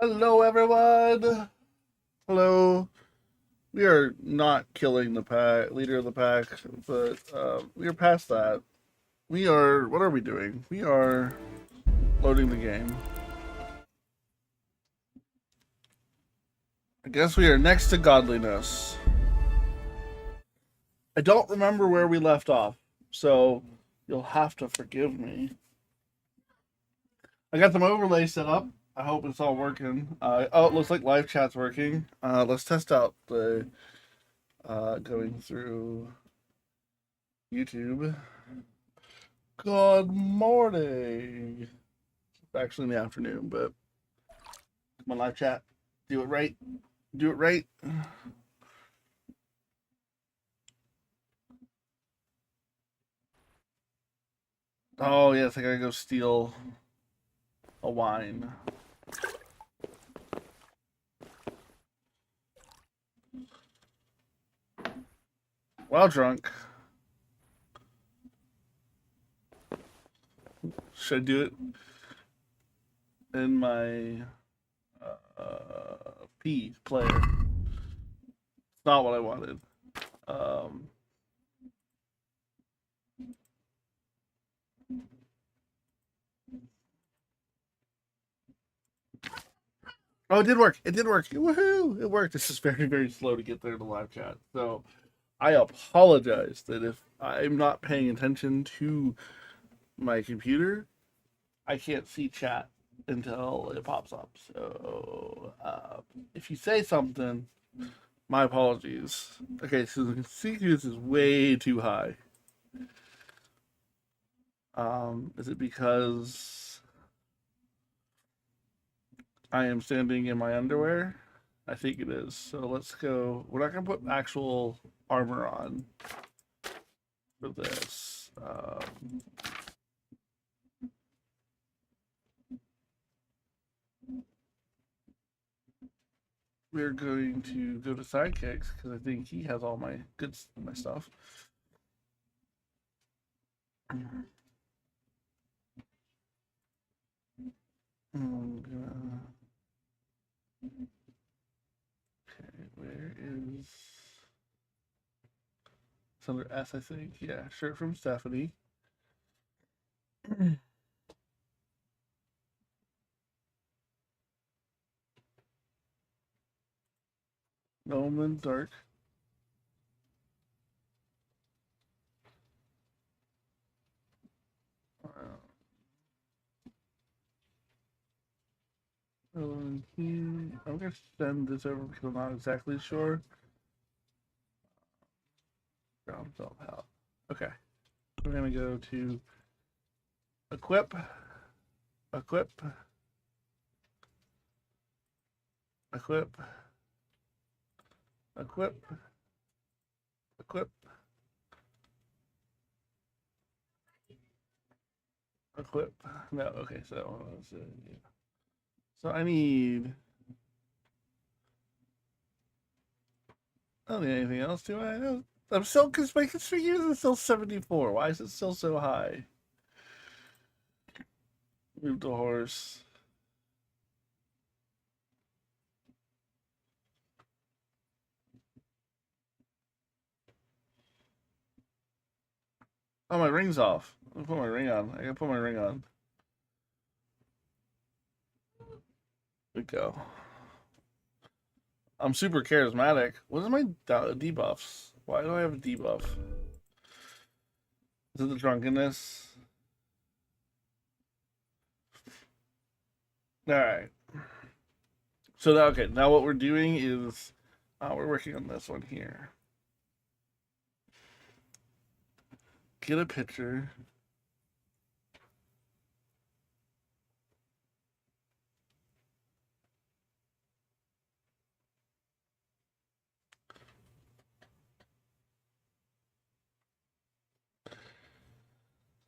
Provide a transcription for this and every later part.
Hello, everyone. Hello. We are not killing the pack, leader of the pack, but we are past that. We are. What are we doing? We are loading the game. I guess we are next to godliness. I don't remember where we left off, so you'll have to forgive me. I got some overlay set up. I hope it's all working. Oh, it looks like live chat's working. Let's test out the going through YouTube. Good morning. It's actually in the afternoon, but come on, live chat. Do it right. Do it right. Oh, yes, I gotta go steal a wine. While drunk. Should I do it in my P player? It's not what I wanted. Um, oh, it did work. It did work. Woohoo! It worked. This is very, very slow to get there in the live chat. So I apologize that if I'm not paying attention to my computer, I can't see chat until it pops up. So if you say something, my apologies. Okay, so the CQs is way too high. Is it because I am standing in my underwear? I think it is. So let's go. We're not gonna put actual armor on for this. We're going to go to sidekicks because I think he has all my my stuff. Okay, where is it's under S, I think. Yeah, shirt from Stephanie. Nolan Dark. I'm gonna send this over because I'm not exactly sure. Ground self help. Okay, we're gonna go to equip, equip, equip, equip, equip, equip. No, okay, so I need. I don't need anything else, do I? I'm still because my configuration is still 74. Why is it still so high? Move the horse. Oh, my ring's off. Let me put my ring on. I gotta put my ring on. There we go. I'm super charismatic. What is my debuffs? Why do I have a debuff? Is it the drunkenness? All right. So now, okay, now what we're doing is we're working on this one here. Get a picture.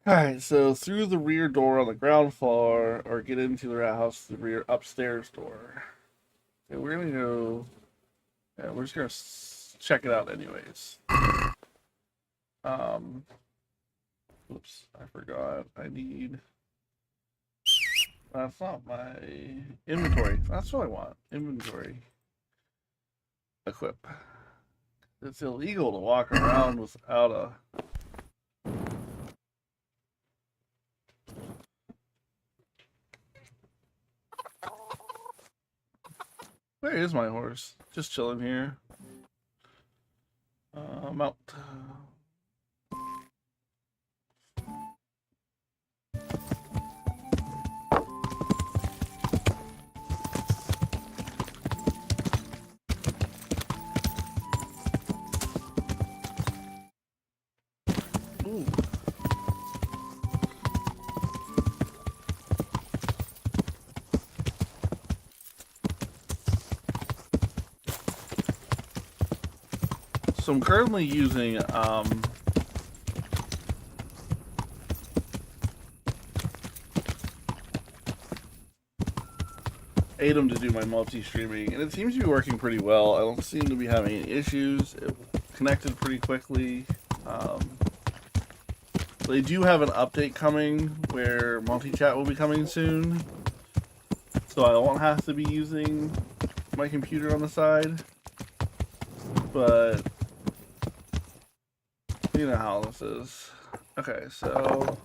All right, so through the rear door on the ground floor, or get into the house through the rear upstairs door. Okay, we're gonna go. Yeah, we're just gonna check it out anyways. Um, oops, I forgot. I need. That's not my inventory. That's what I want. Inventory. Equip. It's illegal to walk around without a. Where is my horse? Just chilling here. Mount. Ooh. So I'm currently using Atom to do my multi-streaming, and it seems to be working pretty well. I don't seem to be having any issues. It connected pretty quickly. They do have an update coming where multi-chat will be coming soon, so I won't have to be using my computer on the side. But you know how this is. Okay, so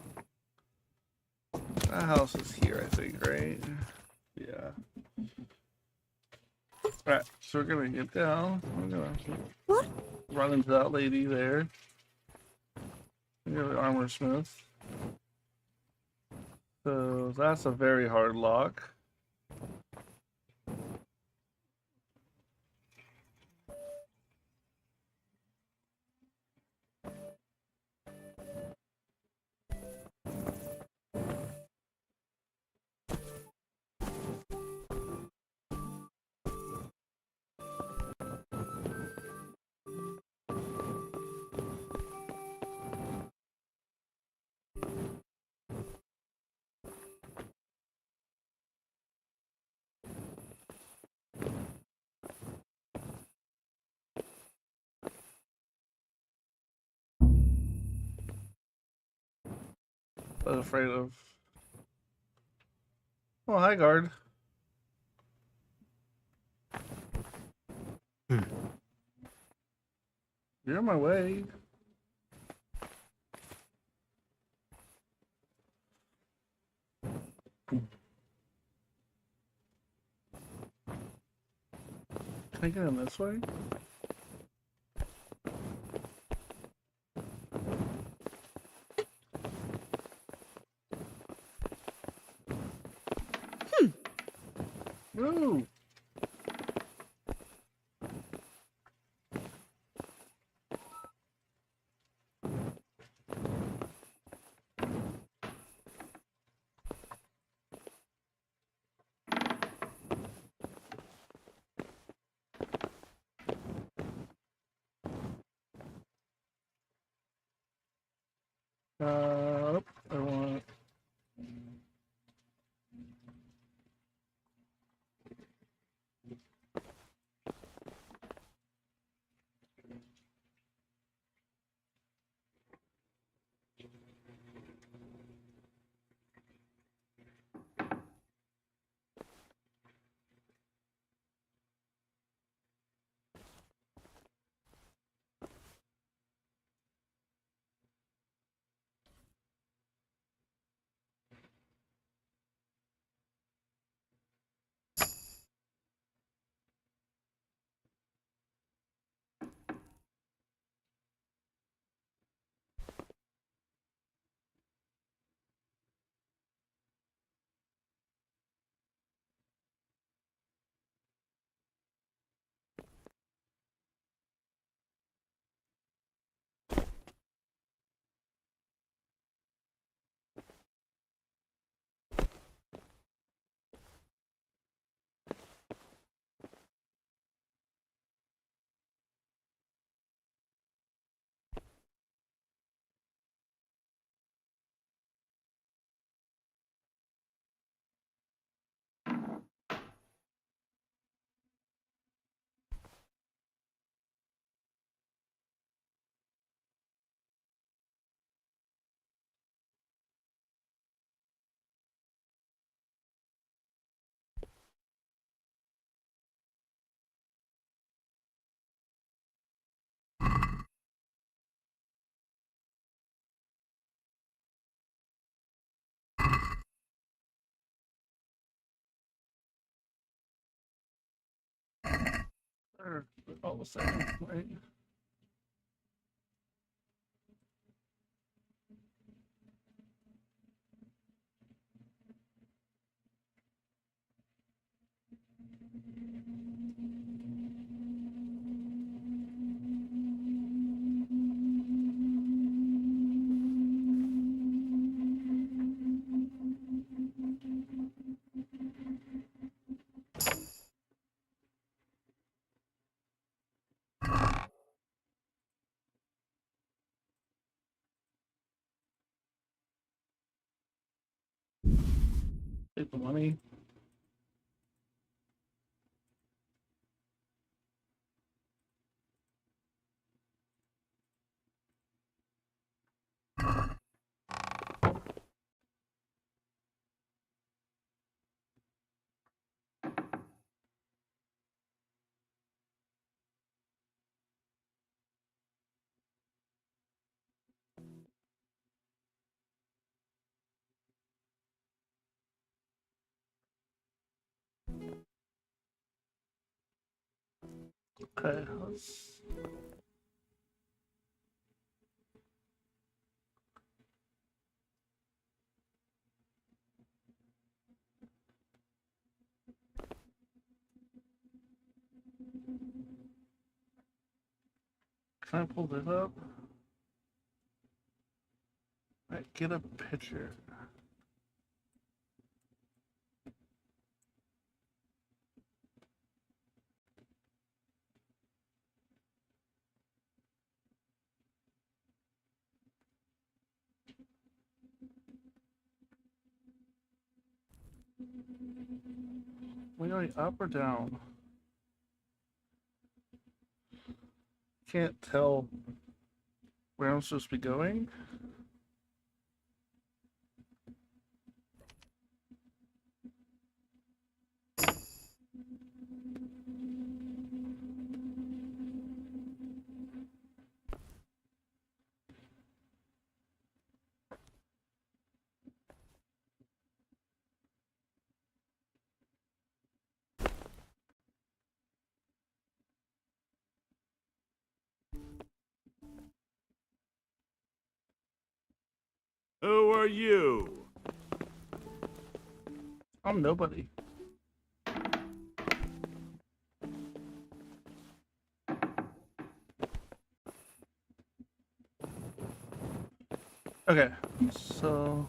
that house is here, I think, right? Yeah. Alright, so we're gonna get down. We're gonna run into that lady there. We have the armor smith. So that's a very hard lock. But afraid of. Oh, hi, guard. You're in my way. Can I get in this way? Woo! I want. Or all of a sudden, right? Take the money. Okay, let's. Can I pull this up? Right, get a picture. We going up or down? Can't tell where I'm supposed to be going. Who are you? I'm nobody. Okay, so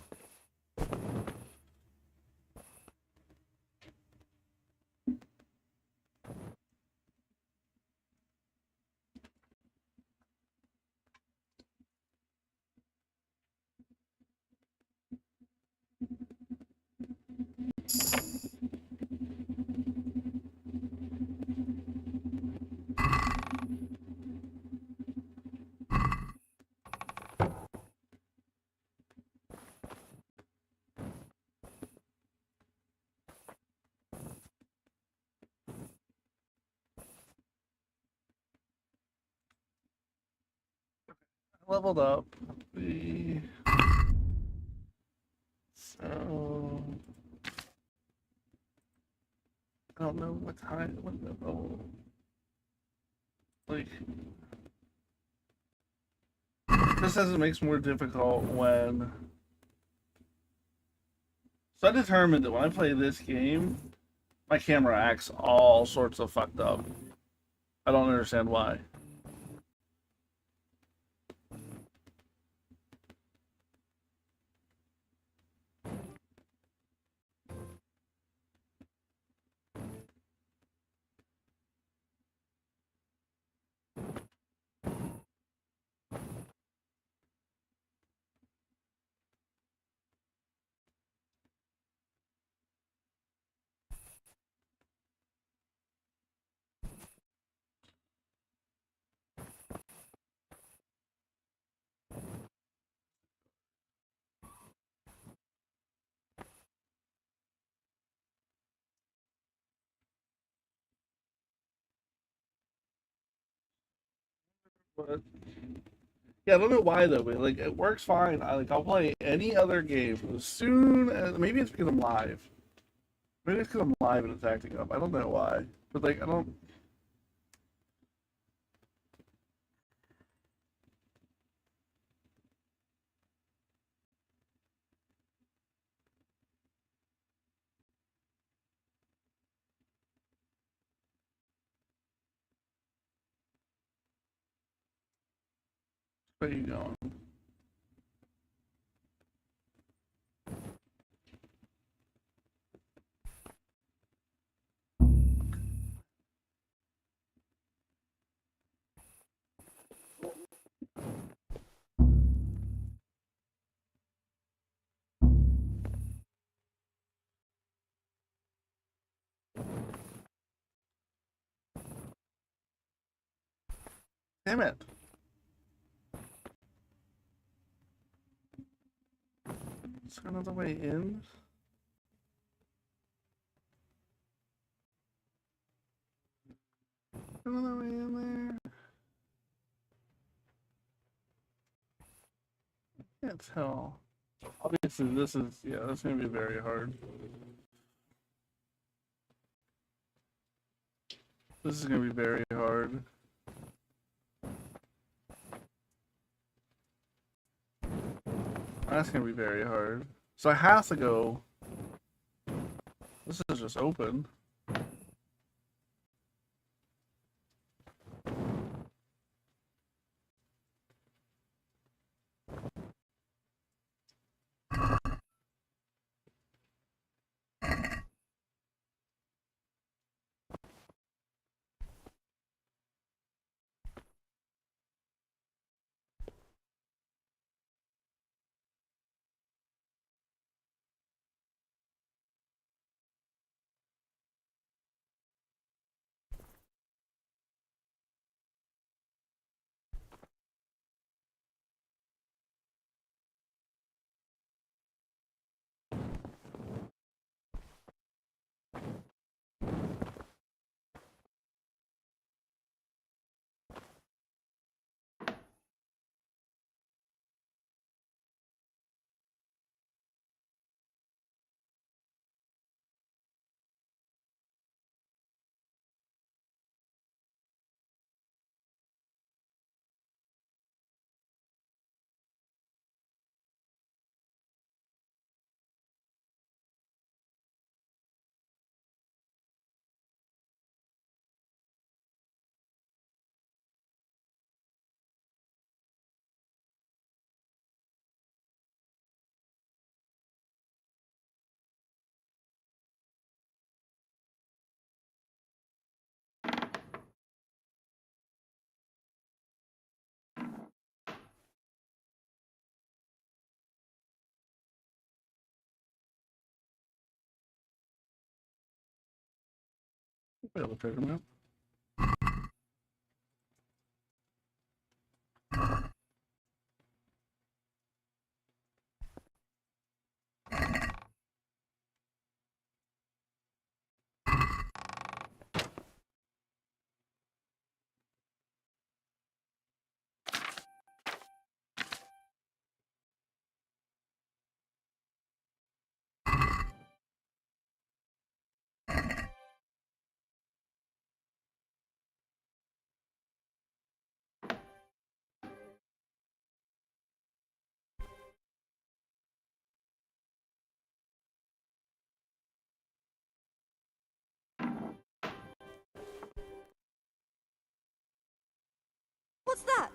I leveled up. So I don't know what time. What level? Like this says it makes more difficult when. So I determined that when I play this game, my camera acts all sorts of fucked up. I don't understand why. But yeah, I don't know why though. But like it works fine. I'll play any other game as soon as maybe it's because I'm live. Maybe it's because I'm live and it's acting up. I don't know why. But like I don't. Where are you going? Damn it. Is there another way in? Another way in there? Can't tell. Obviously, this is, yeah, that's gonna be very hard. This is gonna be very hard. That's gonna be very hard. So I have to go. This is just open. Wait, I'll check them out. What's that?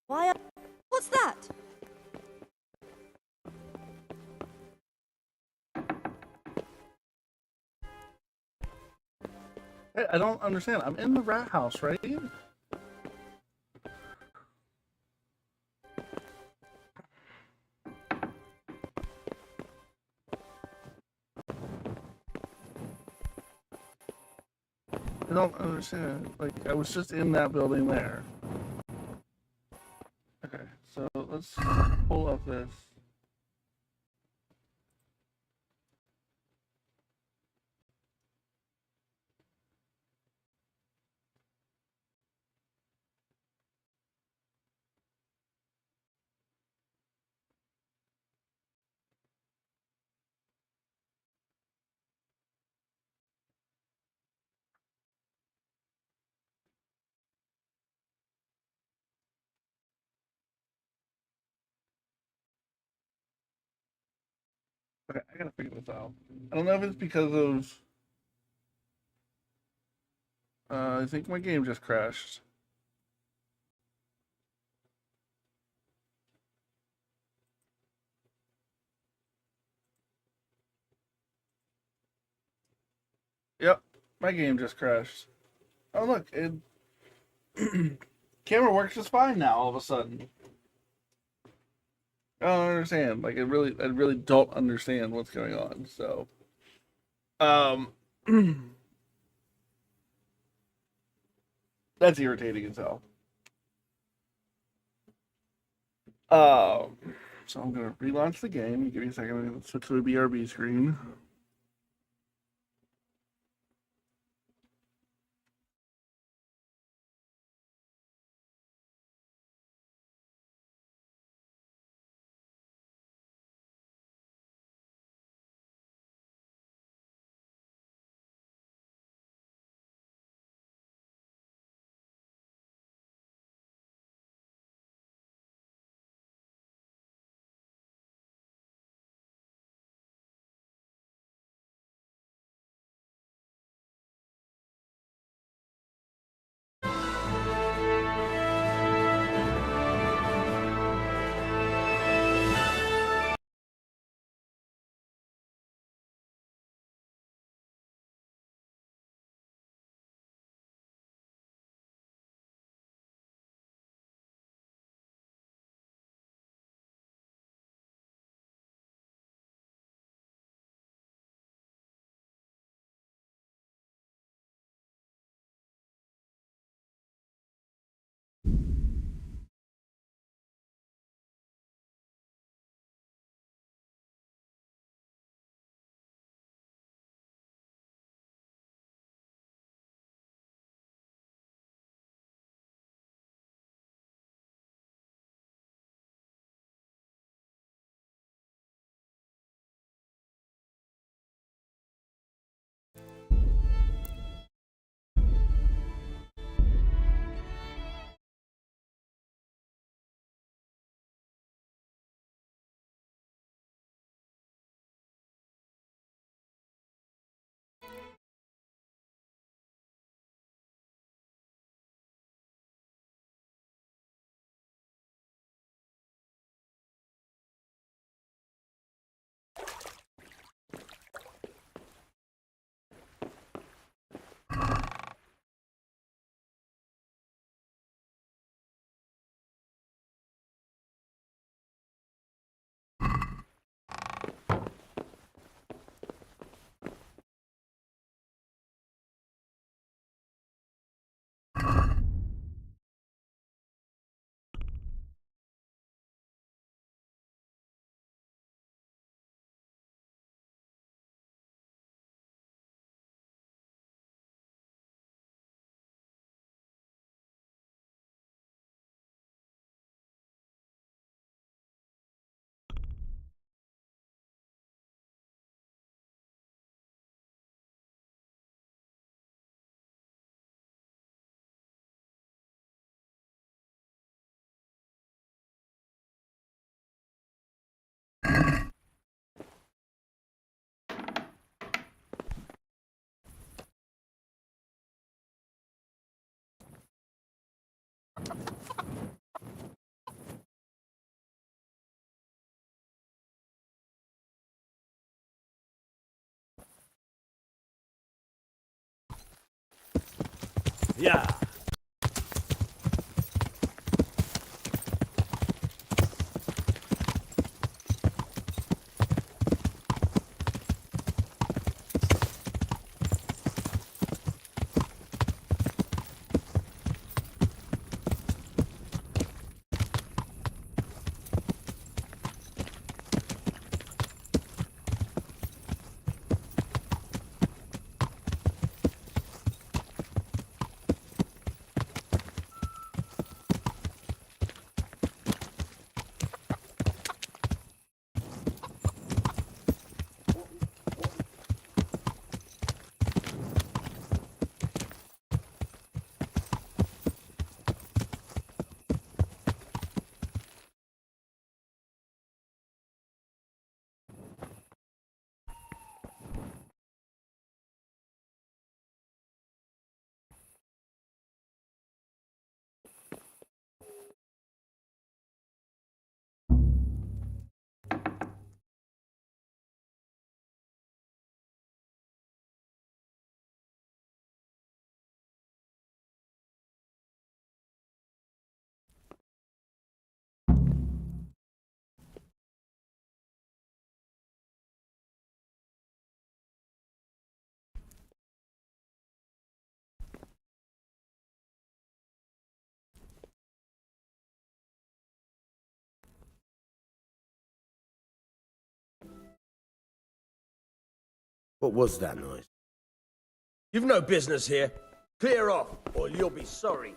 Why? What's that? Hey, I don't understand. I'm in the rat house, right? I don't understand. Like, I was just in that building there. Okay, so let's pull up this. Okay, I gotta figure this out. I don't know if it's because of. I think my game just crashed. Yep, my game just crashed. Oh look, it camera works just fine now. All of a sudden, I don't understand. Like, I really don't understand what's going on. So, um, that's irritating as hell. Um, so I'm gonna relaunch the game. Give me a second. I'm gonna switch to the BRB screen. Yeah. What was that noise? You've no business here. Clear off, or you'll be sorry.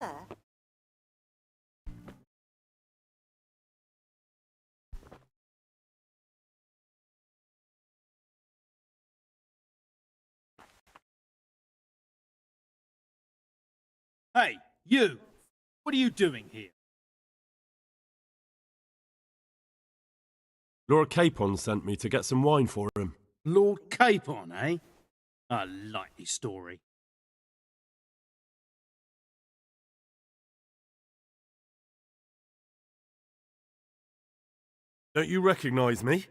There. Hey, you! What are you doing here? Lord Capon sent me to get some wine for him. Lord Capon, eh? A likely story. Don't you recognise me?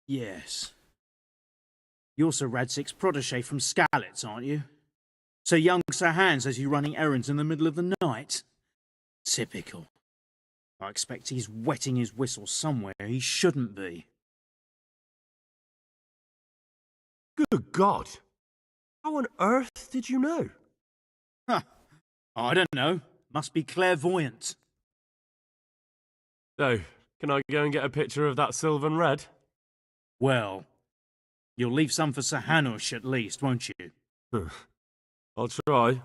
Yes. You're Sir Radsick's protege from Skalitz, aren't you? So young Sir Hans has you running errands in the middle of the night? Typical. I expect he's wetting his whistle somewhere he shouldn't be. Good God! How on earth did you know? Huh. I don't know. Must be clairvoyant. So, can I go and get a picture of that Sylvan Red? Well, you'll leave some for Sir Hanush at least, won't you? I'll try.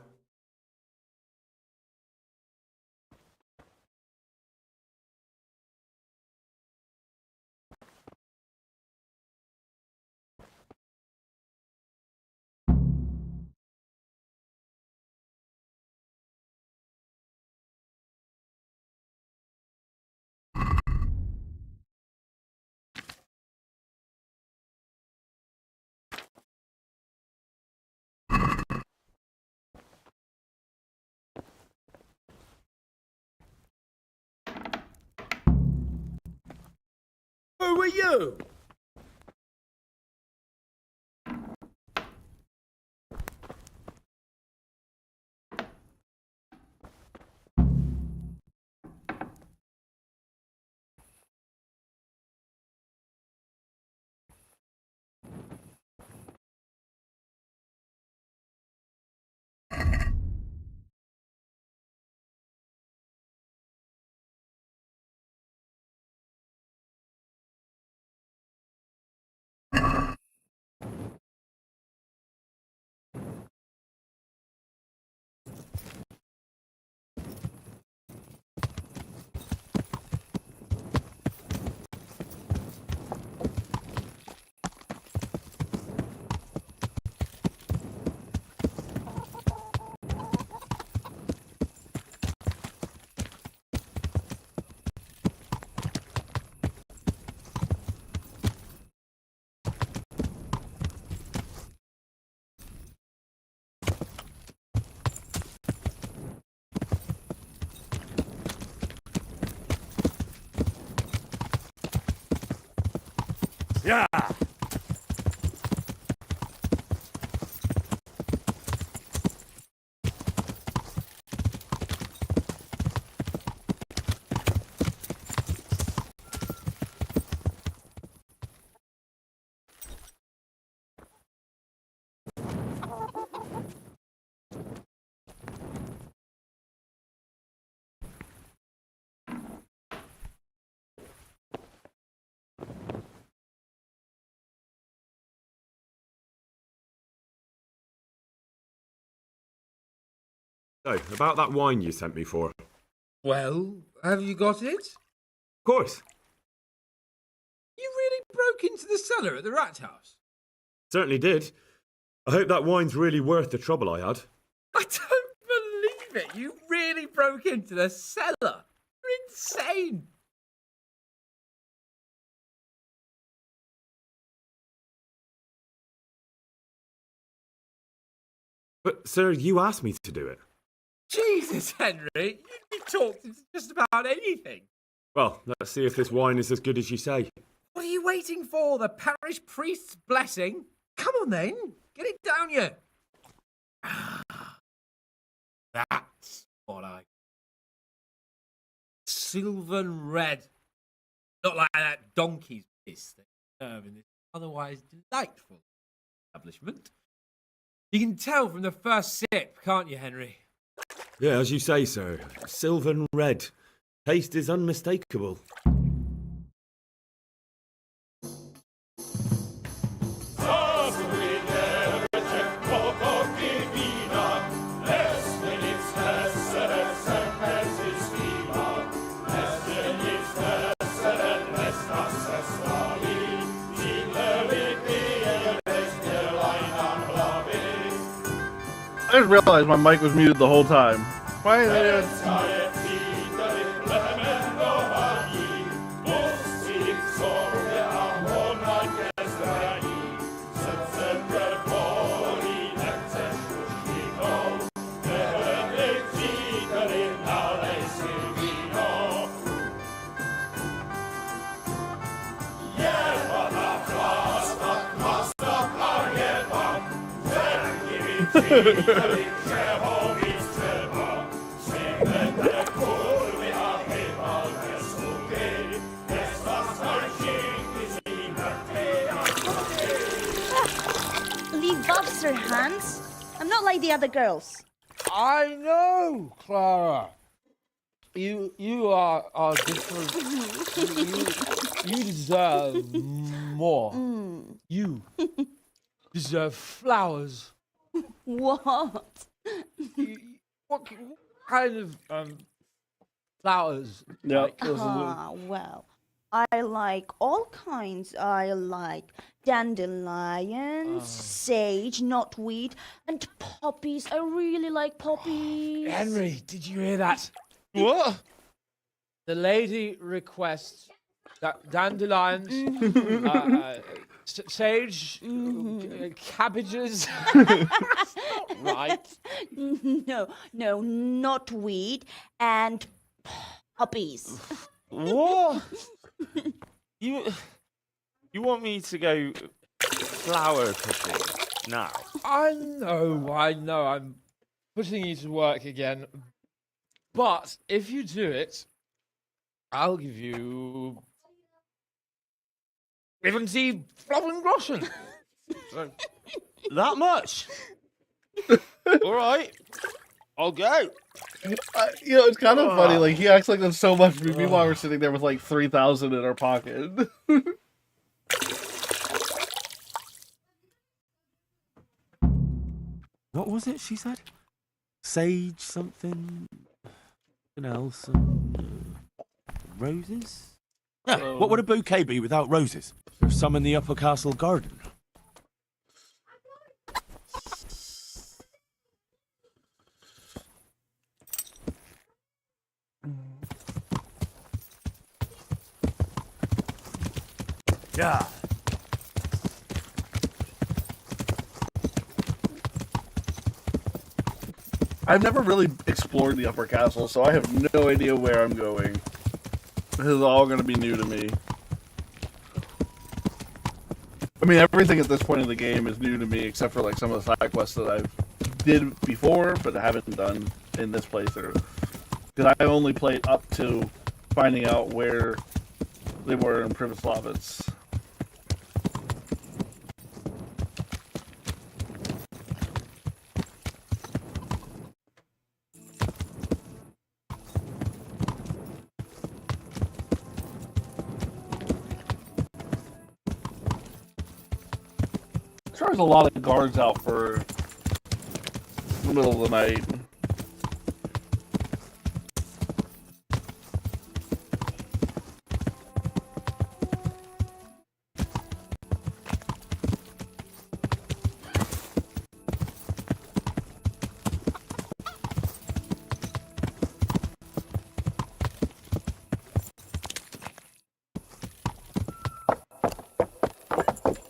are you? Yeah. So, about that wine you sent me for. Of Well, have you got it? course. You really broke into the cellar at the rat house? Certainly did. I hope that wine's really worth the trouble I had. I don't believe it. You really broke into the cellar. You're insane. But, sir, you asked me to do it. Jesus, Henry. You'd be talked into just about anything. Well, let's see if this wine is as good as you say. What are you waiting for? The parish priest's blessing? Come on then. Get it down you. That's what I... Sylvan red. Not like that donkey's piss they serve in this otherwise delightful establishment. You can tell from the first sip, can't you, Henry? Yeah, as you say, sir. Sylvan red. Taste is unmistakable. I just realized my mic was muted the whole time. Why is it? Leave Bobster, Hans. I'm not like the other girls. I know, Clara. You are different. You deserve more. You deserve flowers. What? What kind of flowers? Yeah. Like, Well, I like all kinds. I like dandelions, sage, knotweed, and poppies. I really like poppies. Henry, did you hear that? What? The lady requests that dandelions, sage, cabbages. Right. No, knotweed and poppies. What? You You want me to go flower cooking now? I know. I'm putting you to work again. But if you do it, I'll give you 70 flobbing groschen. So, That much? All right. I'll go. It's kind of funny. Like, he acts like there's so much. Meanwhile, we're sitting there with like 3,000 in our pocket. What was it she said? Sage something else. Roses? Yeah, what would a bouquet be without roses? There's some in the upper castle garden. Yeah. I've never really explored the upper castle, so I have no idea where I'm going. This is all going to be new to me. I mean, everything at this point in the game is new to me, except for like some of the side quests that I've did before, but I haven't done in this playthrough. Because I only played up to finding out where they were in Privoslavitz. There's a lot of guards out for the middle of the night.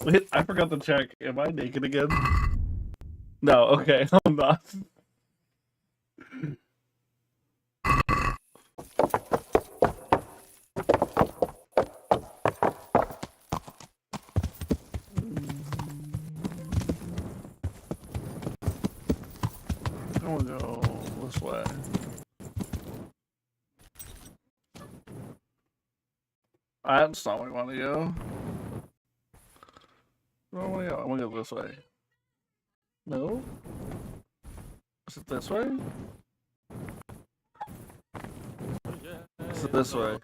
Wait, I forgot to check. Am I naked again? No, okay, I'm not. I want to go this way. That's not where I want to go. Where do I want to go? I want to go this way. No? Is it this way? Is it this way?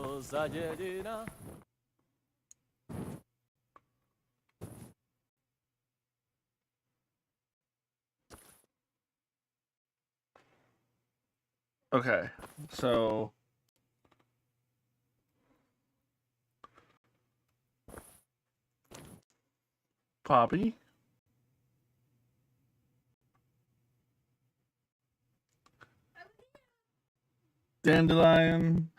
Okay, so Poppy. Dandelion.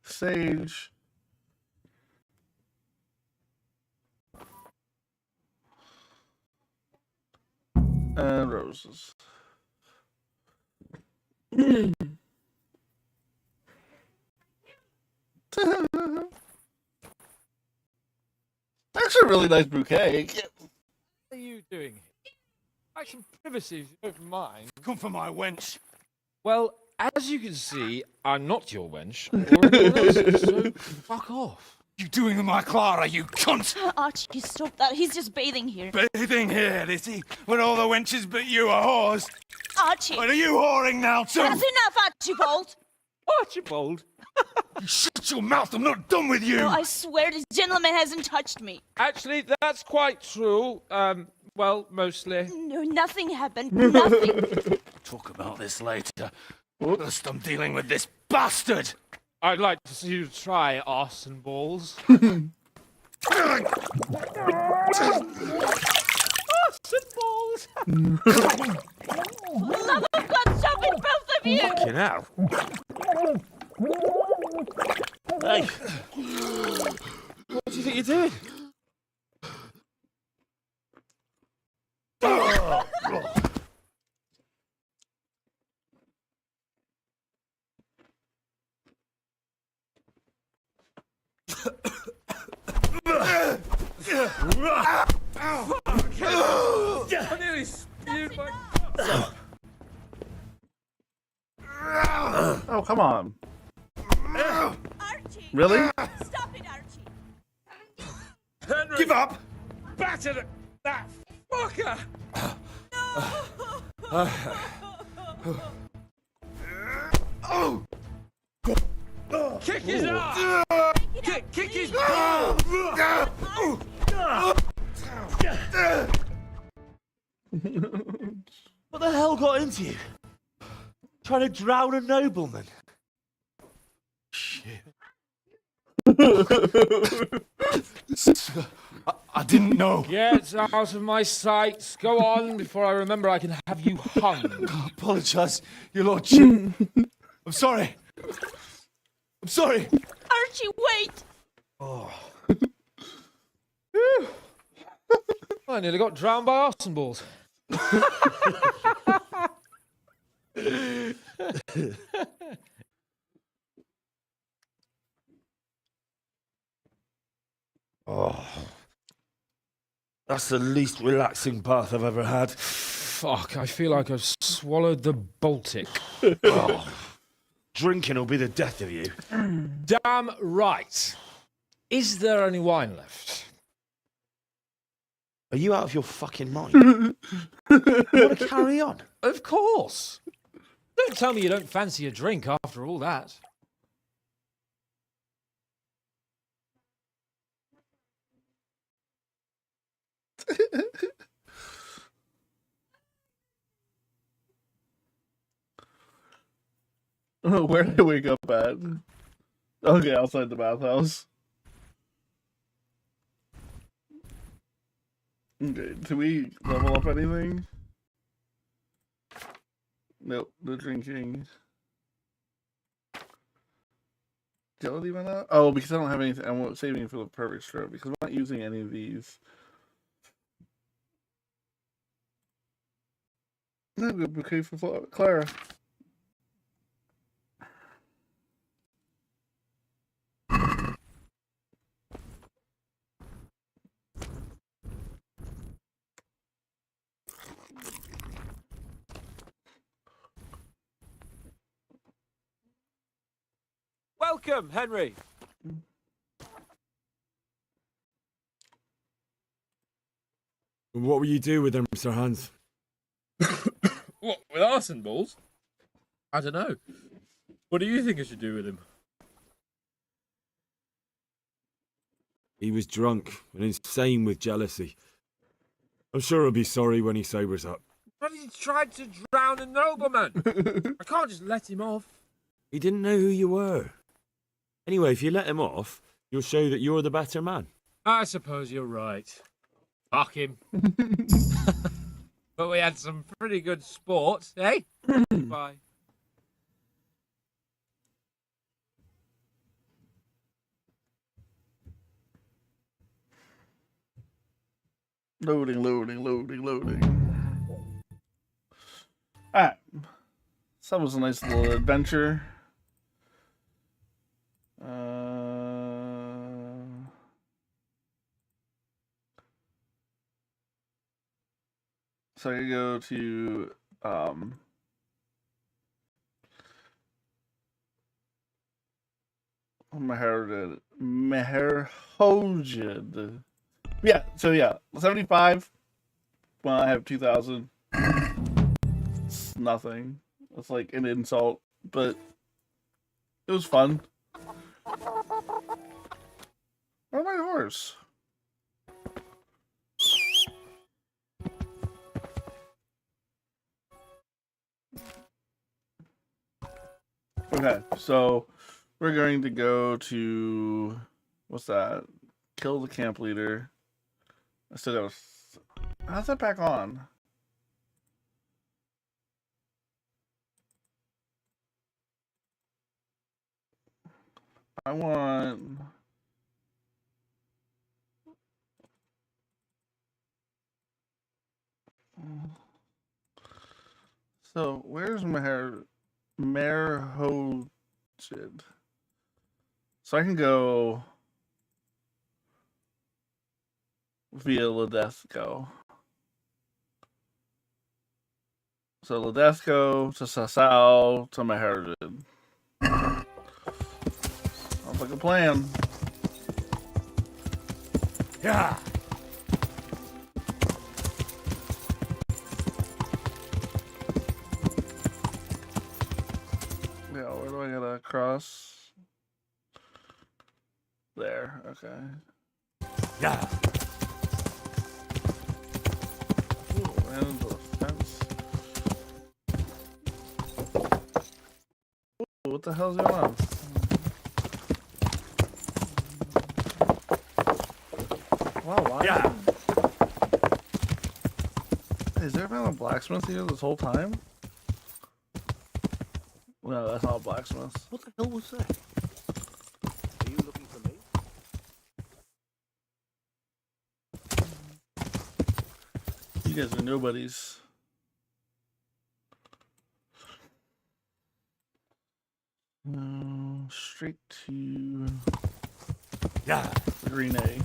Sage. And roses. That's a really nice bouquet. What are you doing here? Like some privacy, if you don't mind. Come for my wench. Well, as you can see, I'm not your wench or anyone else's, so fuck off. You doing with my Clara, you cunt? Archie, stop that. He's just bathing here. Bathing here, is he? When all the wenches but you are whores. Archie! But are you whoring now too? That's enough, Archibald! Archibald? You shut your mouth, I'm not done with you! No, I swear this gentleman hasn't touched me. Actually, that's quite true. Well, mostly. No, nothing happened. Nothing. Talk about this later. First I'm dealing with this bastard! I'd like to see you try arse and balls. Arse and balls! Love of God, stop it, both of you! Fucking hell. Hey. What do you think you're doing? Oh, come on. Archie! Really? Stop it, Archie! Henry! Give up! Batter that fucker! Kick his ass! Kick his balls! What the hell got into you? Trying to drown a nobleman? Shit. I didn't know. Get out of my sight. Go on before I remember I can have you hung. I apologise, your lordship. I'm sorry. I'm sorry. Archie, wait! I nearly got drowned by arson balls. Oh. That's the least relaxing bath I've ever had. Fuck, I feel like I've swallowed the Baltic. Oh. Drinking will be the death of you. Damn right. Is there any wine left? Are you out of your fucking mind? You want to carry on? Of course. Don't tell me you don't fancy a drink after all that. Where did I wake up at? Okay, outside the bathhouse. Okay, do we level up anything? Nope, no drinking. Agility went up? Oh, because I don't have anything. I'm saving for the perfect stroke because I'm not using any of these. No, good bouquet for Clara. Welcome, Henry. What will you do with them, Sir Hans? What, with arson balls? I don't know. What do you think I should do with him? He was drunk and insane with jealousy. I'm sure he'll be sorry when he sobers up. But he tried to drown a nobleman. I can't just let him off. He didn't know who you were. Anyway, if you let him off, you'll show that you're the better man. I suppose you're right. Fuck him. But we had some pretty good sport, eh? Bye. Loading. Alright. So that was a nice little adventure. So I can go to Meherhojed. Yeah, so yeah, 75. Well, I have 2,000. It's nothing. It's like an insult, but it was fun. Where's my horse? Okay, so we're going to go to what's that? Kill the camp leader. I still gotta. How's that back on? I want. So where's Merhojed? So I can go via Ledesco. So Ledesco to Sasao to Maherdin. Sounds like a plan. Yeah. Yeah, where do I gotta cross? There, okay. Yeah. Ooh, ran into the fence. Ooh, what the hell's going on? Wow, why? Yeah. Has there been a blacksmith here this whole time? No, that's not a blacksmith. What the hell was that? Are you looking for me? You guys are nobodies. Straight to Yeah. Green A.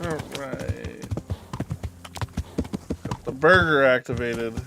Alright. Got the burger activated.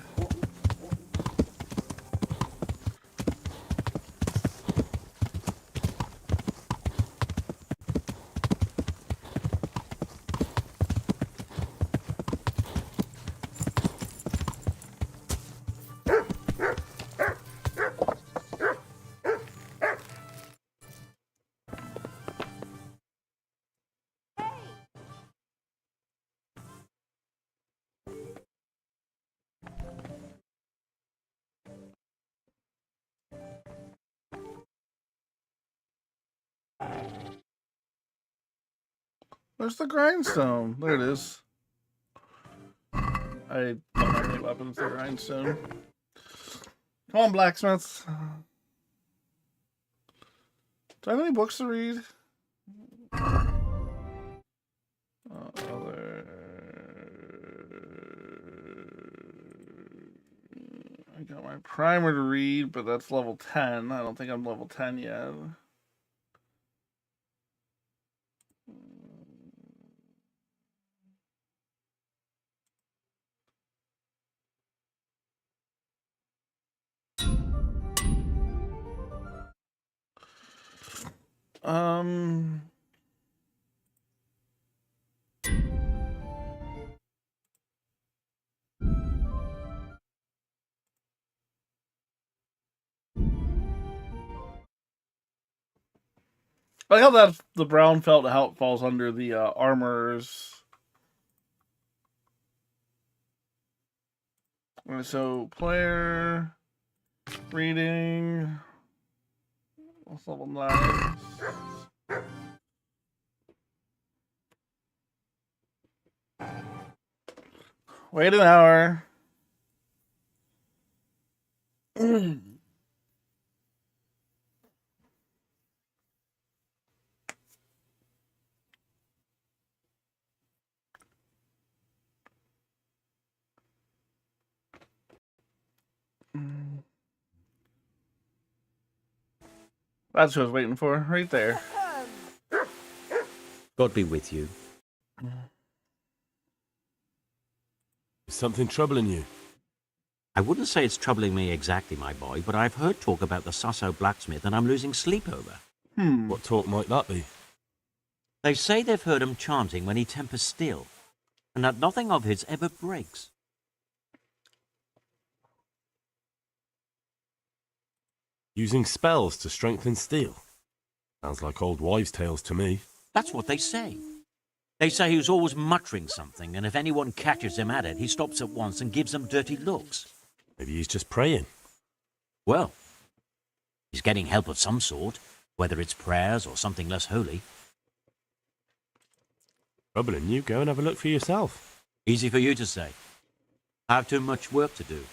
Where's the grindstone? There it is. I thought I gave up and it's the grindstone. Come on, blacksmiths. Do I have any books to read? I got my primer to read, but that's level 10. I don't think I'm level 10 yet. Um, I like how that the brown felt how it falls under the armors. So player reading. What's level 9? Wait an hour. That's what I was waiting for, right there. God be with you. Is something troubling you? I wouldn't say it's troubling me exactly, my boy, but I've heard talk about the Sasso blacksmith and I'm losing sleep over. What talk might that be? They say they've heard him chanting when he tempers steel, and that nothing of his ever breaks. Using spells to strengthen steel? Sounds like old wives' tales to me. That's what they say. They say he's always muttering something, and if anyone catches him at it, he stops at once and gives them dirty looks. Maybe he's just praying. Well, he's getting help of some sort, whether it's prayers or something less holy. Troubling you, go and have a look for yourself. Easy for you to say. I have too much work to do.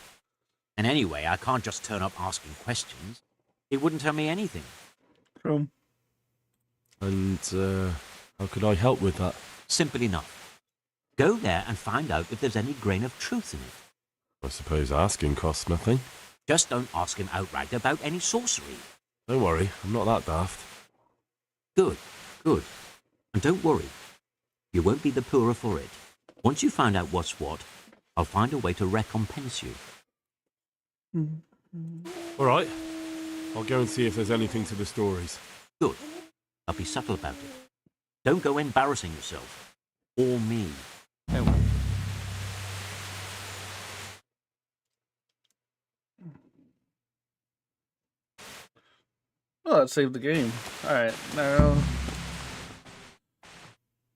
And anyway, I can't just turn up asking questions. He wouldn't tell me anything. True. And, how could I help with that? Simple enough. Go there and find out if there's any grain of truth in it. I suppose asking costs nothing. Just don't ask him outright about any sorcery. Don't worry, I'm not that daft. Good, good. And don't worry. You won't be the poorer for it. Once you find out what's what, I'll find a way to recompense you. All right. I'll go and see if there's anything to the stories. Good. I'll be subtle about it. Don't go embarrassing yourself. Or me. Farewell. Oh, that saved the game. Alright, now...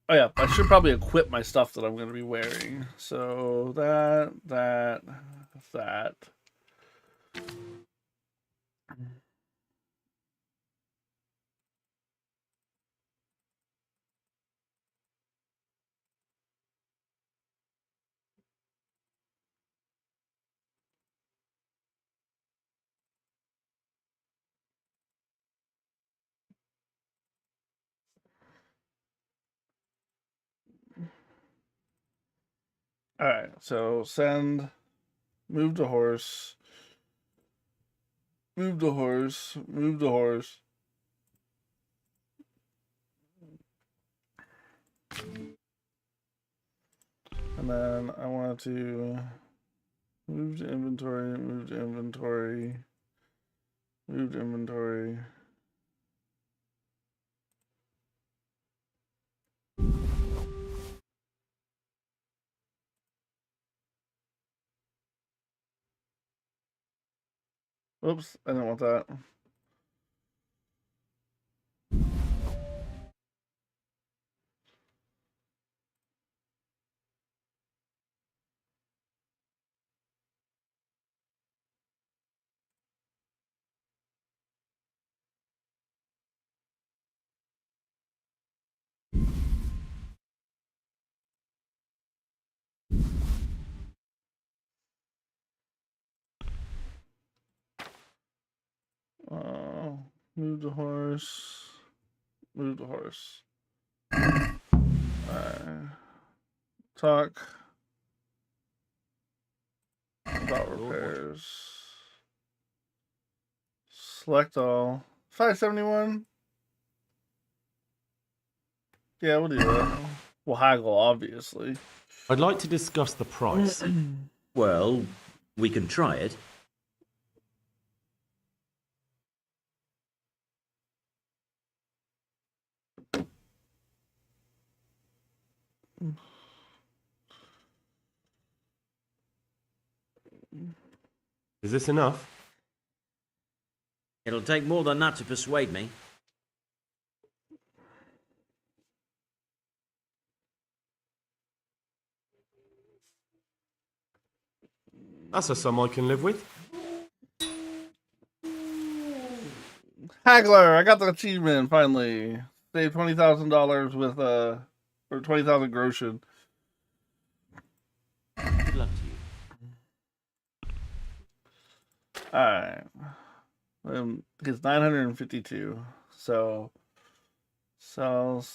Oh yeah, I should probably equip my stuff that I'm going to be wearing. So, that... Alright, so send... Move the horse. Move the horse. Move the horse. And then I want to move to inventory, move to inventory, move to inventory. Oops, I didn't want that. Move the horse. Move the horse. Talk about repairs. Select all. 571. Yeah, we'll do that. We'll haggle, obviously. I'd like to discuss the price. Well, we can try it. Is this enough? It'll take more than that to persuade me. That's a sum I can live with. Haggler, I got the achievement finally. Saved $20,000 with or 20,000 groschen. Good luck to you. Alright. It's 952. So sell.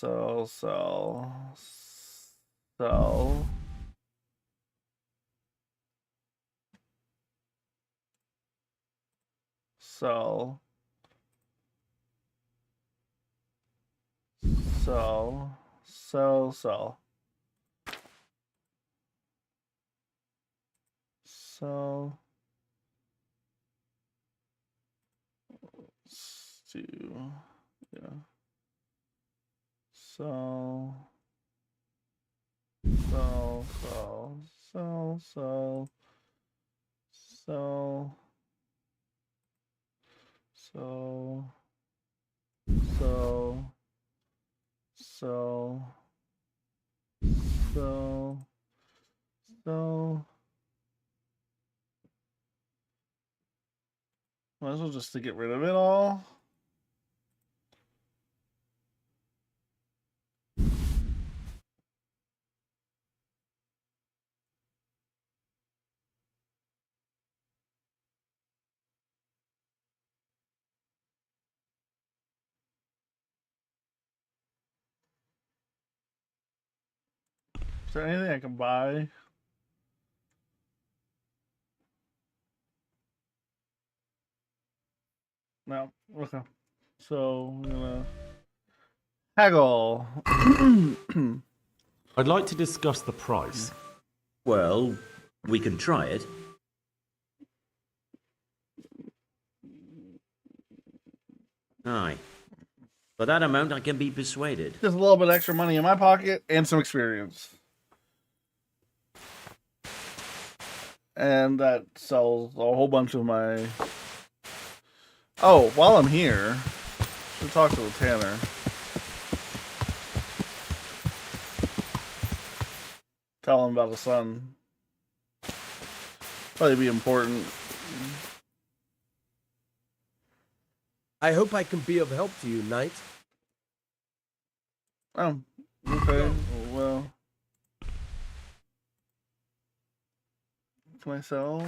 Yeah. Might as well just to get rid of it all. Is there anything I can buy? No. Okay. So I'm gonna haggle. I'd like to discuss the price. Well, we can try it. Aye. For that amount, I can be persuaded. Just a little bit extra money in my pocket and some experience. And that sells a whole bunch of my... Oh, while I'm here, I should talk to the tanner. Tell him about the sun. Probably be important. I hope I can be of help to you, knight. Oh, okay. Well, can I sell?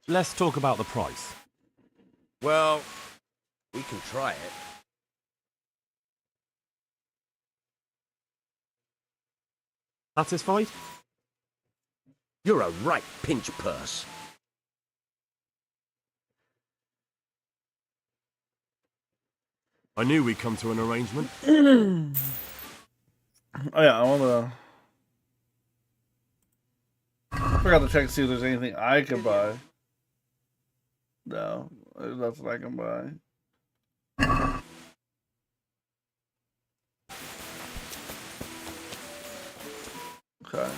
Let's talk about the price. Well, we can try it. Satisfied? You're a right pinch purse. I knew we'd come to an arrangement. Oh yeah, I wanna... Forgot to check and see if there's anything I can buy. No, there's nothing I can buy. Okay.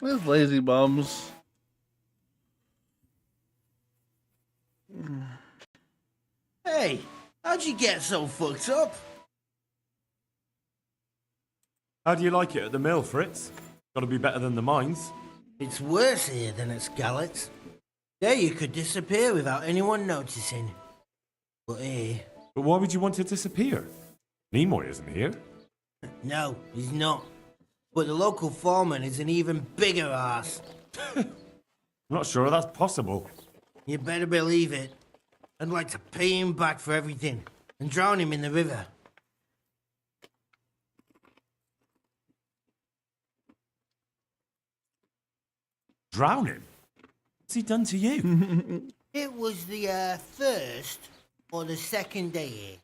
These lazy bums. Hey, how'd you get so fucked up? How do you like it at the mill, Fritz? Gotta be better than the mines. It's worse here than at Scarlet's. There you could disappear without anyone noticing. But here... But why would you want to disappear? Nimoy isn't here. No, he's not. But the local foreman is an even bigger ass. I'm not sure that's possible. You better believe it. I'd like to pay him back for everything and drown him in the river. Drown him? What's he done to you? It was the first or the second day here.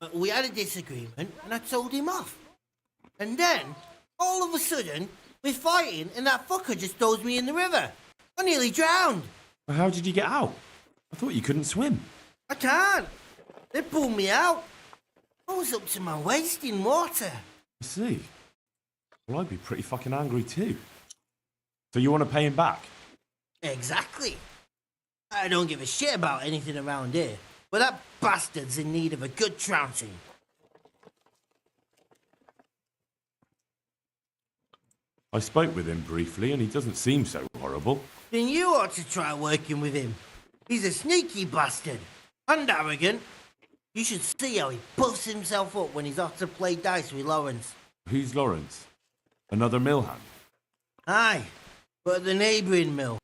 But we had a disagreement and I told him off. And then, all of a sudden, we're fighting and that fucker just throws me in the river. I nearly drowned. Well, how did you get out? I thought you couldn't swim. I can't. They pulled me out. I was up to my waist in water. I see. Well, I'd be pretty fucking angry too. So you want to pay him back? Exactly. I don't give a shit about anything around here, but that bastard's in need of a good trouncing. I spoke with him briefly and he doesn't seem so horrible. Then you ought to try working with him. He's a sneaky bastard. And arrogant. You should see how he puffs himself up when he's off to play dice with Lawrence. Who's Lawrence? Another mill hand? Aye, but at the neighbouring mill.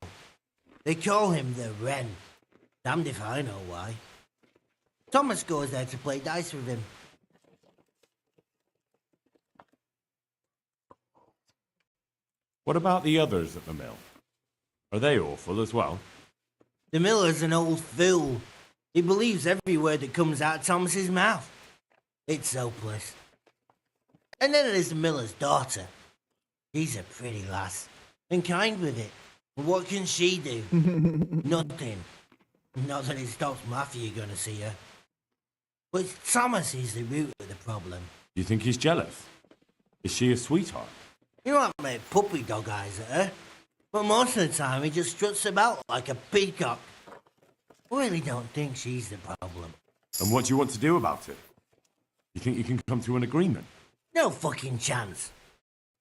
They call him the Wren. Damned if I know why. Thomas goes there to play dice with him. What about the others at the mill? Are they awful as well? The miller's an old fool. He believes every word that comes out of Thomas's mouth. It's hopeless. And then there's the miller's daughter. She's a pretty lass, and kind with it. But what can she do? Nothing. Not that it stops Matthew gonna see her. But Thomas is the root of the problem. You think he's jealous? Is she a sweetheart? He might make puppy dog eyes at her, but most of the time he just struts about like a peacock. I really don't think she's the problem. And what do you want to do about it? You think you can come to an agreement? No fucking chance.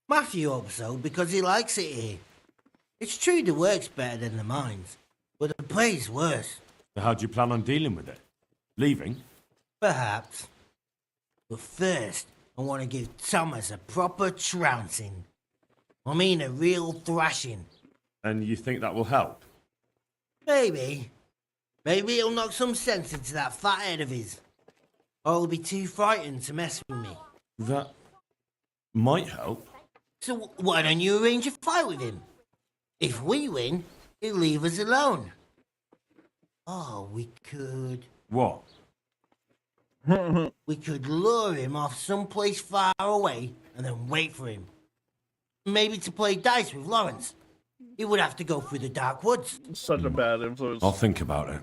Matthew hopes so because he likes it here. It's true the work's better than the mines, but the pay's worse. So how do you plan on dealing with it? Leaving? Perhaps. But first, I want to give Thomas a proper trouncing. I mean a real thrashing. And you think that will help? Maybe. Maybe it'll knock some sense into that fat head of his. Or he'll be too frightened to mess with me. That might help. So why don't you arrange a fight with him? If we win, he'll leave us alone. Oh, we could... What? We could lure him off someplace far away and then wait for him. Maybe to play dice with Lawrence. He would have to go through the dark woods. Such a bad influence. I'll think about it.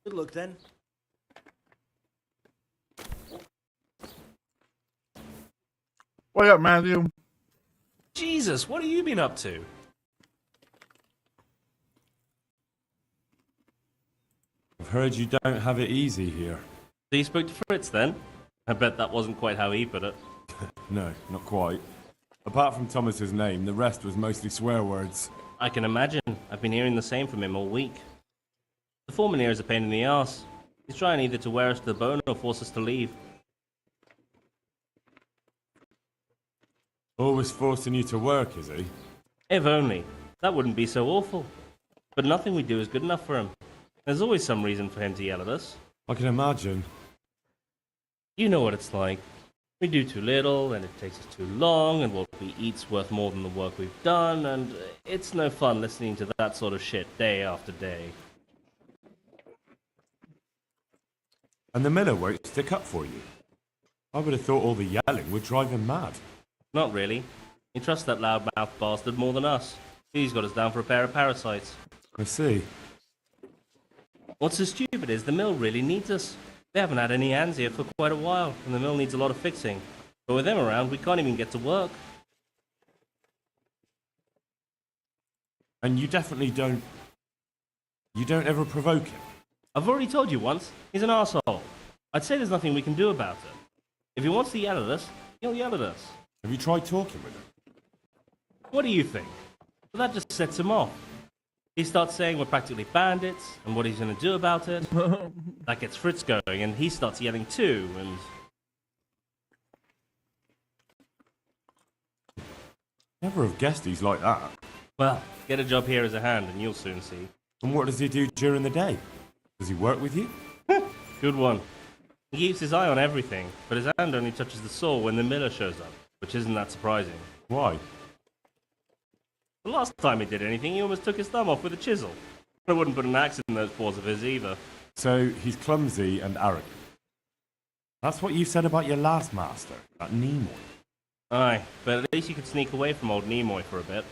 Good luck then. What up, Matthew? Jesus, what have you been up to? I've heard you don't have it easy here. So you spoke to Fritz then? I bet that wasn't quite how he put it. No, not quite. Apart from Thomas's name, the rest was mostly swear words. I can imagine. I've been hearing the same from him all week. The foreman here is a pain in the arse. He's trying either to wear us to the bone or force us to leave. Always forcing you to work, is he? If only. That wouldn't be so awful. But nothing we do is good enough for him. There's always some reason for him to yell at us. I can imagine. You know what it's like. We do too little, and it takes us too long, and what we eat's worth more than the work we've done, and it's no fun listening to that sort of shit day after day. And the miller won't stick up for you. I would have thought all the yelling would drive him mad. Not really. He trusts that loudmouth bastard more than us. He's got us down for a pair of parasites. I see. What's so stupid is the mill really needs us. They haven't had any hands here for quite a while, and the mill needs a lot of fixing. But with them around, we can't even get to work. And you definitely don't... You don't ever provoke him? I've already told you once, he's an arsehole. I'd say there's nothing we can do about it. If he wants to yell at us, he'll yell at us. Have you tried talking with him? What do you think? Well, that just sets him off. He starts saying we're practically bandits, and what he's going to do about it. That gets Fritz going, and he starts yelling too, and... Never have guessed he's like that. Well, get a job here as a hand, and you'll soon see. And what does he do during the day? Does he work with you? Good one. He keeps his eye on everything, but his hand only touches the saw when the miller shows up, which isn't that surprising. Why? The last time he did anything, he almost took his thumb off with a chisel. I wouldn't put an axe in those paws of his either. So he's clumsy and arrogant. That's what you said about your last master, that Nimoy. Aye, but at least you could sneak away from old Nimoy for a bit.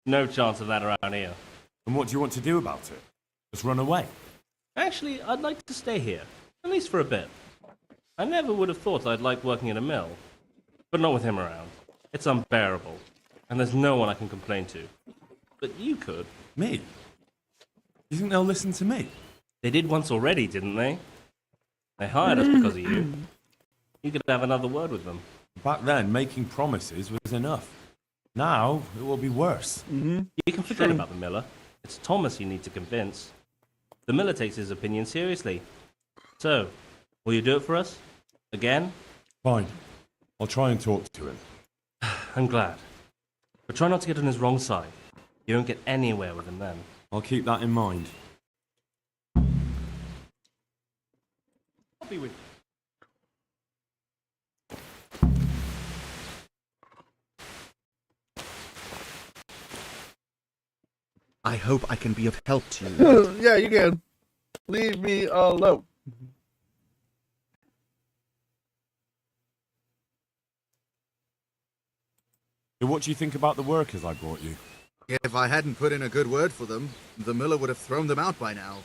No chance of that around here. And what do you want to do about it? Just run away? Actually, I'd like to stay here, at least for a bit. I never would have thought I'd like working in a mill, but not with him around. It's unbearable, and there's no one I can complain to. But you could. Me? You think they'll listen to me? They did once already, didn't they? They hired us because of you. You could have another word with them. Back then, making promises was enough. Now, it will be worse. You can forget about the miller. It's Thomas you need to convince. The miller takes his opinion seriously. So, will you do it for us? Again? Fine. I'll try and talk to him. I'm glad. But try not to get on his wrong side. You won't get anywhere with him then. I'll keep that in mind. I'll be with you. I hope I can be of help to you. Yeah, you can. Leave me alone. So what do you think about the workers I brought you? If I hadn't put in a good word for them, the miller would have thrown them out by now.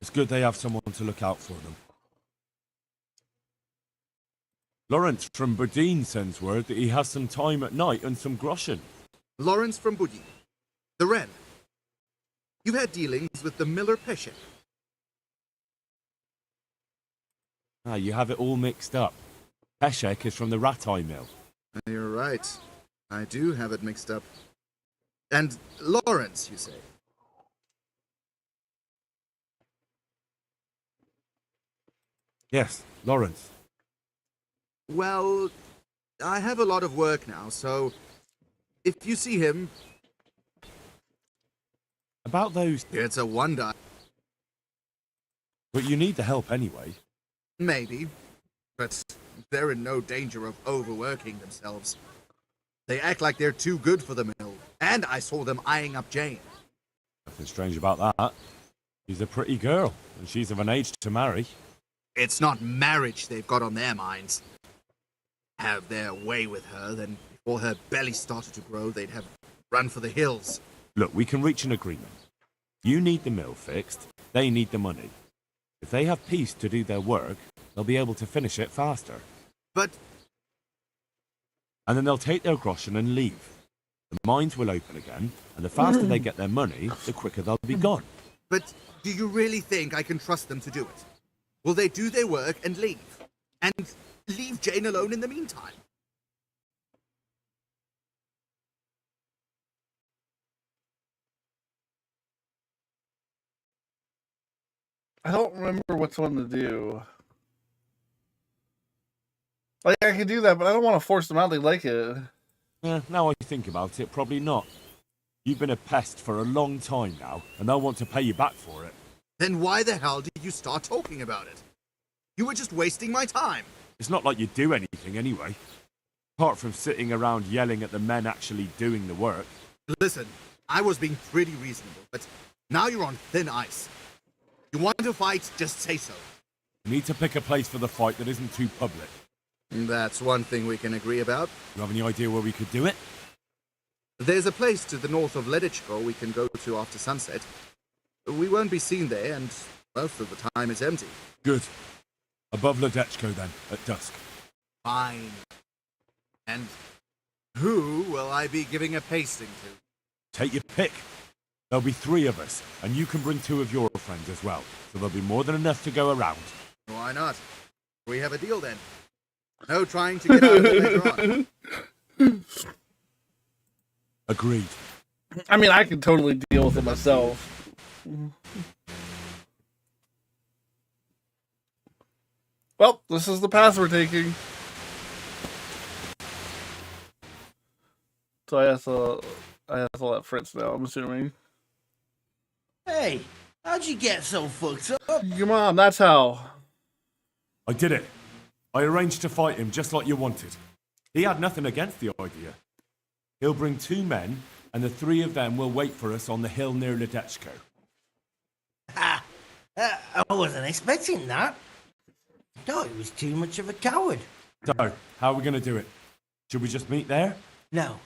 It's good they have someone to look out for them. Lawrence from Bodine sends word that he has some time at night and some groschen. Lawrence from Buddy. The Wren. You've had dealings with the miller Peshek. Ah, you have it all mixed up. Peshek is from the Rat-Eye Mill. You're right. I do have it mixed up. And Lawrence, you say? Yes, Lawrence. Well, I have a lot of work now, so if you see him... About those... It's a wonder. But you need the help anyway. Maybe. But they're in no danger of overworking themselves. They act like they're too good for the mill. And I saw them eyeing up Jane. Nothing strange about that. She's a pretty girl, and she's of an age to marry. It's not marriage they've got on their minds. Have their way with her, then before her belly started to grow, they'd have run for the hills. Look, we can reach an agreement. You need the mill fixed, they need the money. If they have peace to do their work, they'll be able to finish it faster. But... And then they'll take their groschen and leave. The mines will open again, and the faster they get their money, the quicker they'll be gone. But do you really think I can trust them to do it? Will they do their work and leave? And leave Jane alone in the meantime? I don't remember which one to do. Like, I can do that, but I don't want to force them out. They like it. Now I think about it, probably not. You've been a pest for a long time now, and they'll want to pay you back for it. Then why the hell did you start talking about it? You were just wasting my time. It's not like you do anything anyway. Apart from sitting around yelling at the men actually doing the work. Listen, I was being pretty reasonable, but now you're on thin ice. You want to fight, just say so. You need to pick a place for the fight that isn't too public. That's one thing we can agree about. You have any idea where we could do it? There's a place to the north of Ledichko we can go to after sunset. We won't be seen there, and most of the time it's empty. Good. Above Ledechko then, at dusk. Fine. And who will I be giving a pasting to? Take your pick. There'll be 3 of us, and you can bring 2 of your friends as well, so there'll be more than enough to go around. Why not? We have a deal then. No trying to get out of it later on. Agreed. I mean, I can totally deal with it myself. Well, this is the path we're taking. So I have to let Fritz know, I'm assuming. Hey, how'd you get so fucked up? Come on, that's how. I did it. I arranged to fight him just like you wanted. He had nothing against the idea. He'll bring 2 men, and the 3 of them will wait for us on the hill near Ledechko. I wasn't expecting that. I thought he was too much of a coward. So, how are we going to do it? Should we just meet there? No.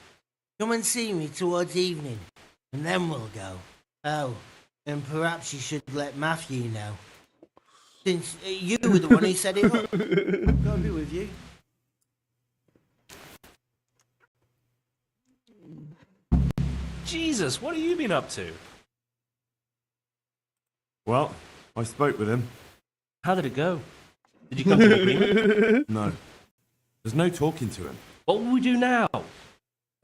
Come and see me towards evening, and then we'll go. Oh, and perhaps you should let Matthew know. Since you were the one who set it up. I'll be with you. Jesus, what have you been up to? Well, I spoke with him. How did it go? Did you come to an agreement? No. There's no talking to him. What will we do now?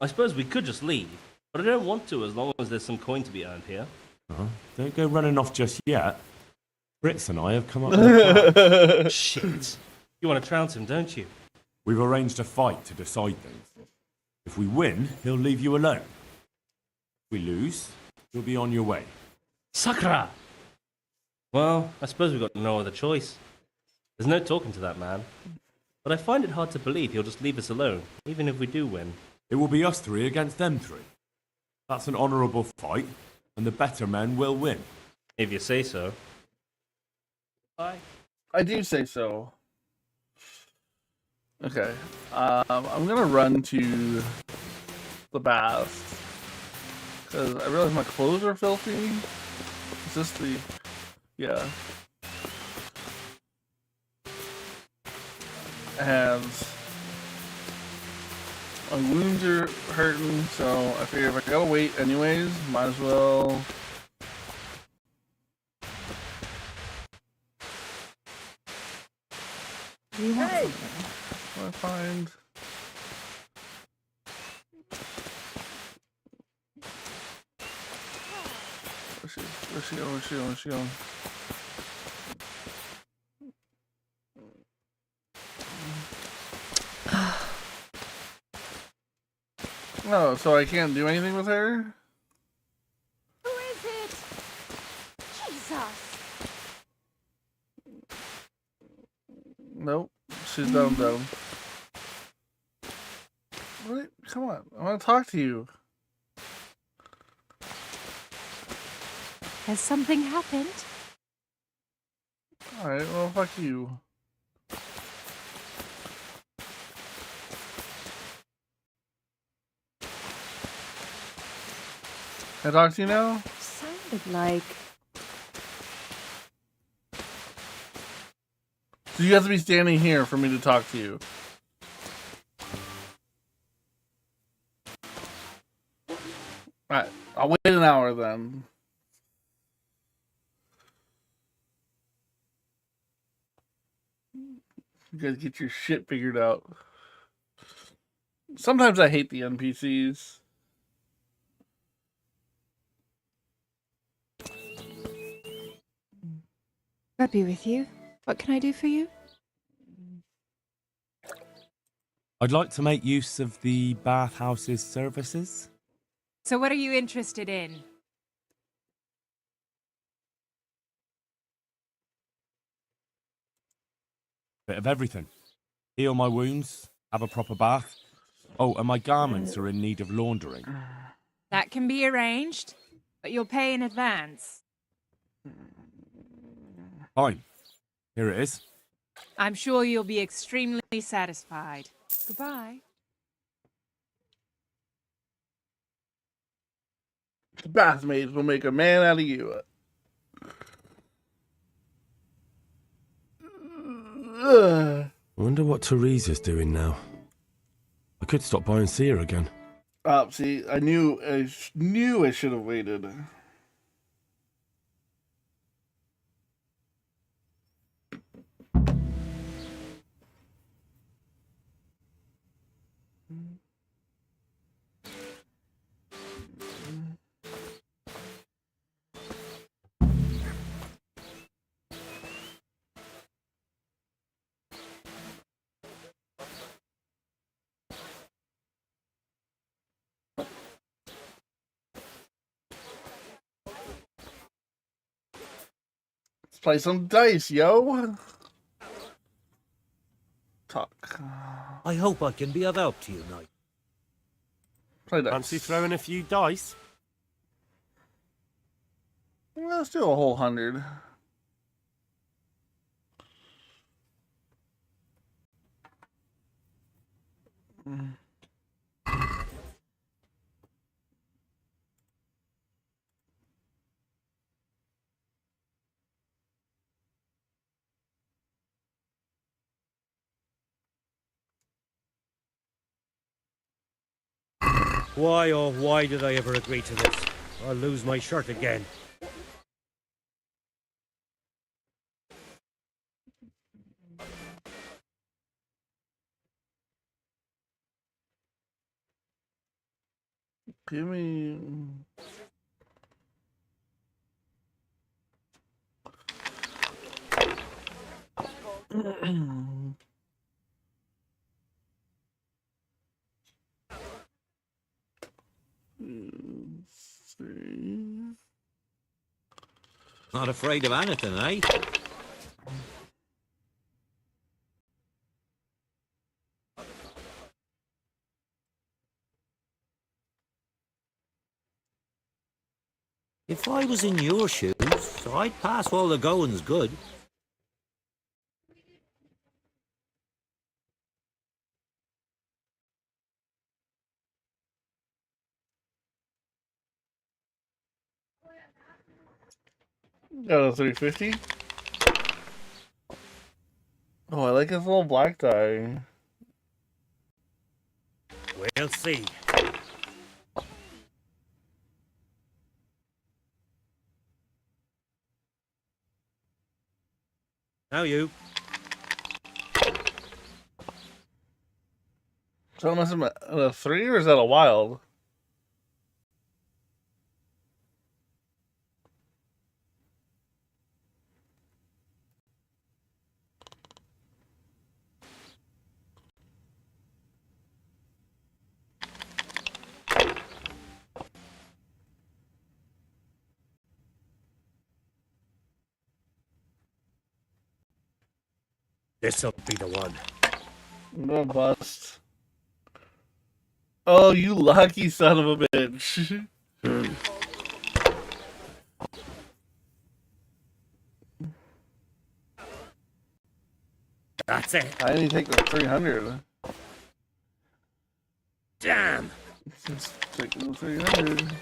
I suppose we could just leave, but I don't want to as long as there's some coin to be earned here. Don't go running off just yet. Fritz and I have come up with a plan. Shit. You want to trounce him, don't you? We've arranged a fight to decide things. If we win, he'll leave you alone. If we lose, you'll be on your way. Sakra! Well, I suppose we've got no other choice. There's no talking to that man. But I find it hard to believe he'll just leave us alone, even if we do win. It will be us three against them three. That's an honourable fight, and the better men will win. If you say so. Bye. I do say so. Okay. I'm gonna run to the bath. Because I realize my clothes are filthy. Is this the... Yeah. And my wounds are hurting, so I figure if I gotta wait anyways, might as well... Hey! What do I find? Where's she going? Where's she going? Where's she going? Oh, so I can't do anything with her? Who is it? Jesus! Nope. She's down. What? Come on. I want to talk to you. Has something happened? Alright, well, fuck you. Can I talk to you now? Sounded like... So you have to be standing here for me to talk to you. Alright, I'll wait an hour then. You guys get your shit figured out. Sometimes I hate the NPCs. God be with you. What can I do for you? I'd like to make use of the bathhouse's services. So what are you interested in? Bit of everything. Heal my wounds, have a proper bath. Oh, and my garments are in need of laundering. That can be arranged, but you'll pay in advance. Fine. Here it is. I'm sure you'll be extremely satisfied. Goodbye. The bathmaids will make a man out of you. I wonder what Teresa's doing now. I could stop by and see her again. See, I knew I should have waited. Let's play some dice, yo. Talk. I hope I can be of help to you, knight. Play dice. Fancy throwing a few dice? Let's do a whole 100. Why, oh why did I ever agree to this? I'll lose my shirt again. Give me. Three. Not afraid of anything, eh? If I was in your shoes, I'd pass while the going's good. Got a 350. Oh, I like his little black dye. We'll see. Now you. So must have been a 3 or is that a wild? This'll be the one. I'm gonna bust. Oh, you lucky son of a bitch. That's it. I need to take the 300. Damn. Just take the 300.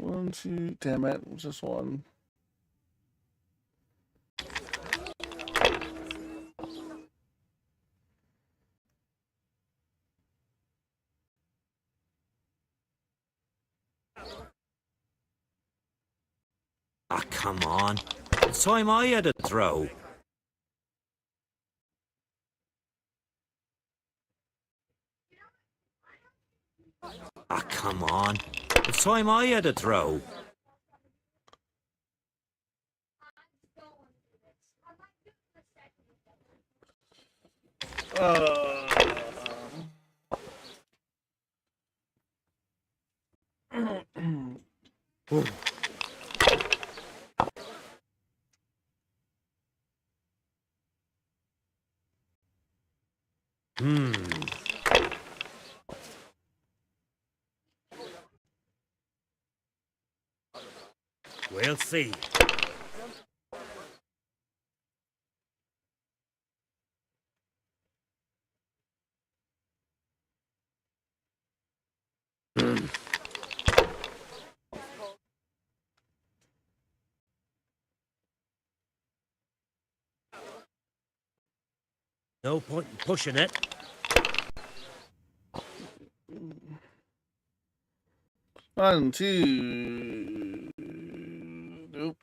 One, two, damn it, just one. Ah, come on. It's time I had a throw. Ah, come on. It's time I had a throw. We'll see. No point in pushing it. One, two. Nope.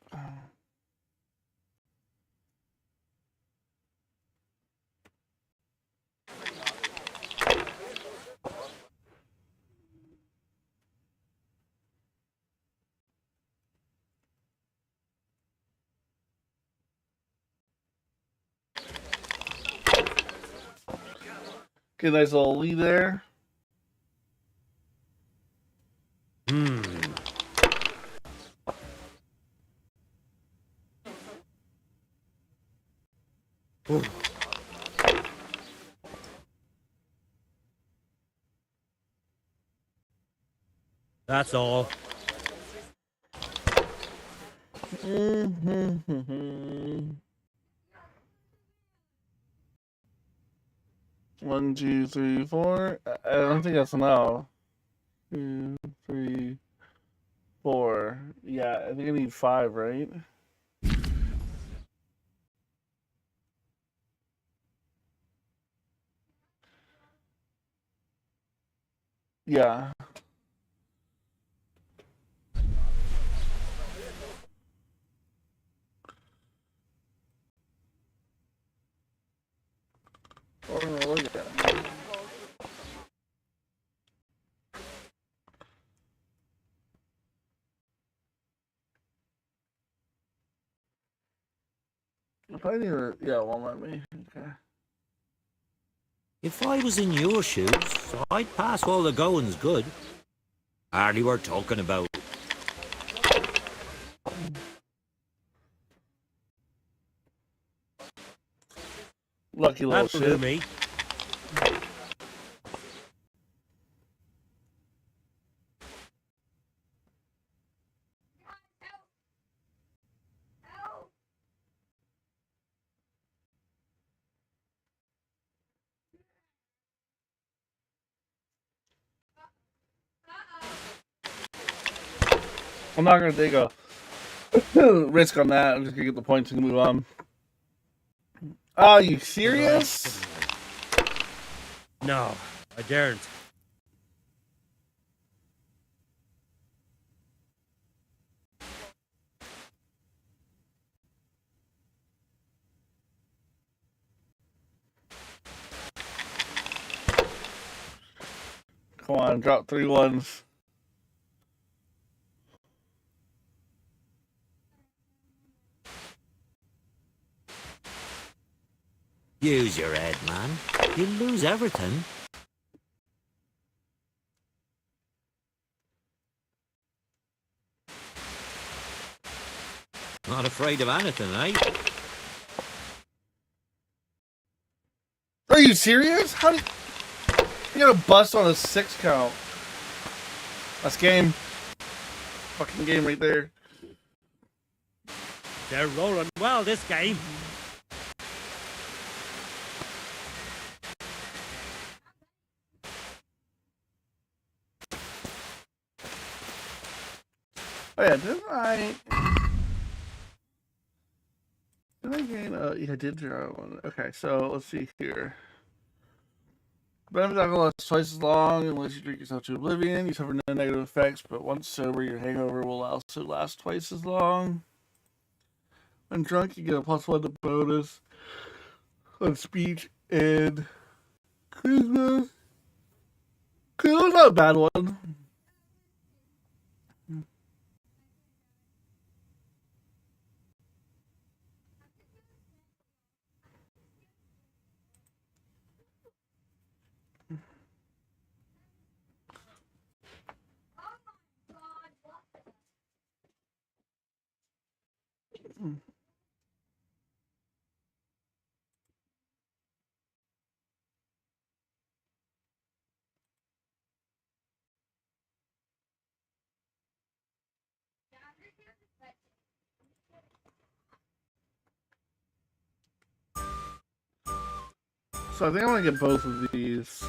Okay, nice little lead there. That's all. One, two, three, four. I don't think that's enough. 2, 3, 4. Yeah, I think I need 5, right? Yeah. If I need to, yeah, it won't let me. Okay. If I was in your shoes, I'd pass while the going's good. Hardly worth talking about. Lucky little That'll do shit. me. I'm not gonna take a risk on that. I'm just gonna get the points and move on. Are you serious? No, I daren't. Come on, drop 3 ones. Use your head, man. You'll lose everything. Not afraid of anything, eh? Are you serious? How did you got a bust on a 6 count? That's game. Fucking game right there. They're rolling well this game. Oh yeah, didn't I? Did I gain? Yeah, I did draw one. Okay, so let's see here. Benefit alcohol lasts twice as long unless you drink yourself to oblivion. You suffer no negative effects, but once sober, your hangover will also last twice as long. When drunk, you get a +1 to bonus on speech and charisma. Charisma's not a bad one. So I think I want to get both of these.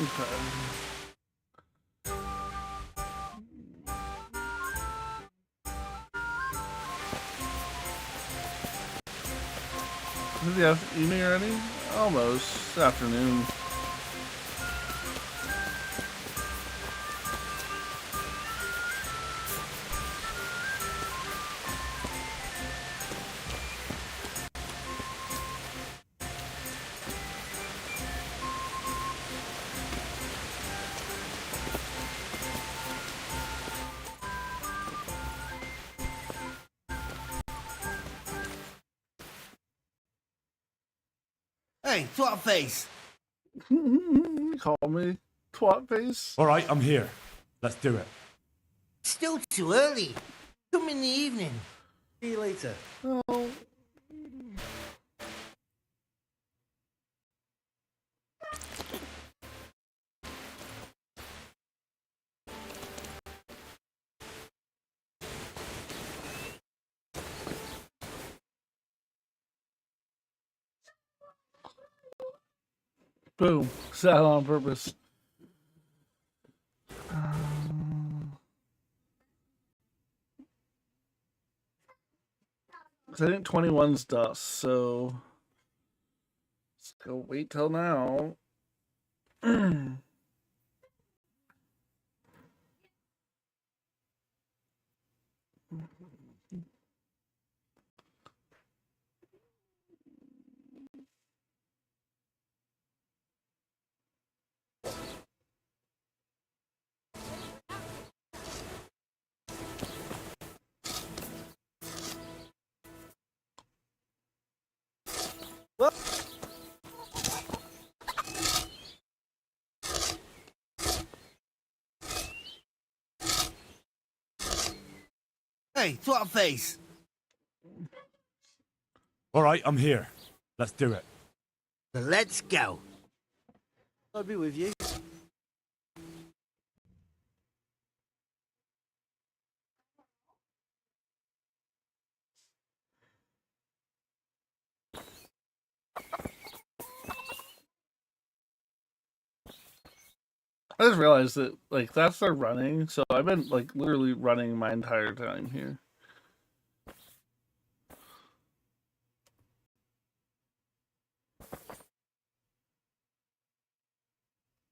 Okay. Is it the evening already? Almost. Afternoon. Hey, twat face. Call me twat face. All right, I'm here. Let's do it. Still too early. Come in the evening. See you later. Oh. Boom. Sat on purpose. I think 21's dust, so let's go wait till now. Hey, twat face. All right, I'm here. Let's do it. Let's go. I'll be with you. I just realized that, like, that's their running, so I've been, like, literally running my entire time here.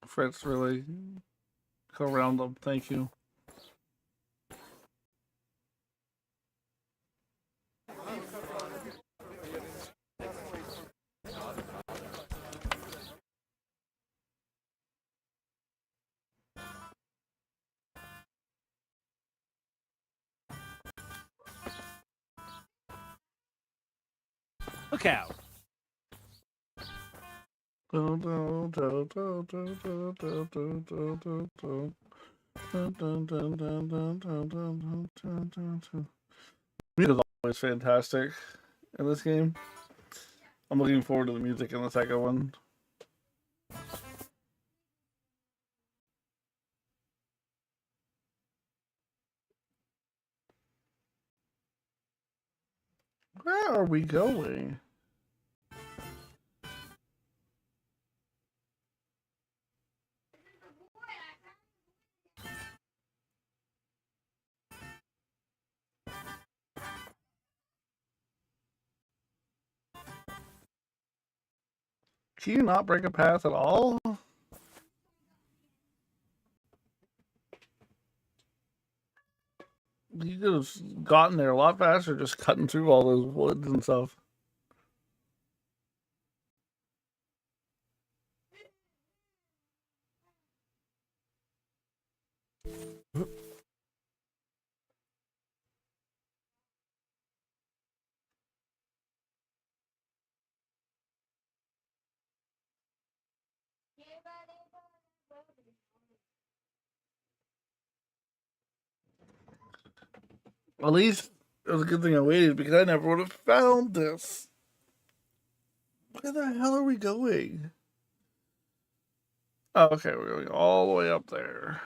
Fritz, really? Go around them, thank you. Look out. Music is always fantastic in this game. I'm looking forward to the music in the second one. Where are we going? Can you not break a path at all? You could have gotten there a lot faster just cutting through all those woods and stuff. At least it was a good thing I waited because I never would have found this. Where the hell are we going? Oh, okay, we're going all the way up there.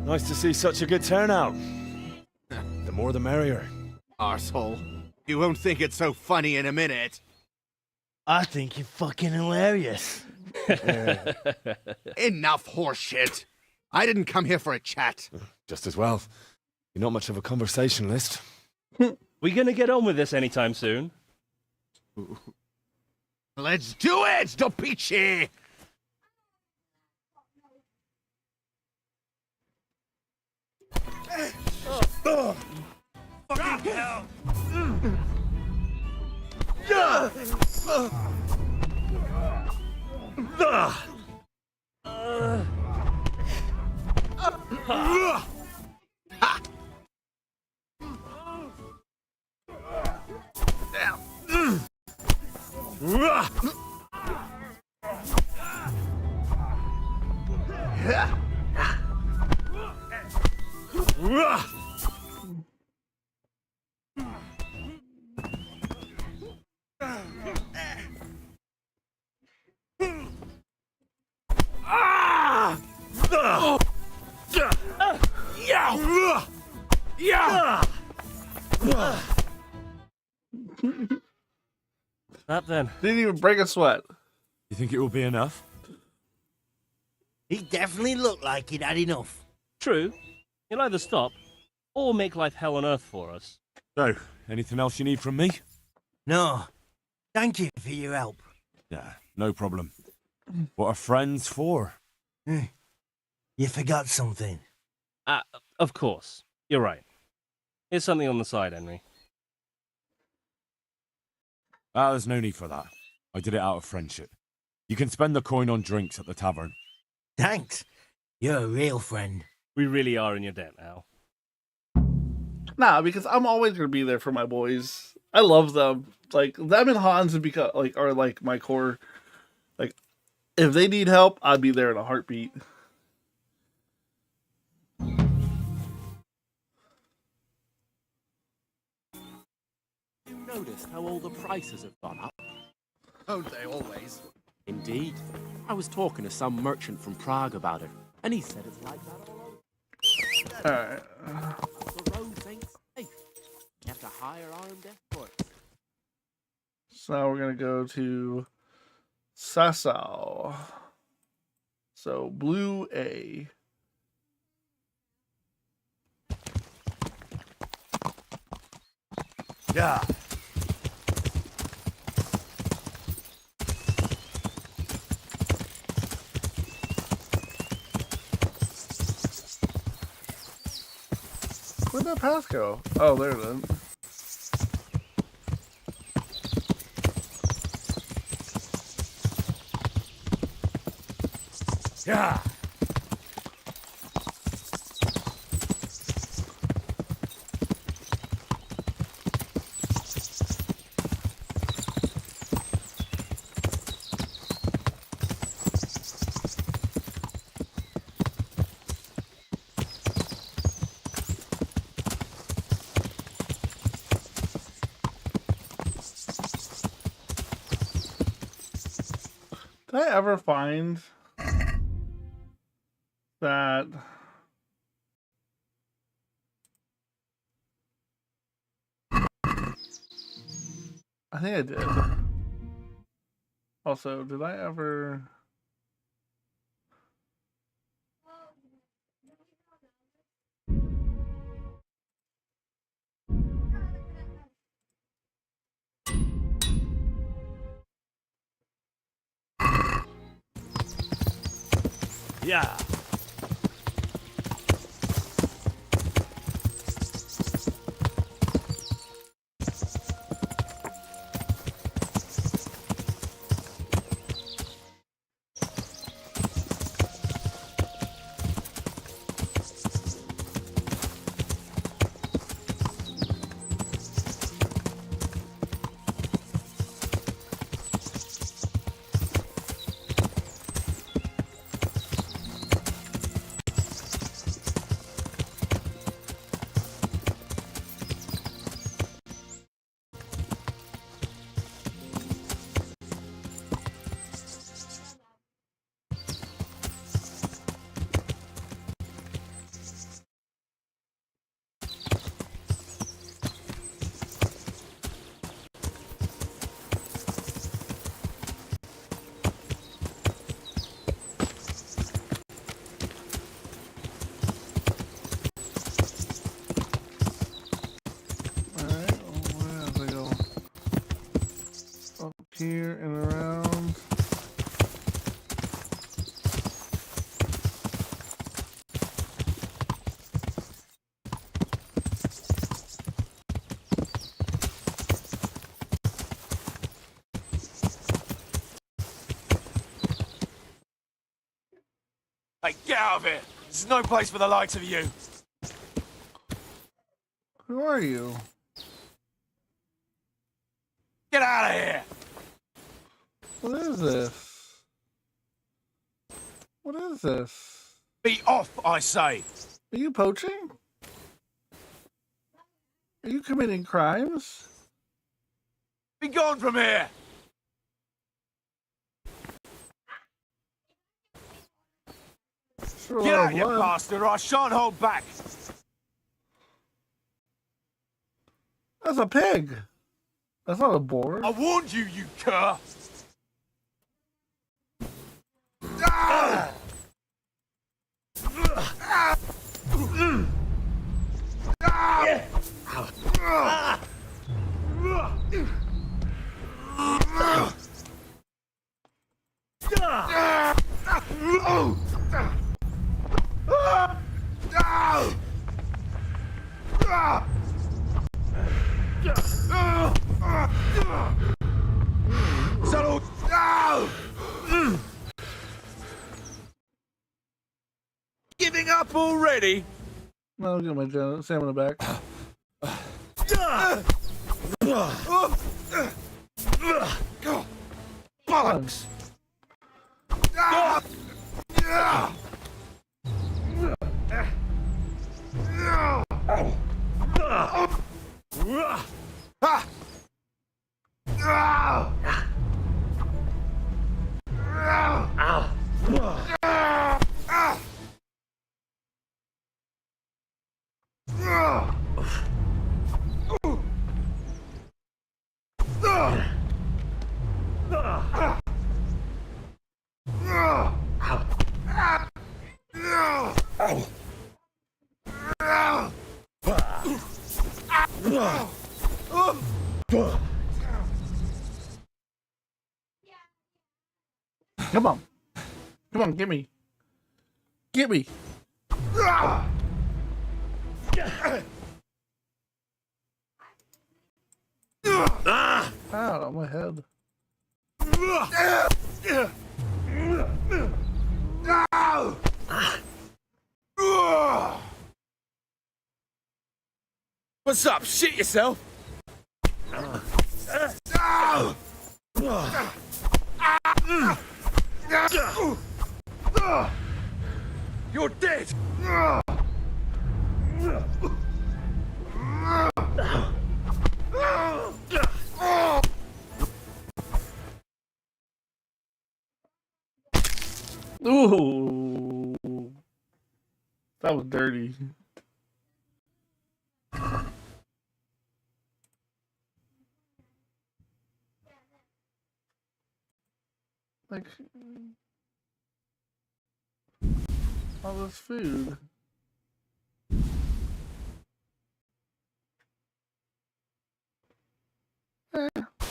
Nice to see such a good turnout. The more the merrier. Arsehole. You won't think it's so funny in a minute. I think you're fucking hilarious. Enough horseshit. I didn't come here for a chat. Just as well. You're not much of a conversationalist. We gonna get on with this anytime soon? Let's do it, Dopici! Fucking hell! That then. Didn't even break a sweat. You think it will be enough? He definitely looked like he'd had enough. True. He'll either stop or make life hell on earth for us. So, anything else you need from me? No. Thank you for your help. Yeah, no problem. What are friends for? You forgot something. Of course. You're right. Here's something on the side, Henry. There's no need for that. I did it out of friendship. You can spend the coin on drinks at the tavern. Thanks. You're a real friend. We really are in your debt now. Nah, because I'm always gonna be there for my boys. I love them. Like them and Hans have become are like my core. Like if they need help, I'd be there in a heartbeat. You noticed how all the prices have gone up? Don't they always? Indeed. I was talking to some merchant from Prague about it, and he said it's like that all over. Alright. The roads ain't safe. You have to hire armed escorts. So now we're gonna go to Sasau. So blue A. Yeah. Where'd that path go? Oh, there it is. Yeah. Did I ever find that I think I did. Also, did I ever Yeah. here and around? Right, get out of here. This is no place for the likes of you. Who are you? Get out of here. What is this? What is this? Be off, I say. Are you poaching? Are you committing crimes? Be gone from here. Sure, Get out, you blood. bastard, or I shan't hold back. That's a pig. That's not a boar. I warned you, you cur. Ah! Settle down! Giving up already? No, I'll get my stamina back. Bollocks! Come on. Come on, get me. Get me. Out on my head. What's up? Shit yourself? You're dead! Ooh. That was dirty. Like all this food.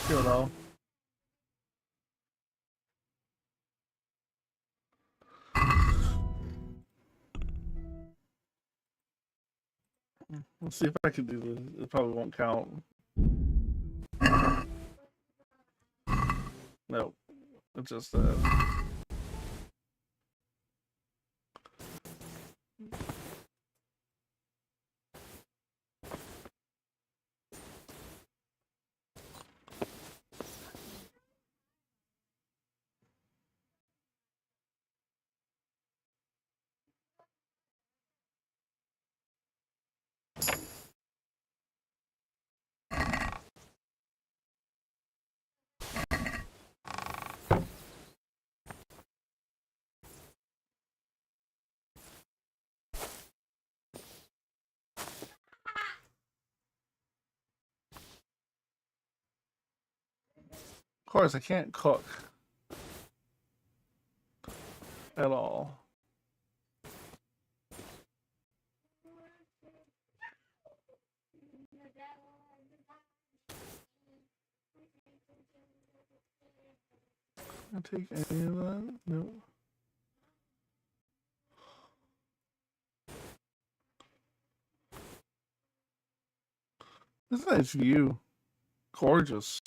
Kill it all. Let's see if I can do this. It probably won't count. No. It's just of course I can't cook at all. I take any of that? No. This is a nice view. Gorgeous.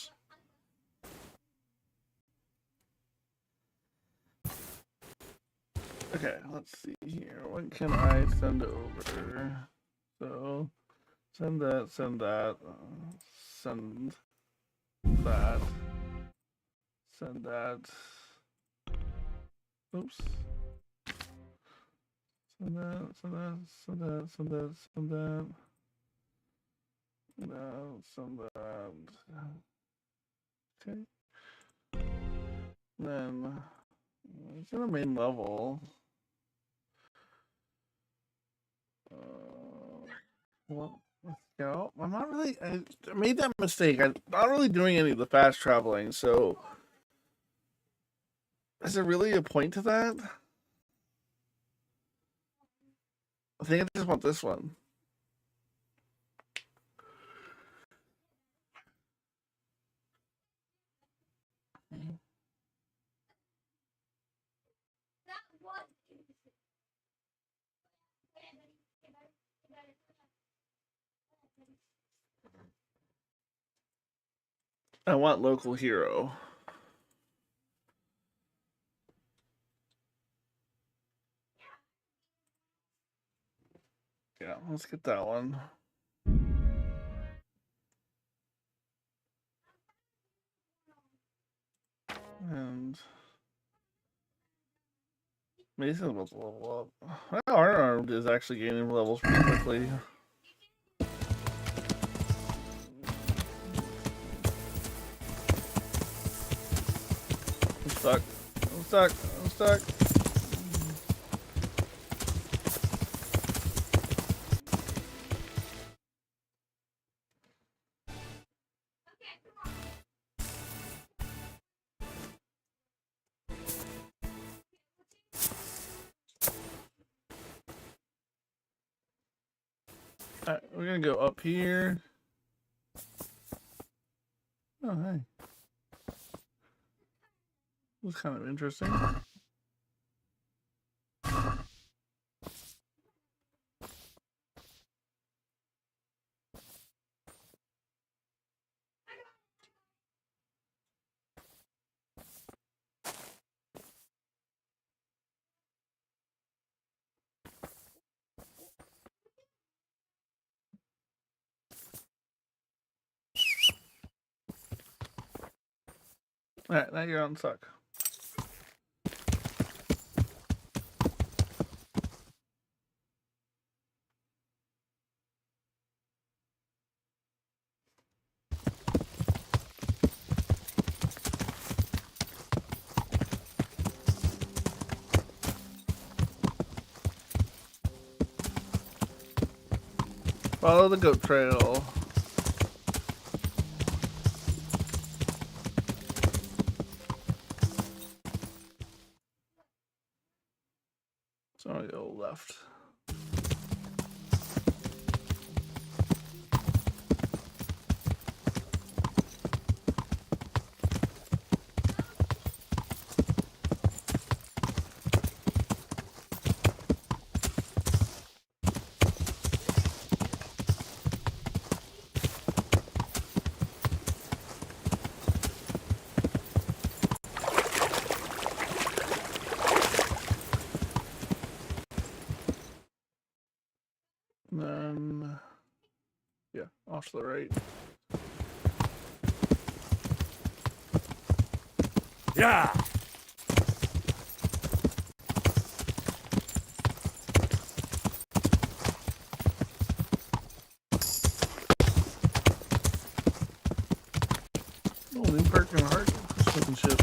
Okay, Okay, let's see here. What can I send over? So, send that, send that, send that, send that. Oops. Send that, send that, send that, send that, send that. No, send that. Okay. Then it's in the main level. Well, let's go. I'm not really. I made that mistake. I'm not really doing any of the fast traveling. So, is there really a point to that? I think I just want this one. I want local hero. Yeah, let's get that one. And Mason's about to level up. Our armed is actually gaining levels pretty quickly. I'm stuck. I'm stuck. I'm stuck. Alright, we're gonna go up here. Oh, hey. Looks kind of interesting. Alright, now you're on suck. Follow the goat trail. So I'm gonna go left. And then, yeah, off to the right. Yeah! Oh, new perk and heart. Fucking shit.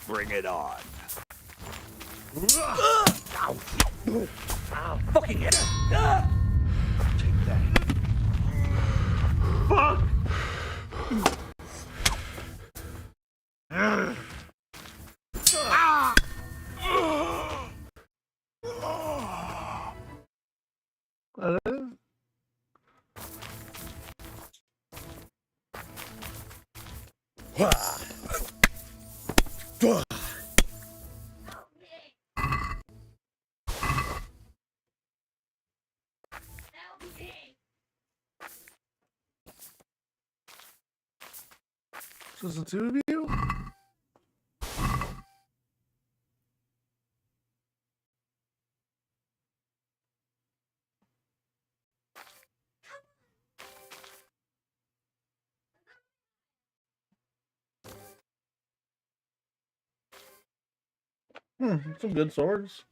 Bring it on. Fucking hell! Take that. Fuck! Just the two of you? Some good swords.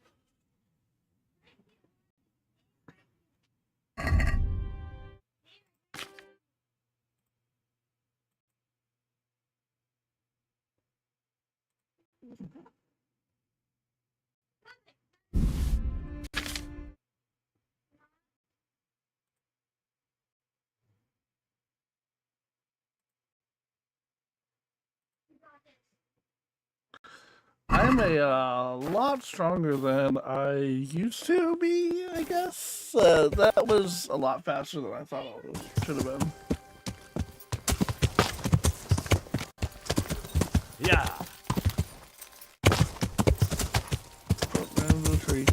I'm a lot stronger than I used to be, I guess. That was a lot faster than I thought it should have been. Yeah. Oh, there's the tree.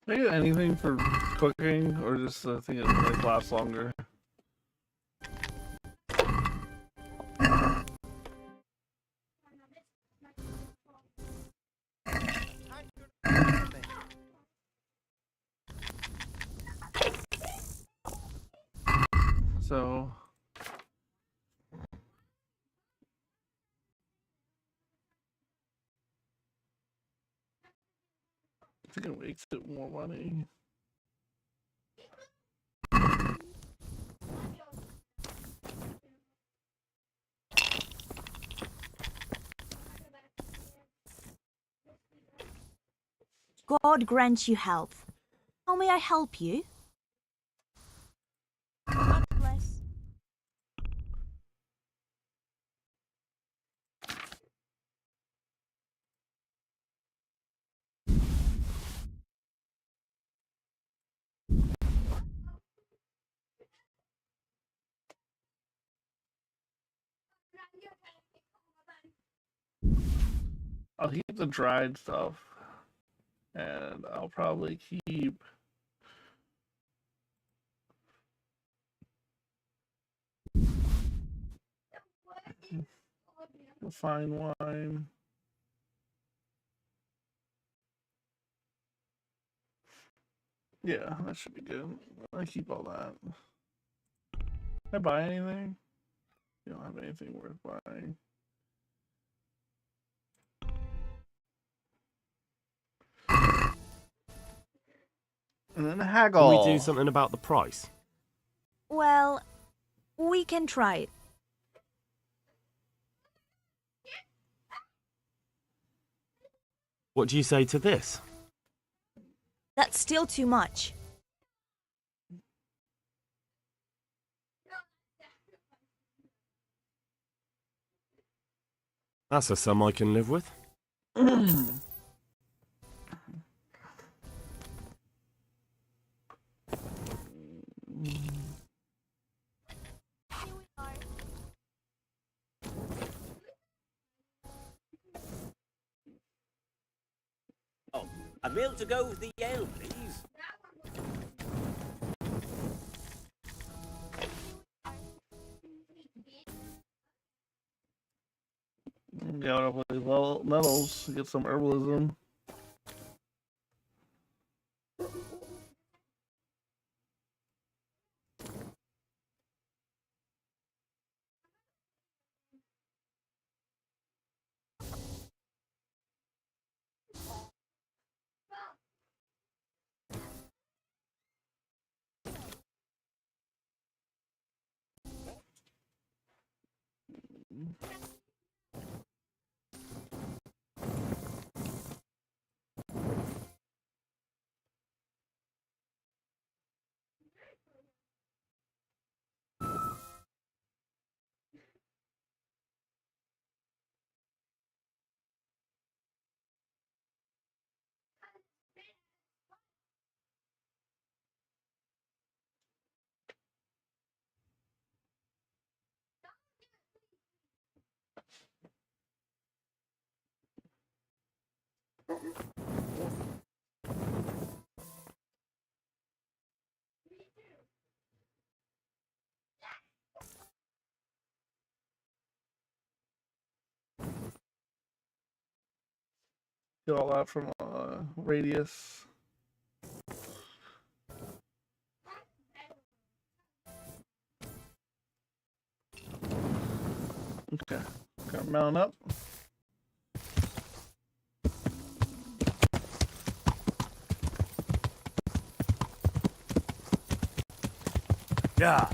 Can I get anything for cooking, or just the thing that like lasts longer? So I think it makes it more money. God grant you health. How may I help you? God bless. I'll keep the dried stuff, and I'll probably keep the fine wine. Yeah, that should be good. I keep all that. Can I buy anything? You don't have anything worth buying. And then haggle. Can we do something about the price? Well, we can try it. What do you say to this? That's still too much. That's a sum I can live with. Oh, a meal to go with the ale, please. Yeah, I'll play metals. Get some herbalism. Get all that from radius. Okay, got mount up. Yeah.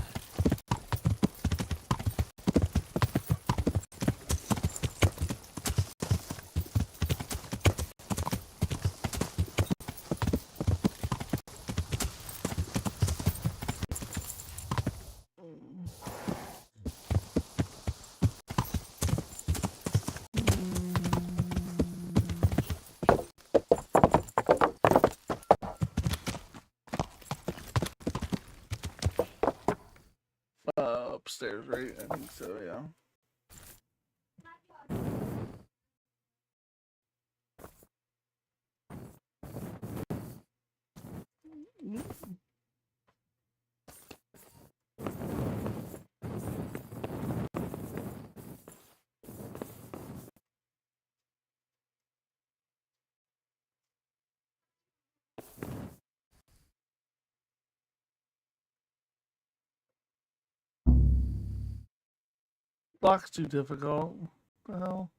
Upstairs, right? I think so, yeah. Block's too difficult. What the hell?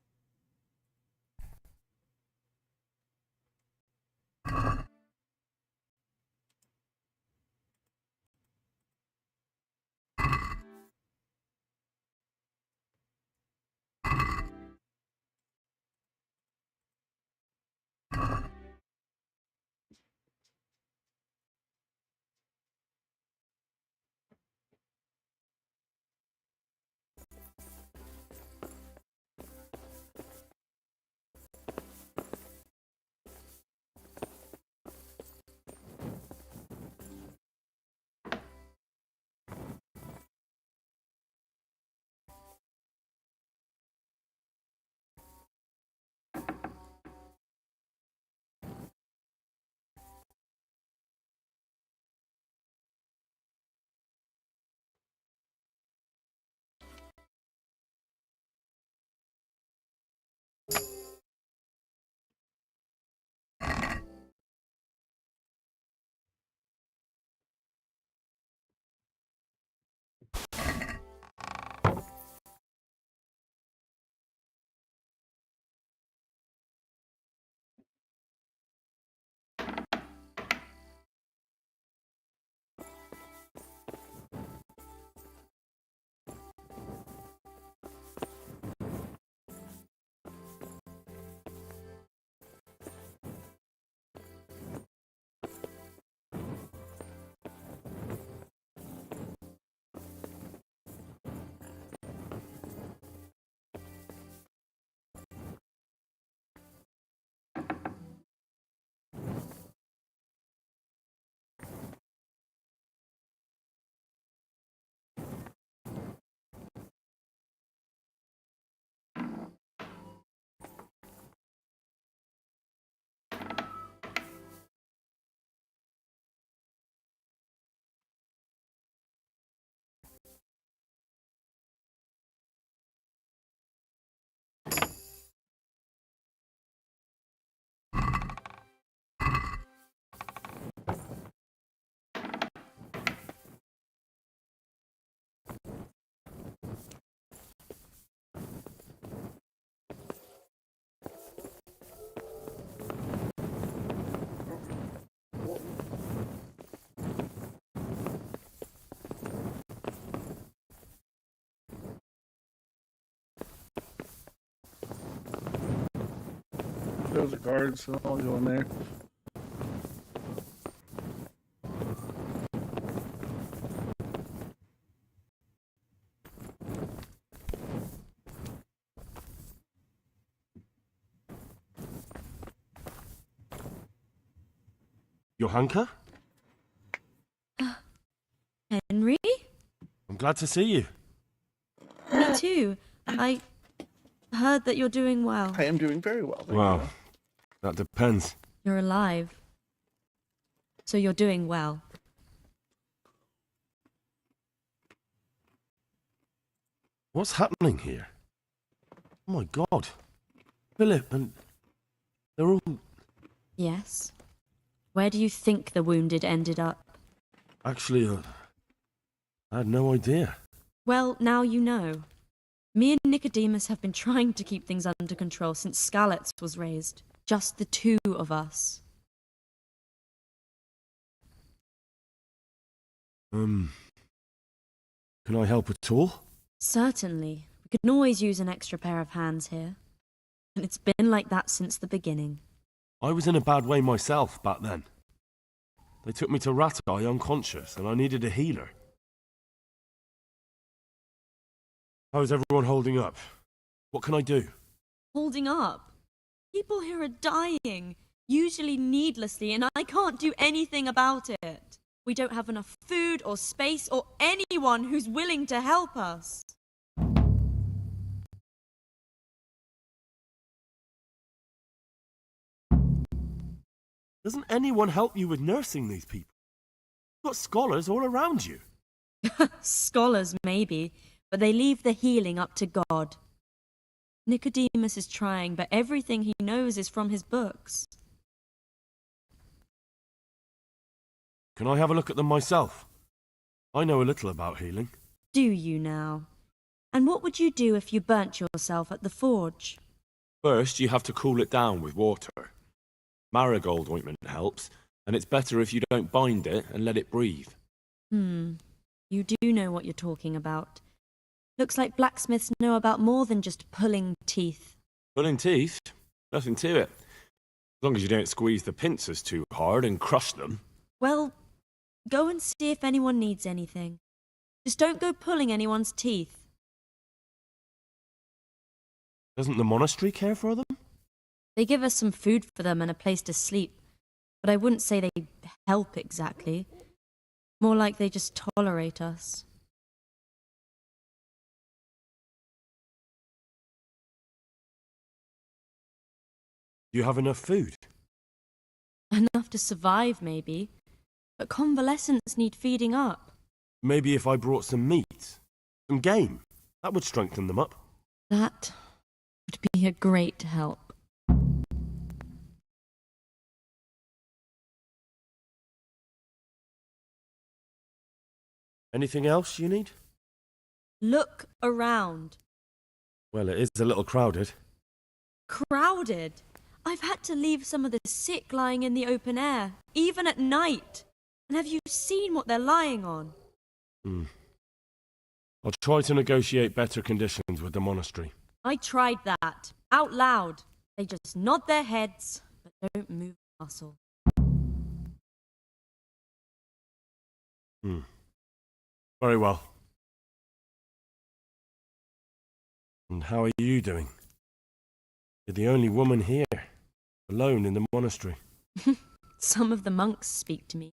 There's a guard, so I'll go in there. Johanka? Henry? I'm glad to see you. Me too. I heard that you're doing well. I am doing very well. Thank Well, you. that depends. You're alive. So you're doing well. What's happening here? Oh my god. Philip, and they're all... Yes. Where do you think the wounded ended up? Actually, I had no idea. Well, now you know. Me and Nicodemus have been trying to keep things under control since Skalitz was raised. Just the two of us. Can I help at all? Certainly. We can always use an extra pair of hands here. And it's been like that since the beginning. I was in a bad way myself back then. They took me to Ratai unconscious, and I needed a healer. How's everyone holding up? What can I do? Holding up? People here are dying, usually needlessly, and I can't do anything about it. We don't have enough food or space or anyone who's willing to help us. Doesn't anyone help you with nursing these people? You've got scholars all around you. Scholars, maybe, but they leave the healing up to God. Nicodemus is trying, but everything he knows is from his books. Can I have a look at them myself? I know a little about healing. Do you now? And what would you do if you burnt yourself at the forge? First, you have to cool it down with water. Marigold ointment helps, and it's better if you don't bind it and let it breathe. You do know what you're talking about. Looks like blacksmiths know about more than just pulling teeth. Pulling teeth? Nothing to it. As long as you don't squeeze the pincers too hard and crush them. Well, go and see if anyone needs anything. Just don't go pulling anyone's teeth. Doesn't the monastery care for them? They give us some food for them and a place to sleep, but I wouldn't say they help exactly. More like they just tolerate us. Do you have enough food? Enough to survive, maybe. But convalescents need feeding up. Maybe if I brought some meat, some game, that would strengthen them up. That would be a great help. Anything else you need? Look around. Well, it is a little crowded. Crowded. I've had to leave some of the sick lying in the open air, even at night. And have you seen what they're lying on? I'll try to negotiate better conditions with the monastery. I tried that, out loud. They just nod their heads, but don't move a muscle. Very well. And how are you doing? You're the only woman here, alone in the monastery. Some of the monks speak to me,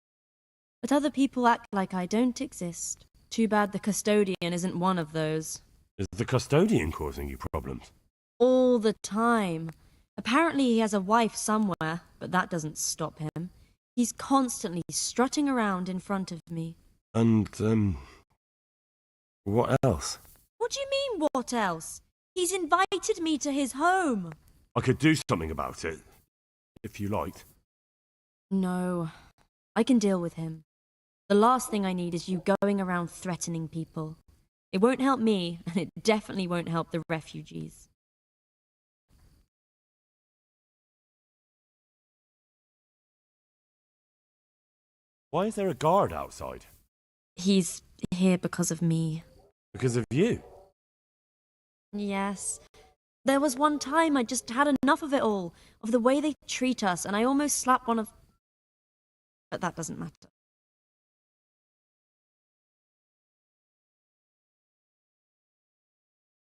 but other people act like I don't exist. Too bad the custodian isn't one of those. Is the custodian causing you problems? All the time. Apparently he has a wife somewhere, but that doesn't stop him. He's constantly strutting around in front of me. And, what else? What do you mean, what else? He's invited me to his home. I could do something about it, if you liked. No, I can deal with him. The last thing I need is you going around threatening people. It won't help me, and it definitely won't help the refugees. Why is there a guard outside? He's here because of me. Because of you? Yes. There was one time I just had enough of it all, of the way they treat us, and I almost slapped one of... But that doesn't matter.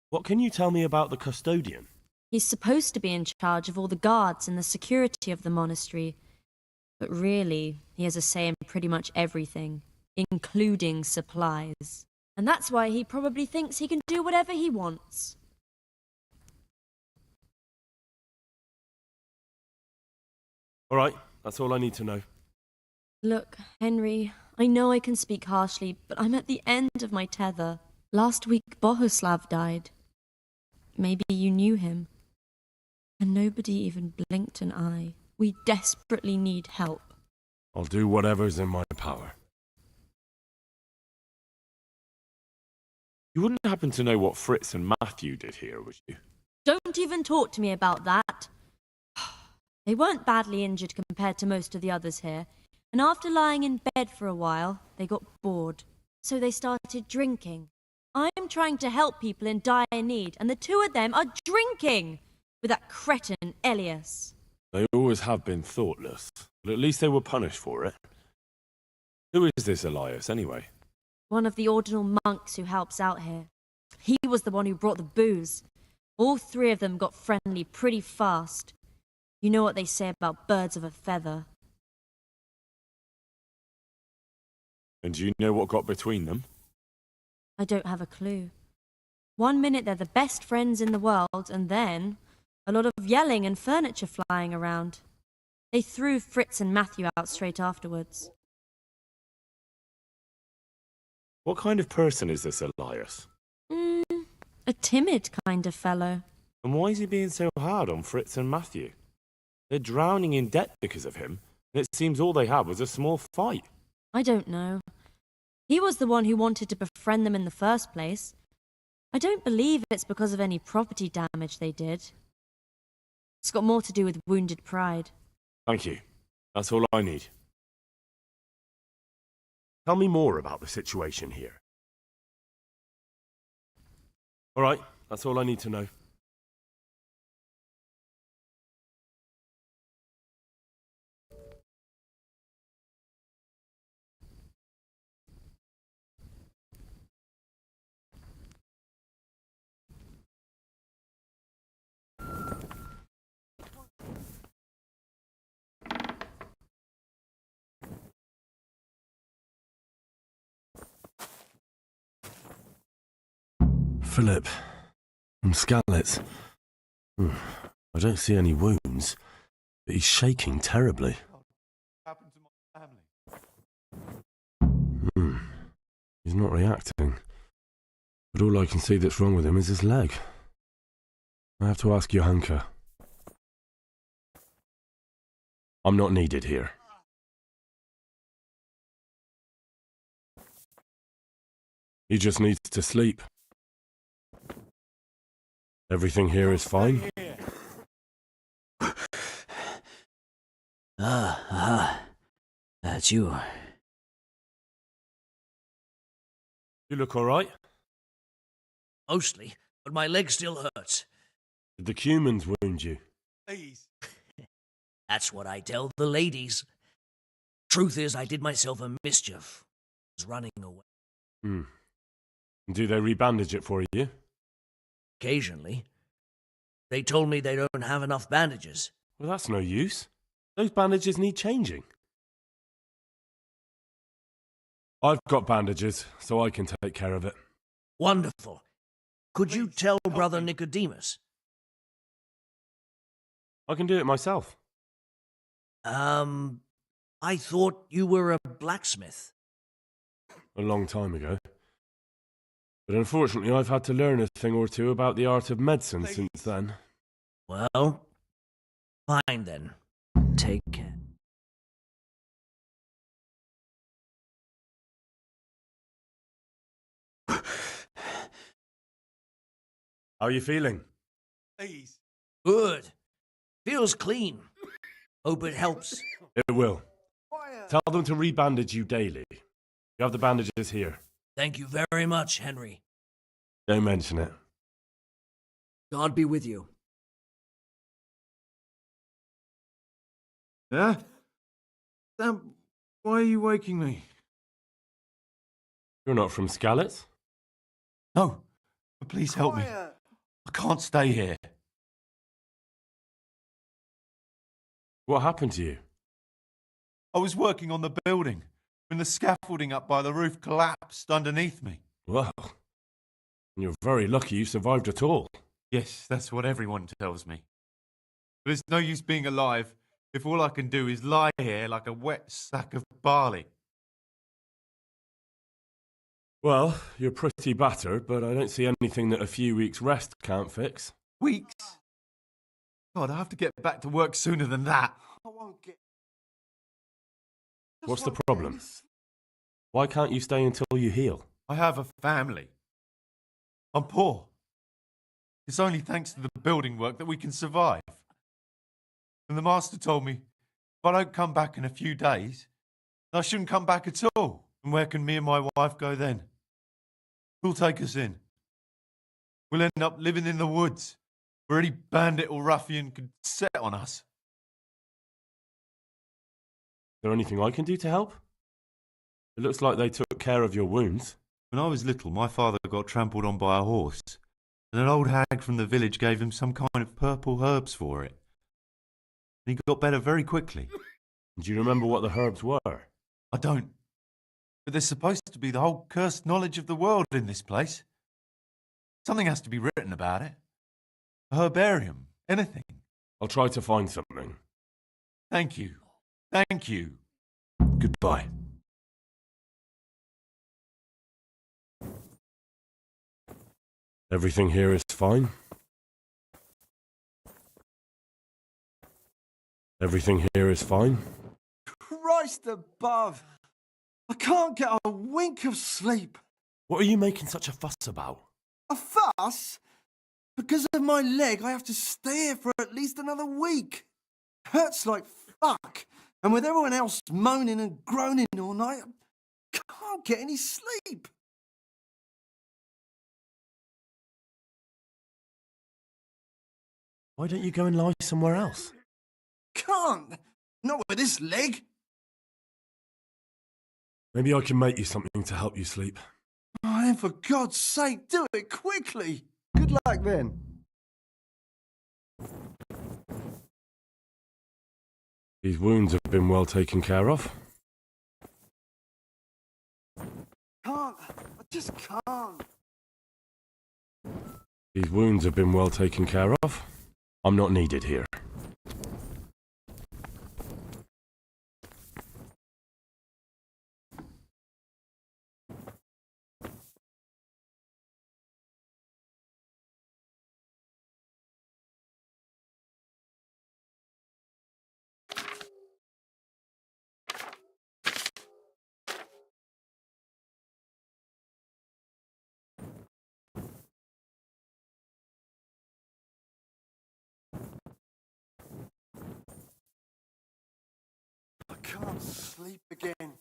What can you tell me about the custodian? He's supposed to be in charge of all the guards and the security of the monastery. But really, he has a say in pretty much everything, including supplies. And that's why he probably thinks he can do whatever he wants. All right, that's all I need to know. Look, Henry, I know I can speak harshly, but I'm at the end of my tether. Last week, Bohuslav died. Maybe you knew him. And nobody even blinked an eye. We desperately need help. I'll do whatever's in my power. You wouldn't happen to know what Fritz and Matthew did here, would you? Don't even talk to me about that. They weren't badly injured compared to most of the others here, and after lying in bed for a while, they got bored. So they started drinking. I'm trying to help people in dire need, and the two of them are drinking with that cretin Elias. They always have been thoughtless, but at least they were punished for it. Who is this Elias, anyway? One of the ordinal monks who helps out here. He was the one who brought the booze. All three of them got friendly pretty fast. You know what they say about birds of a feather. And do you know what got between them? I don't have a clue. One minute they're the best friends in the world, and then a lot of yelling and furniture flying around. They threw Fritz and Matthew out straight afterwards. What kind of person is this Elias? A timid kind of fellow. And why is he being so hard on Fritz and Matthew? They're drowning in debt because of him, and it seems all they had was a small fight. I don't know. He was the one who wanted to befriend them in the first place. I don't believe it's because of any property damage they did. It's got more to do with wounded pride. Thank you. That's all I need. Tell me more about the situation here. All right, that's all I need to know. Philip, and Skalitz. I don't see any wounds, but he's shaking terribly. What happened to my family? He's not reacting. But all I can see that's wrong with him is his leg. I have to ask Johanka. I'm not needed here. He just needs to sleep. Everything here is fine. That's you. You look all right? Mostly, but my leg still hurts. Did the humans wound you? Please. That's what I tell the ladies. Truth is, I did myself a mischief. I was running away. Do they rebandage it for you? Occasionally. They told me they don't have enough bandages. Well, that's no use. Those bandages need changing. I've got bandages, so I can take care of it. Wonderful. Could you tell Brother Nicodemus? I can do it myself. I thought you were a blacksmith. A long time ago. But unfortunately, I've had to learn a thing or two about the art of medicine since then. Well, fine then. Take care. How are you feeling? Please. Good. Feels clean. Hope it helps. It will. Tell them to rebandage you daily. You have the bandages here. Thank you very much, Henry. Don't mention it. God be with you. Yeah? Sam, why are you waking me? You're not from Skalitz? No, but please help me. I can't stay here. What happened to you? I was working on the building when the scaffolding up by the roof collapsed underneath me. Well, you're very lucky you survived at all. Yes, that's what everyone tells me. But it's no use being alive if all I can do is lie here like a wet sack of barley. Well, you're pretty battered, but I don't see anything that a few weeks' rest can't fix. Weeks? God, I have to get back to work sooner than that. I won't get... What's the problem? Why can't you stay until you heal? I have a family. I'm poor. It's only thanks to the building work that we can survive. And the master told me, if I don't come back in a few days, I shouldn't come back at all. And where can me and my wife go then? Who'll take us in? We'll end up living in the woods, where any bandit or ruffian could set on us. Is there anything I can do to help? It looks like they took care of your wounds. When I was little, my father got trampled on by a horse, and an old hag from the village gave him some kind of purple herbs for it. And he got better very quickly. Do you remember what the herbs were? I don't. But there's supposed to be the whole cursed knowledge of the world in this place. Something has to be written about it. A herbarium, anything. I'll try to find something. Thank you. Thank you. Goodbye. Everything here is fine? Everything here is fine? Christ above! I can't get a wink of sleep. What are you making such a fuss about? A fuss? Because of my leg, I have to stay here for at least another week. Hurts like fuck. And with everyone else moaning and groaning all night, I can't get any sleep. Why don't you go and lie somewhere else? Can't. Not with this leg. Maybe I can make you something to help you sleep. Oh, then for God's sake, do it quickly. Good luck then. These wounds have been well taken care of. Can't. I just can't. These wounds have been well taken care of. I'm not needed here. I can't sleep again.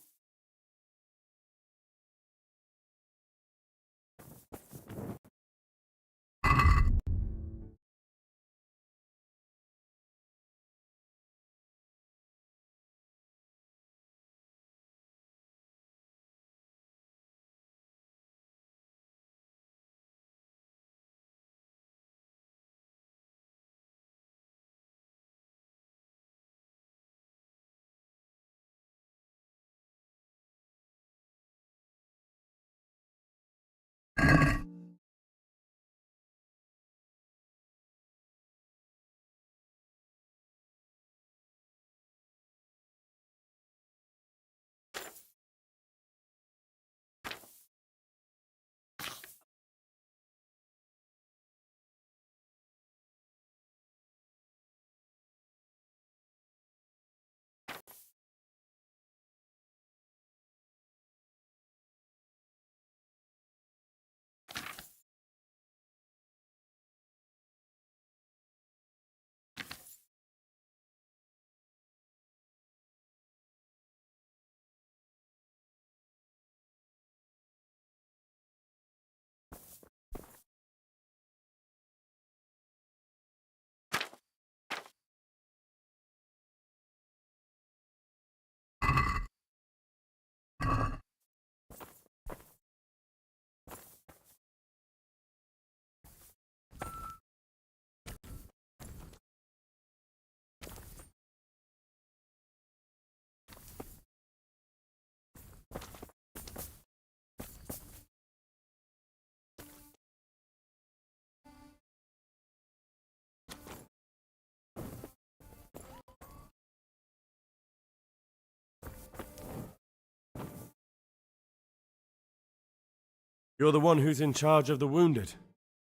You're the one who's in charge of the wounded.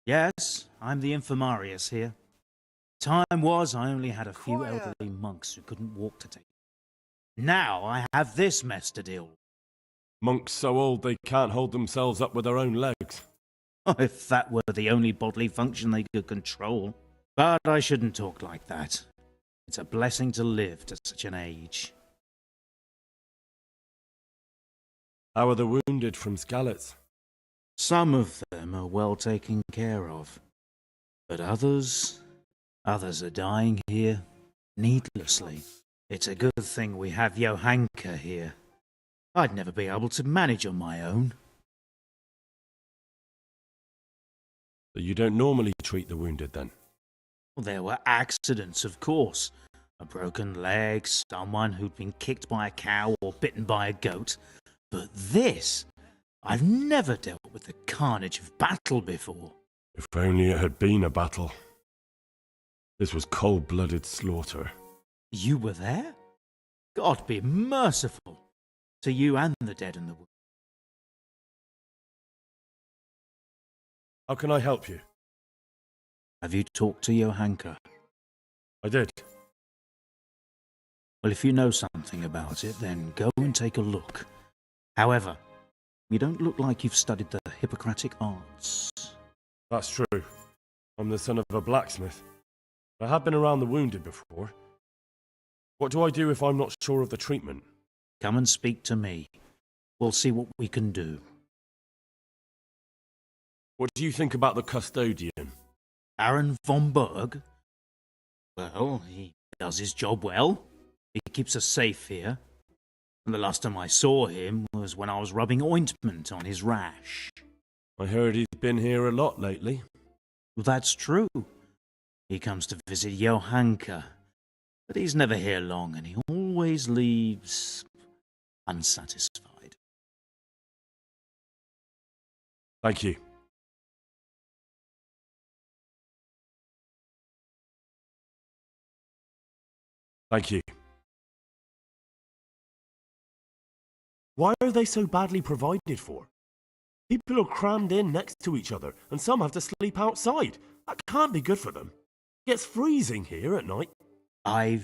Yes, I'm the infirmarius here. Time was I only had a few elderly monks who couldn't walk to take. Now I have this mess to deal with. Monks so old they can't hold themselves up with their own legs. Oh, if that were the only bodily function they could control. But I shouldn't talk like that. It's a blessing to live to such an age. How are the wounded from Skalitz? Some of them are well taken care of. But others are dying here needlessly. It's a good thing we have Johanka here. I'd never be able to manage on my own. So you don't normally treat the wounded then? Well, there were accidents, of course. A broken leg, someone who'd been kicked by a cow or bitten by a goat. But this, I've never dealt with the carnage of battle before. If only it had been a battle. This was cold-blooded slaughter. You were there? God be merciful to you and the dead and the wounded. How can I help you? Have you talked to Johanka? I did. Well, if you know something about it, then go and take a look. However, you don't look like you've studied the Hippocratic arts. That's true. I'm the son of a blacksmith. I have been around the wounded before. What do I do if I'm not sure of the treatment? Come and speak to me. We'll see what we can do. What do you think about the custodian? Aaron von Berg? Well, he does his job well. He keeps us safe here. And the last time I saw him was when I was rubbing ointment on his rash. I heard he's been here a lot lately. Well, that's true. He comes to visit Johanka. But he's never here long, and he always leaves unsatisfied. Thank you. Thank you. Why are they so badly provided for? People are crammed in next to each other, and some have to sleep outside. That can't be good for them. It gets freezing here at night. I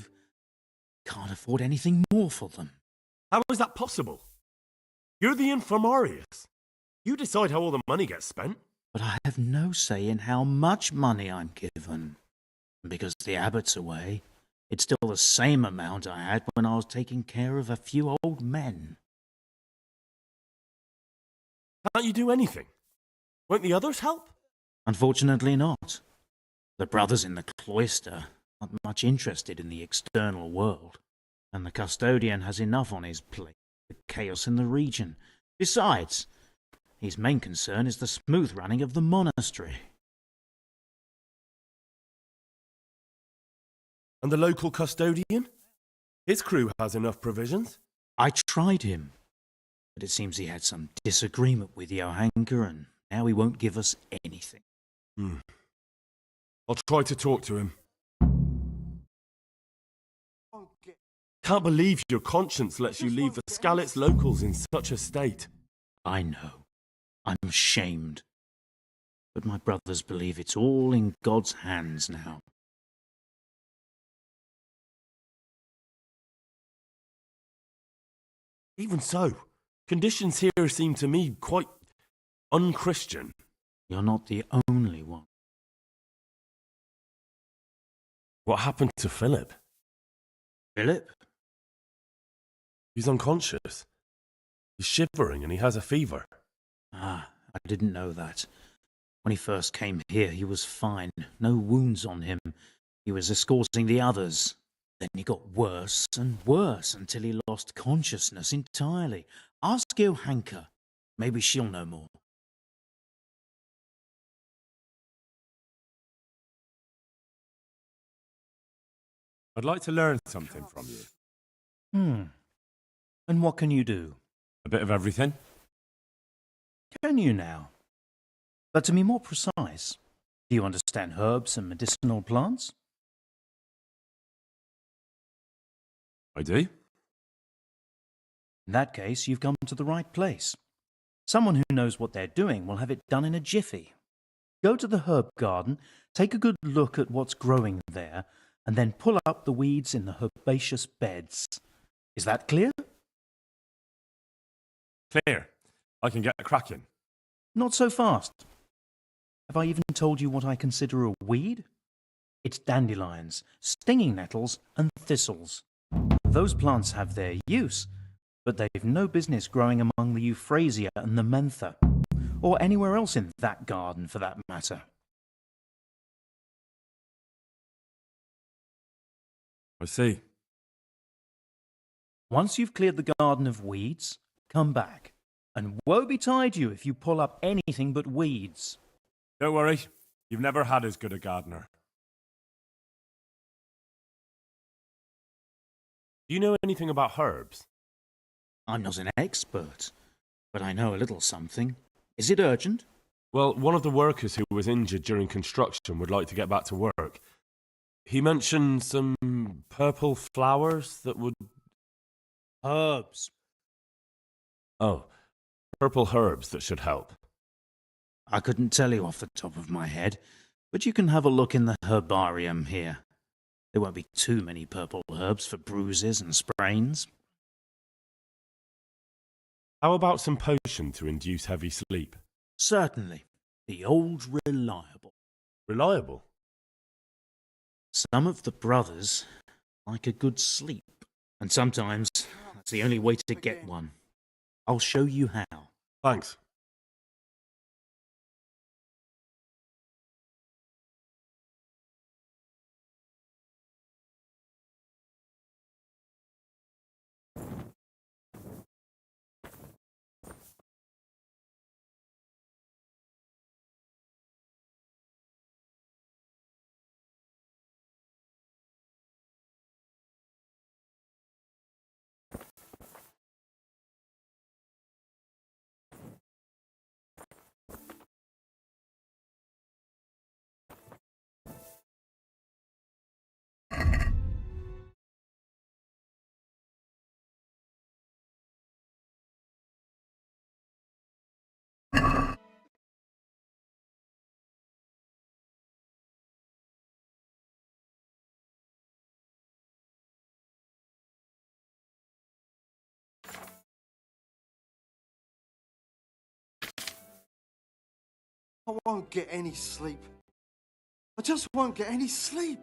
can't afford anything more for them. How is that possible? You're the infirmarius. You decide how all the money gets spent. But I have no say in how much money I'm given. Because the abbot's away, it's still the same amount I had when I was taking care of a few old men. Can't you do anything? Won't the others help? Unfortunately not. The brothers in the cloister aren't much interested in the external world, and the custodian has enough on his plate with chaos in the region. Besides, his main concern is the smooth running of the monastery. And the local custodian? His crew has enough provisions. I tried him, but it seems he had some disagreement with Johanka, and now he won't give us anything. I'll try to talk to him. Can't believe your conscience lets you leave the Skalitz locals in such a state. I know. I'm ashamed. But my brothers believe it's all in God's hands now. Even so, conditions here seem to me quite unchristian. You're not the only one. What happened to Philip? Philip? He's unconscious. He's shivering and he has a fever. Ah, I didn't know that. When he first came here, he was fine. No wounds on him. He was escorting the others. Then he got worse and worse until he lost consciousness entirely. Ask Johanka. Maybe she'll know more. I'd like to learn something from you. And what can you do? A bit of everything. Can you now? But to be more precise, do you understand herbs and medicinal plants? I do. In that case, you've come to the right place. Someone who knows what they're doing will have it done in a jiffy. Go to the herb garden, take a good look at what's growing there, and then pull up the weeds in the herbaceous beds. Is that clear? Clear. I can get cracking. Not so fast. Have I even told you what I consider a weed? It's dandelions, stinging nettles, and thistles. Those plants have their use, but they've no business growing among the euphrasia and the mentha, or anywhere else in that garden for that matter. I see. Once you've cleared the garden of weeds, come back, and woe betide you if you pull up anything but weeds. Don't worry. You've never had as good a gardener. Do you know anything about herbs? I'm not an expert, but I know a little something. Is it urgent? Well, one of the workers who was injured during construction would like to get back to work. He mentioned some purple flowers that would... Herbs. Oh, purple herbs that should help. I couldn't tell you off the top of my head, but you can have a look in the herbarium here. There won't be too many purple herbs for bruises and sprains. How about some potion to induce heavy sleep? Certainly. The old reliable. Reliable? Some of the brothers like a good sleep, and sometimes that's the only way to get one. I'll show you how. Thanks. I won't get any sleep. I just won't get any sleep.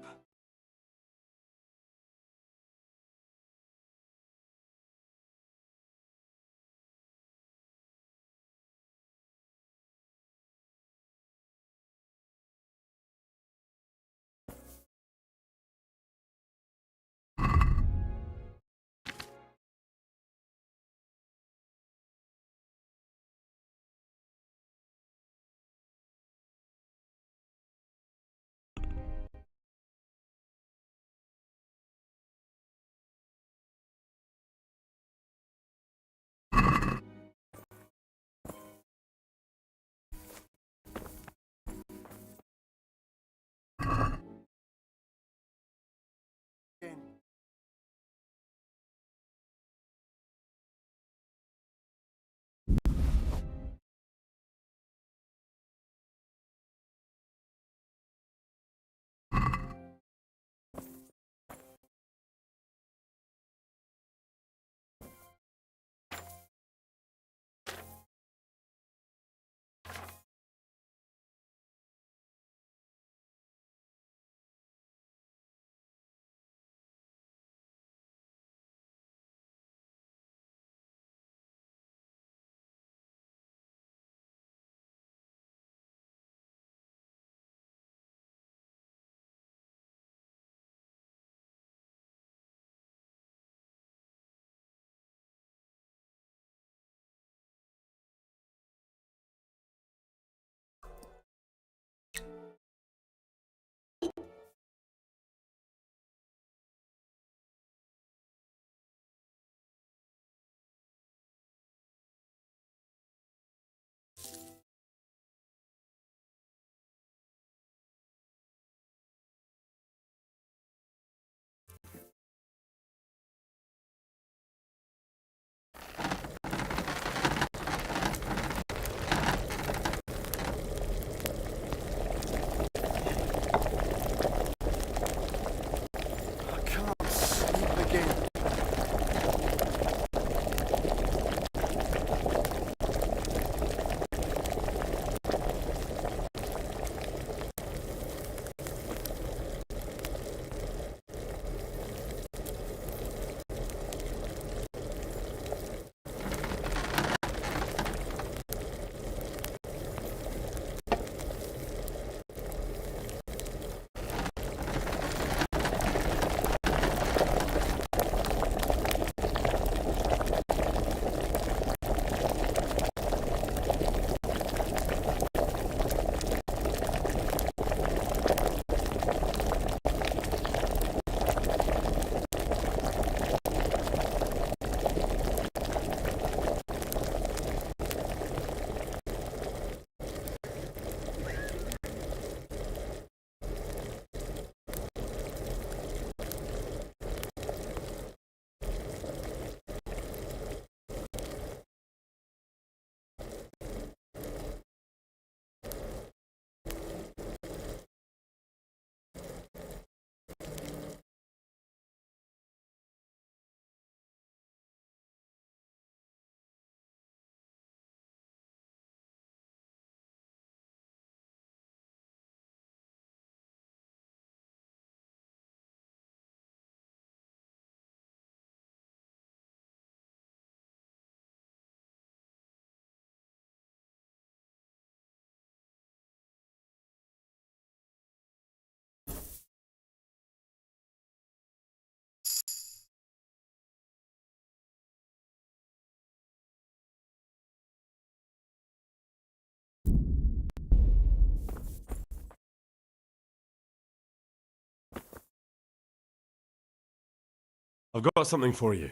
I've got something for you.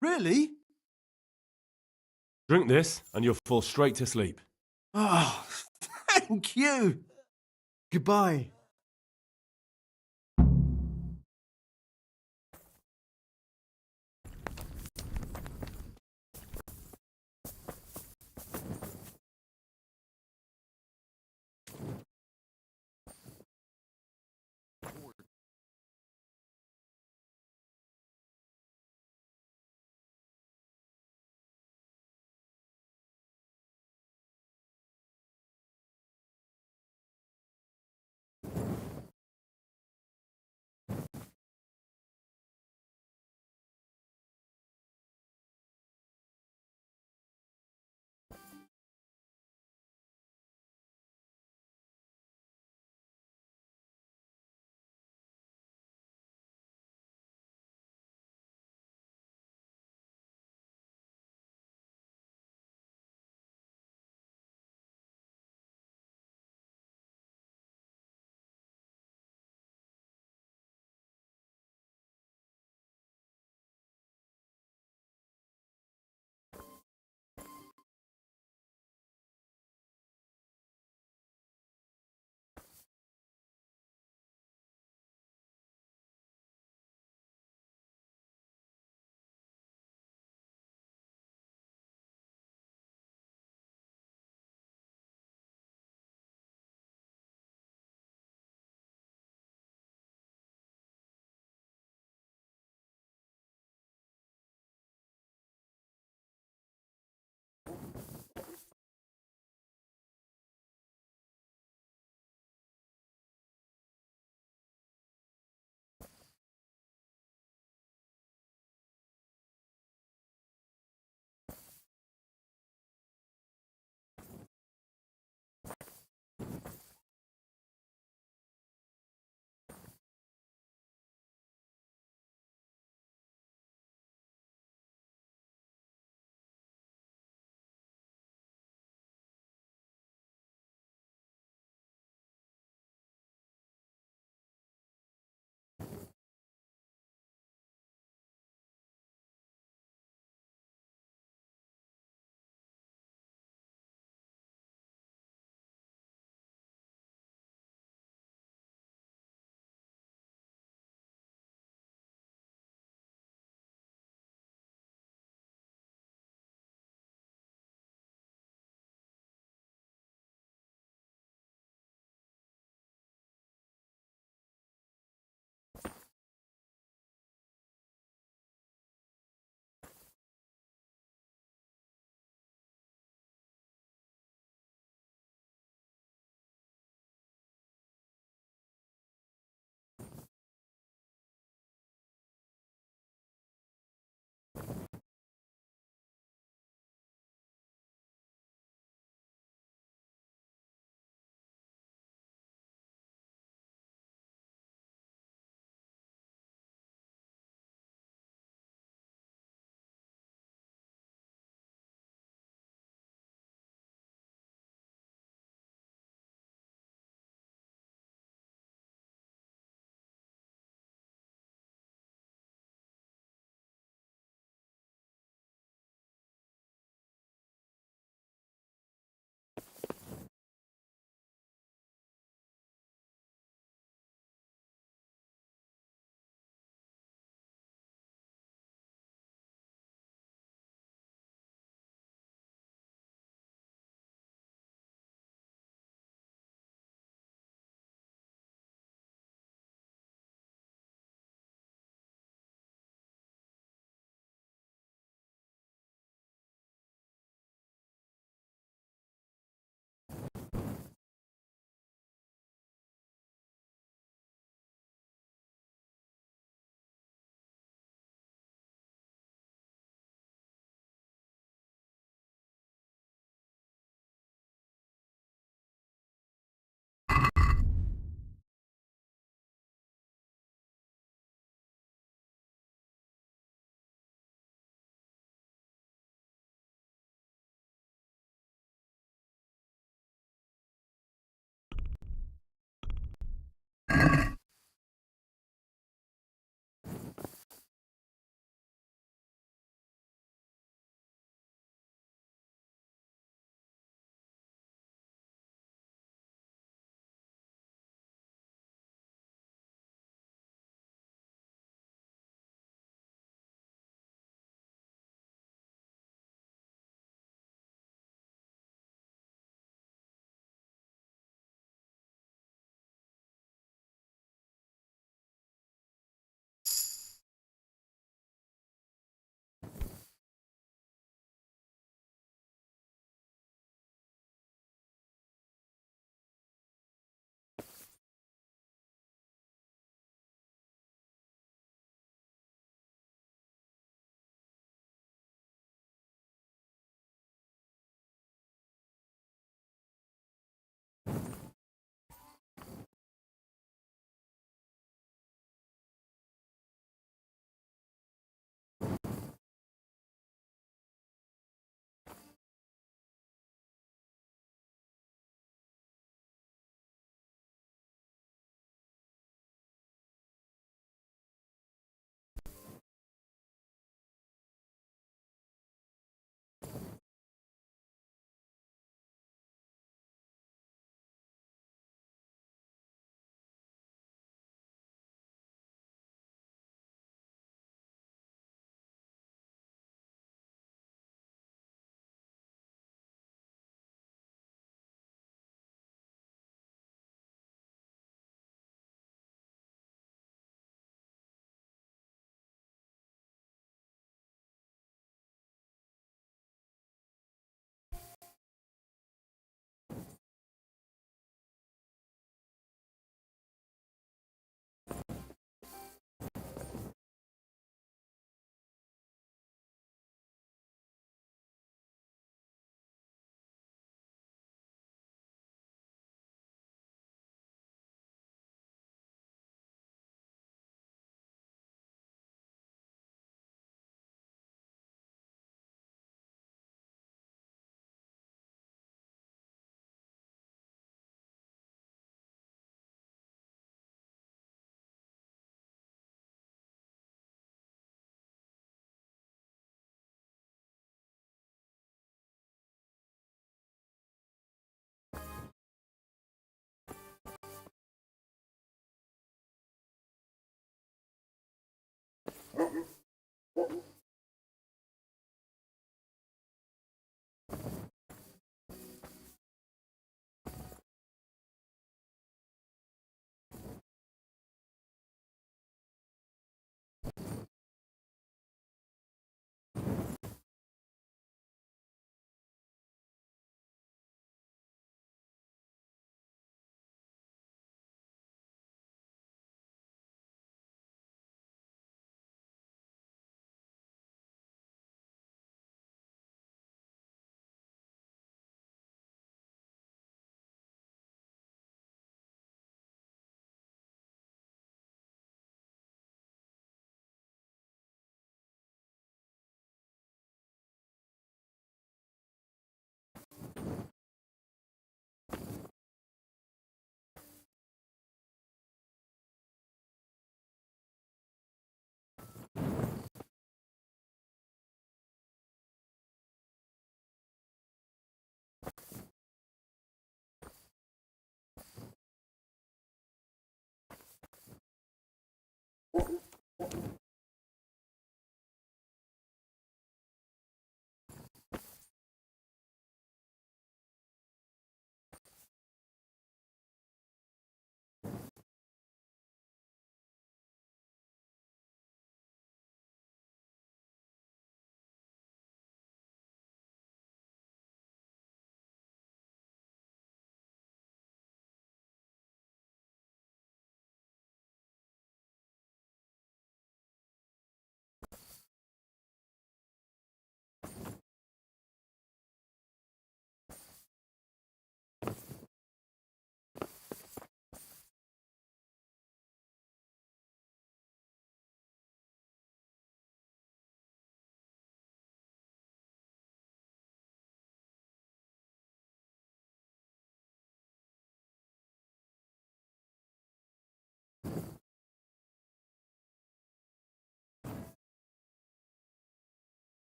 Really? Drink this, and you'll fall straight to sleep. Oh, thank you. Goodbye.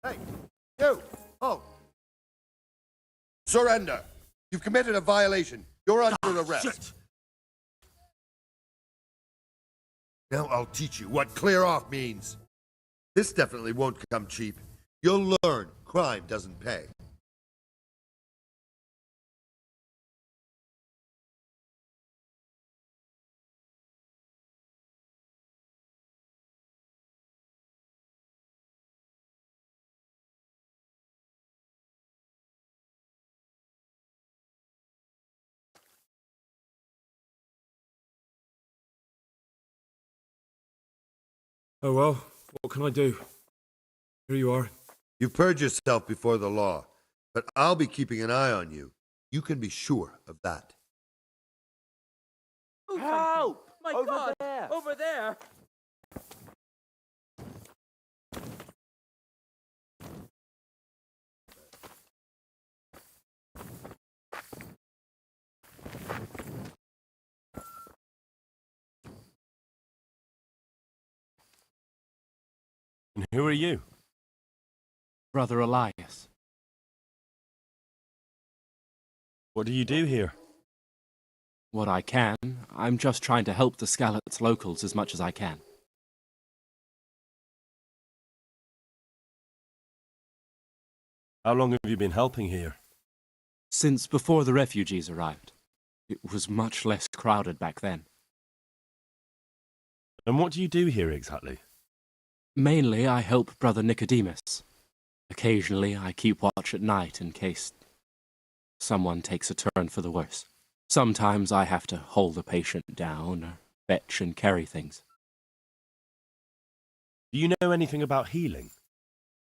Hey, you! Oh! Surrender! You've committed a violation. You're under arrest. Shit. Now I'll teach you what clear off means. This definitely won't come cheap. You'll learn crime doesn't pay. Oh well, what can I do? Here you are. You've purged yourself before the law, but I'll be keeping an eye on you. You can be sure of that. Help! My Over God! there! Over there! And who are you? Brother Elias. What do you do here? What I can. I'm just trying to help the Skalitz locals as much as I can. How long have you been helping here? Since before the refugees arrived. It was much less crowded back then. And what do you do here exactly? Mainly, I help Brother Nicodemus. Occasionally, I keep watch at night in case someone takes a turn for the worse. Sometimes I have to hold a patient down or fetch and carry things. Do you know anything about healing?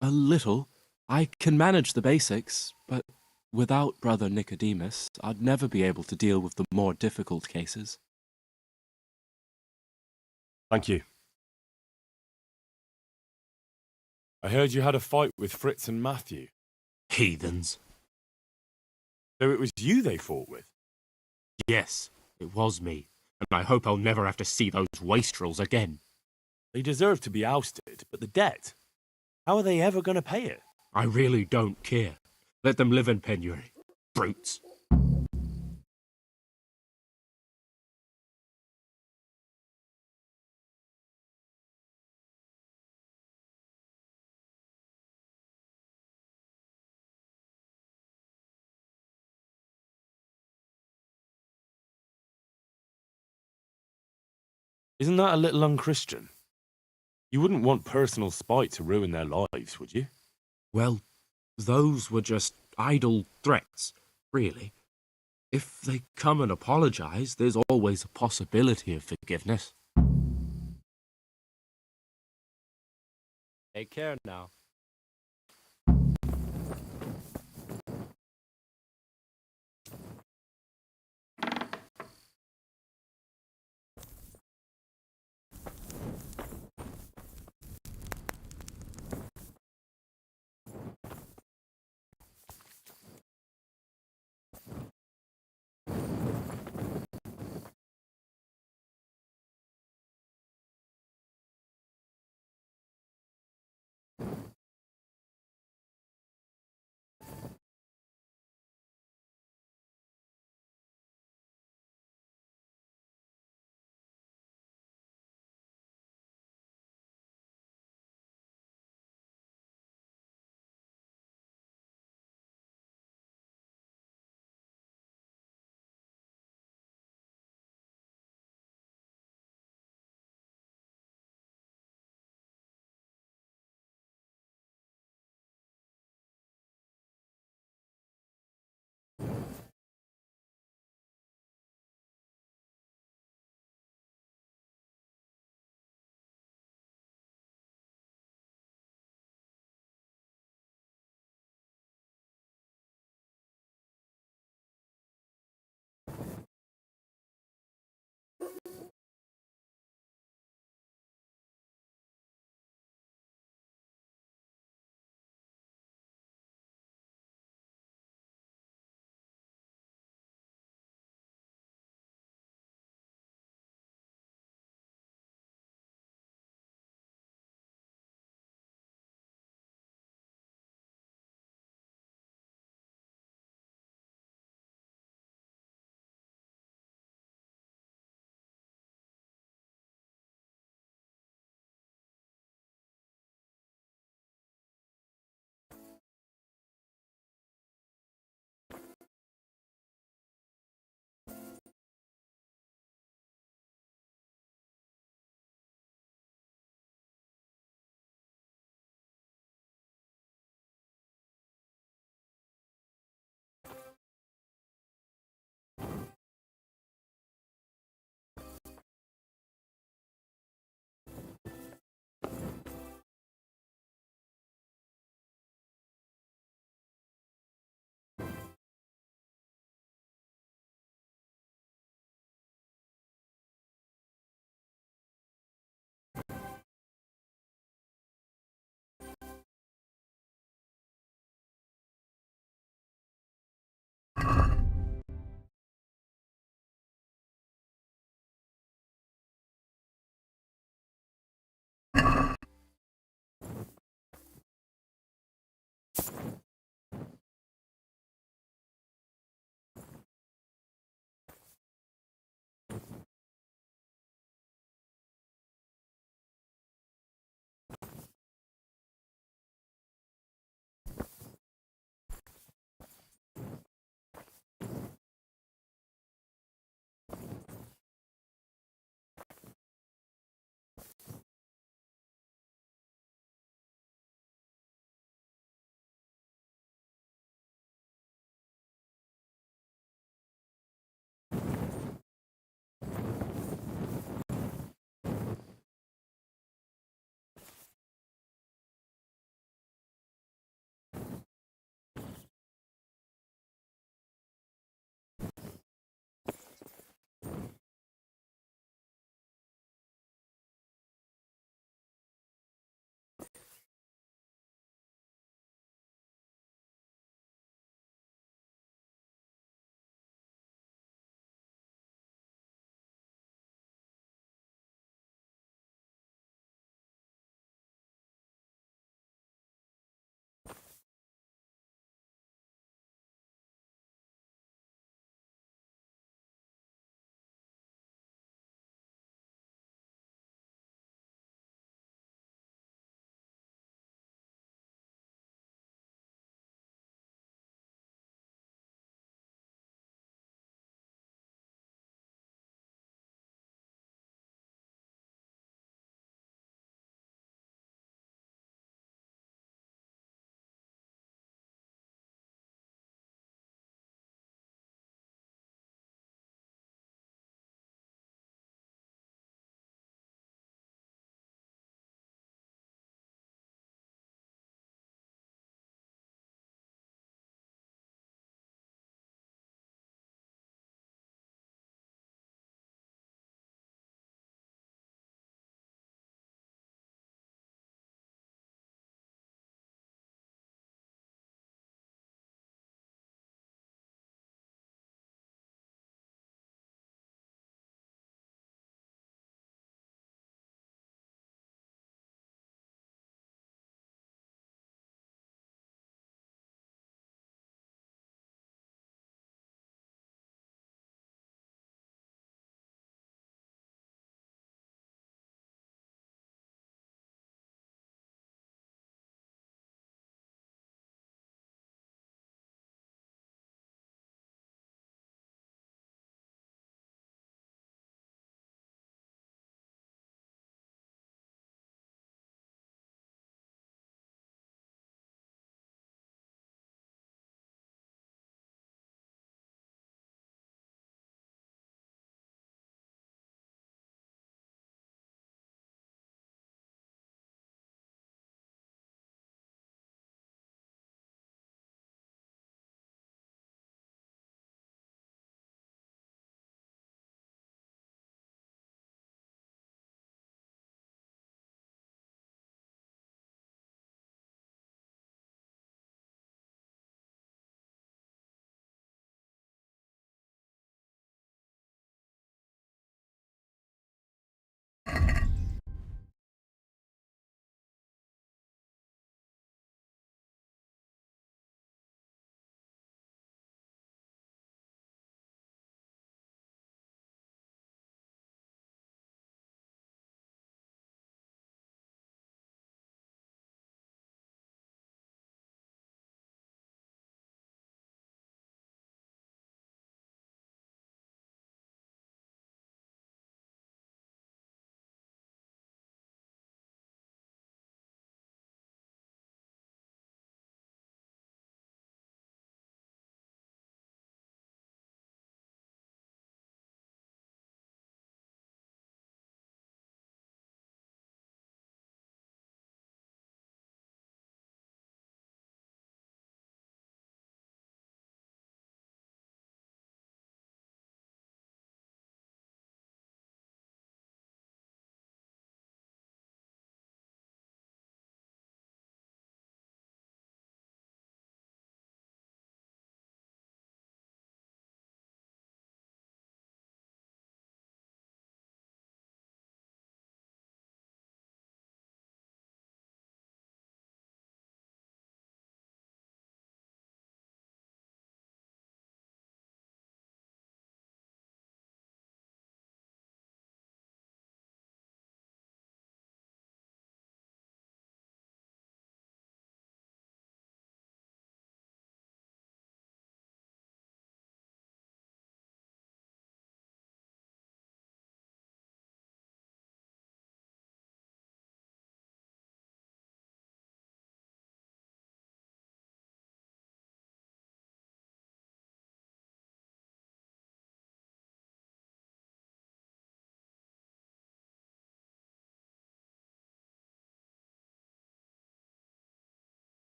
A little. I can manage the basics, but without Brother Nicodemus, I'd never be able to deal with the more difficult cases. Thank you. I heard you had a fight with Fritz and Matthew. Heathens. So it was you they fought with? Yes, it was me, and I hope I'll never have to see those wastrels again. They deserve to be ousted, but the debt? How are they ever going to pay it? I really don't care. Let them live in penury. Brutes. Isn't that a little unchristian? You wouldn't want personal spite to ruin their lives, would you? Well, those were just idle threats, really. If they come and apologize, there's always a possibility of forgiveness. Take care now.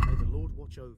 May the Lord watch over.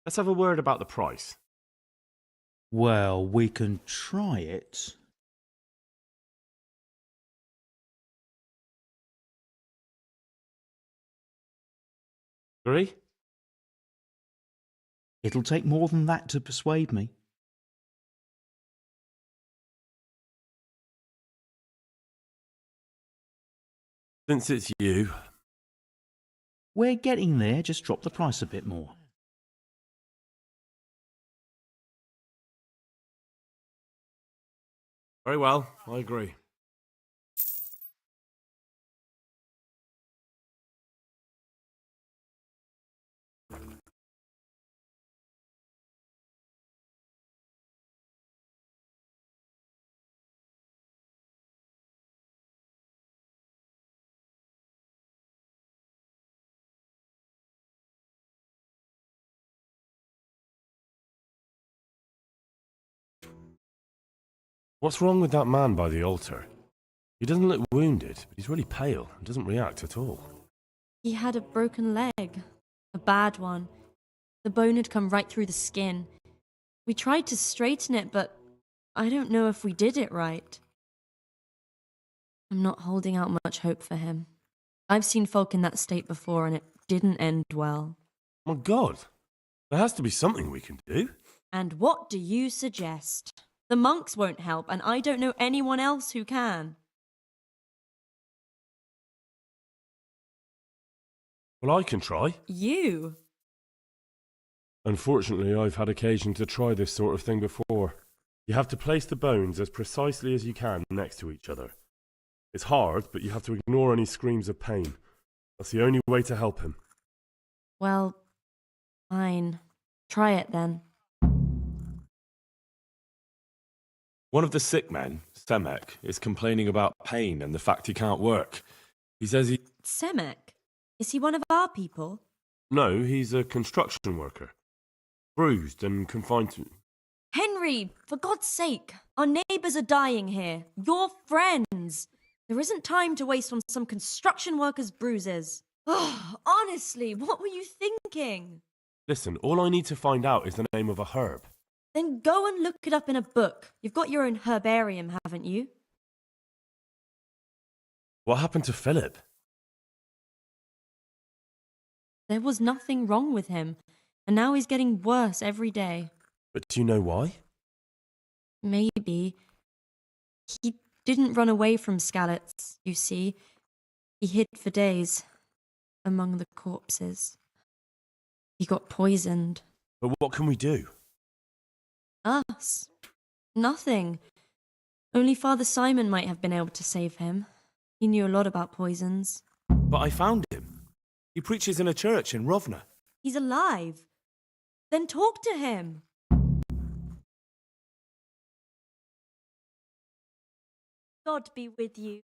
Let's have a word about the price. Well, we can try it. Agree? It'll take more than that to persuade me. Since it's you. We're getting there, just drop the price a bit more. Very well, I agree. What's wrong with that man by the altar? He doesn't look wounded, but he's really pale and doesn't react at all. He had a broken leg. A bad one. The bone had come right through the skin. We tried to straighten it, but I don't know if we did it right. I'm not holding out much hope for him. I've seen folk in that state before, and it didn't end well. My God, there has to be something we can do. And what do you suggest? The monks won't help, and I don't know anyone else who can. Well, I can try. You? Unfortunately, I've had occasion to try this sort of thing before. You have to place the bones as precisely as you can next to each other. It's hard, but you have to ignore any screams of pain. That's the only way to help him. Well, fine. Try it then. One of the sick men, Semek, is complaining about pain and the fact he can't work. He says he... Semek? Is he one of our people? No, he's a construction worker. Bruised and confined to... Henry, for God's sake, our neighbours are dying here. Your friends. There isn't time to waste on some construction worker's bruises. Oh, honestly, what were you thinking? Listen, all I need to find out is the name of a herb. Then go and look it up in a book. You've got your own herbarium, haven't you? What happened to Philip? There was nothing wrong with him, and now he's getting worse every day. But do you know why? Maybe. He didn't run away from Skalitz, you see. He hid for days among the corpses. He got poisoned. But what can we do? Us? Nothing. Only Father Simon might have been able to save him. He knew a lot about poisons. But I found him. He preaches in a church in Rovna. He's alive. Then talk to him. God be with you.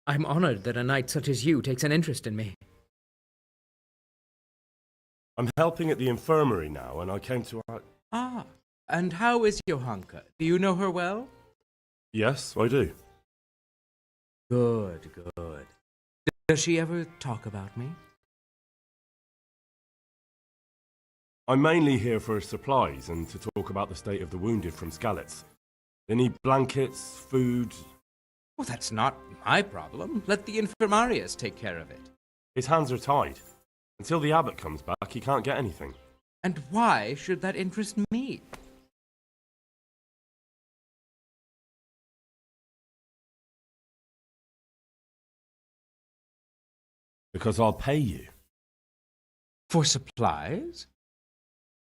I'm honored that a knight such as you takes an interest in me. I'm helping at the infirmary now, and I came to... Ah, and how is Johanka? Do you know her well? Yes, I do. Good, good. Does she ever talk about me? I'm mainly here for supplies and to talk about the state of the wounded from Skalitz. They need blankets, food... Well, that's not my problem. Let the infirmarius take care of it. His hands are tied. Until the abbot comes back, he can't get anything. And why should that interest me? Because I'll pay you. For supplies?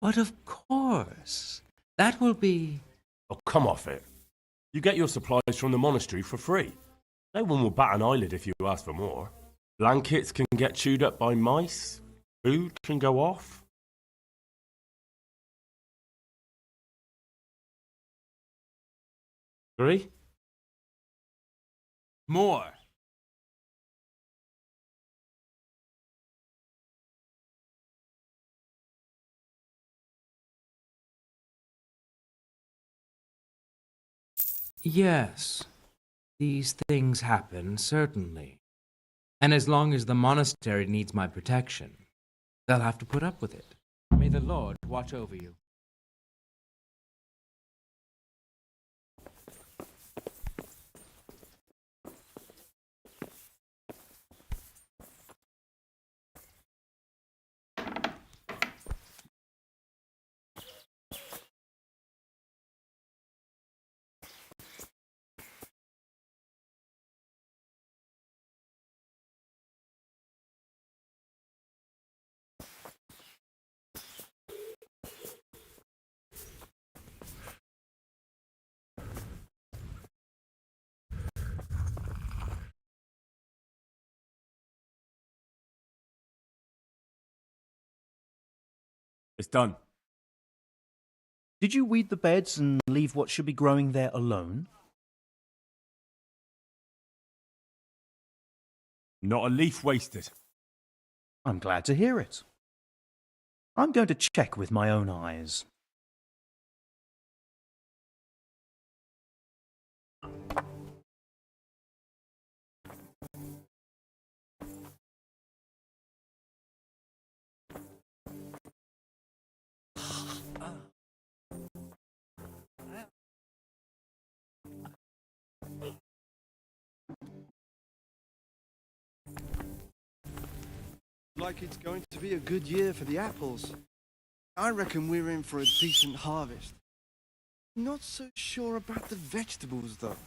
But of course. That will be... Oh, come off it. You get your supplies from the monastery for free. No one will bat an eyelid if you ask for more. Blankets can get chewed up by mice. Food can go off. Agree? More. Yes, these things happen, certainly. And as long as the monastery needs my protection, they'll have to put up with it. May the Lord watch over you. It's done. Did you weed the beds and leave what should be growing there alone? Not a leaf wasted. I'm glad to hear it. I'm going to check with my own eyes. like it's going to be a good year for the apples. I reckon we're in for a decent harvest. Not so sure about the vegetables, though.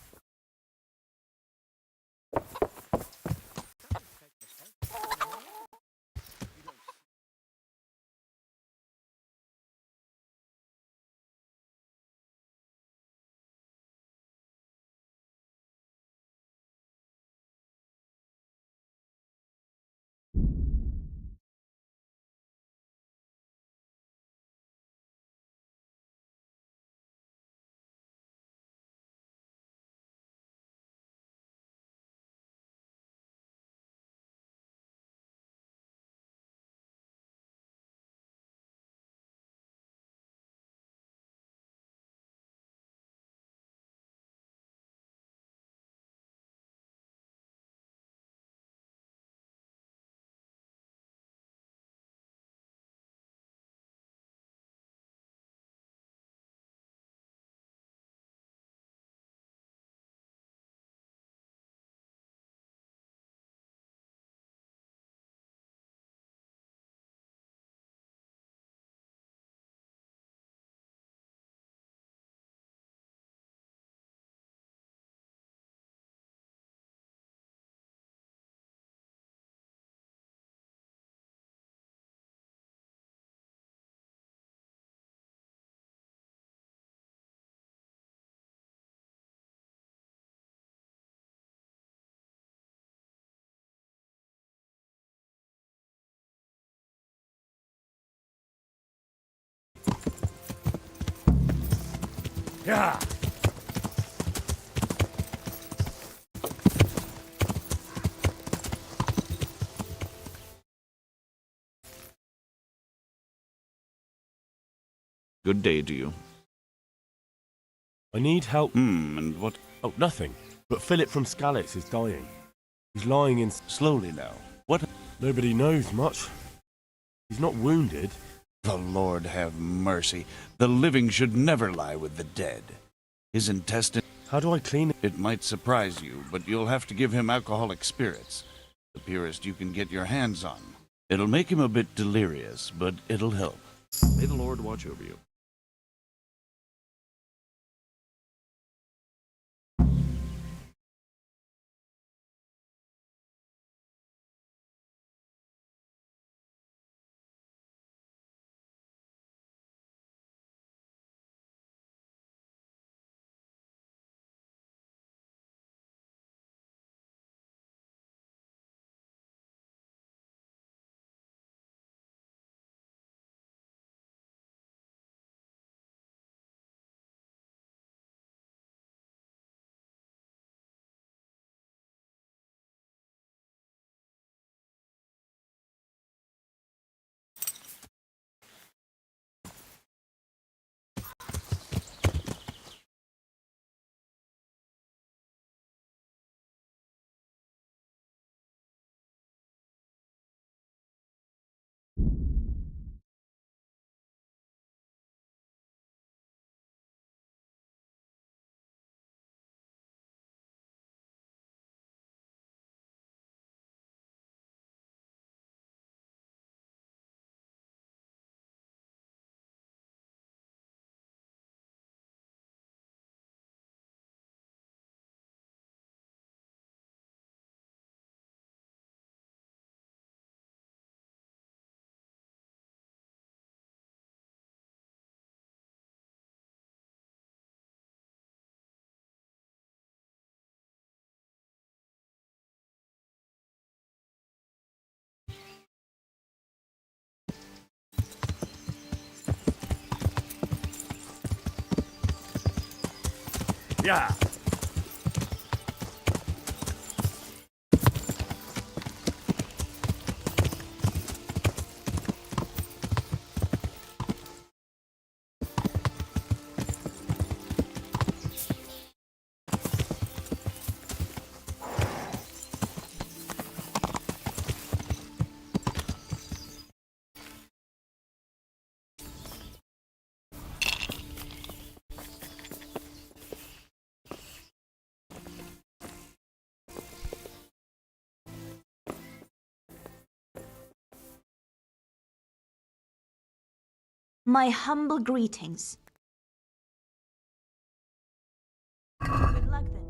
Yeah. Good day to you. I need help. And what? Oh, nothing. But Philip from Skalitz is dying. He's lying in... Slowly now. What? Nobody knows much. He's not wounded. The Lord have mercy. The living should never lie with the dead. His intestine... How do I clean it? It might surprise you, but you'll have to give him alcoholic spirits. The purest you can get your hands on. It'll make him a bit delirious, but it'll help. May the Lord watch over you. Yeah. My humble greetings. Good luck then.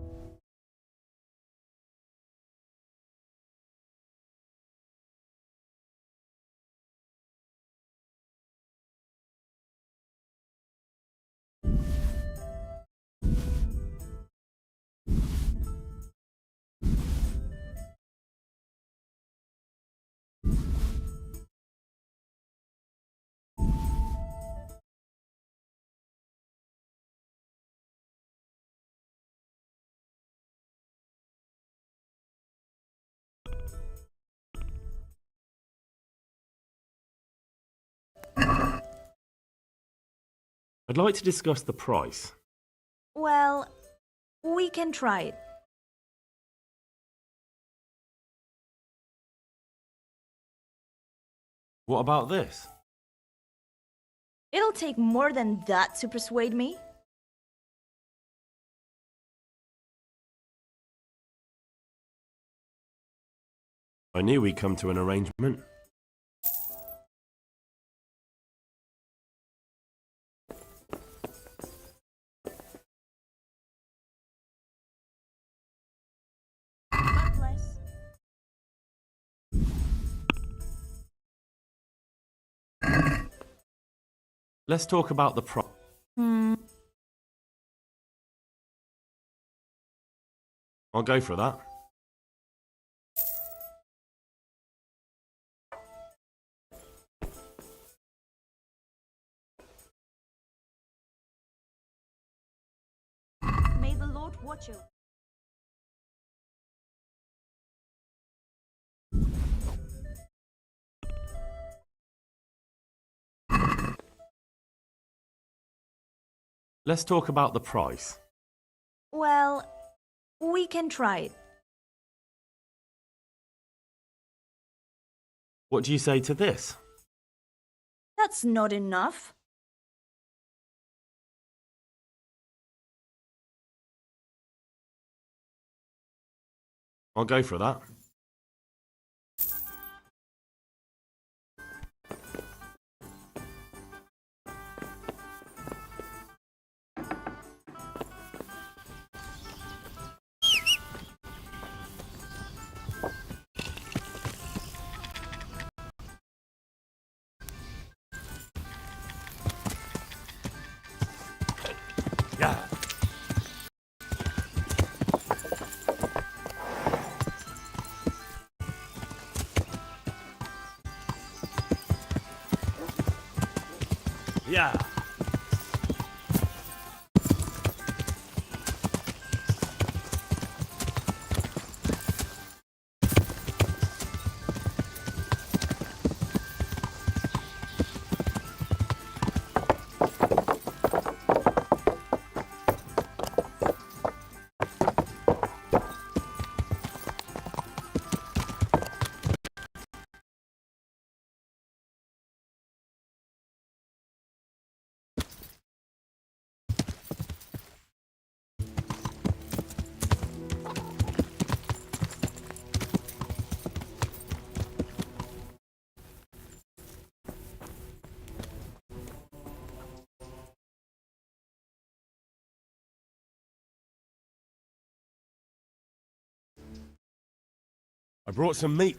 I'd like to discuss the price. Well, we can try it. What about this? It'll take more than that to persuade me. I knew we'd come to an arrangement. God bless. Let's talk about the price. I'll go for that. May the Lord watch you. Let's talk about the price. Well, we can try it. What do you say to this? That's not enough. I'll go for that. Yeah. Yeah. I brought some meat.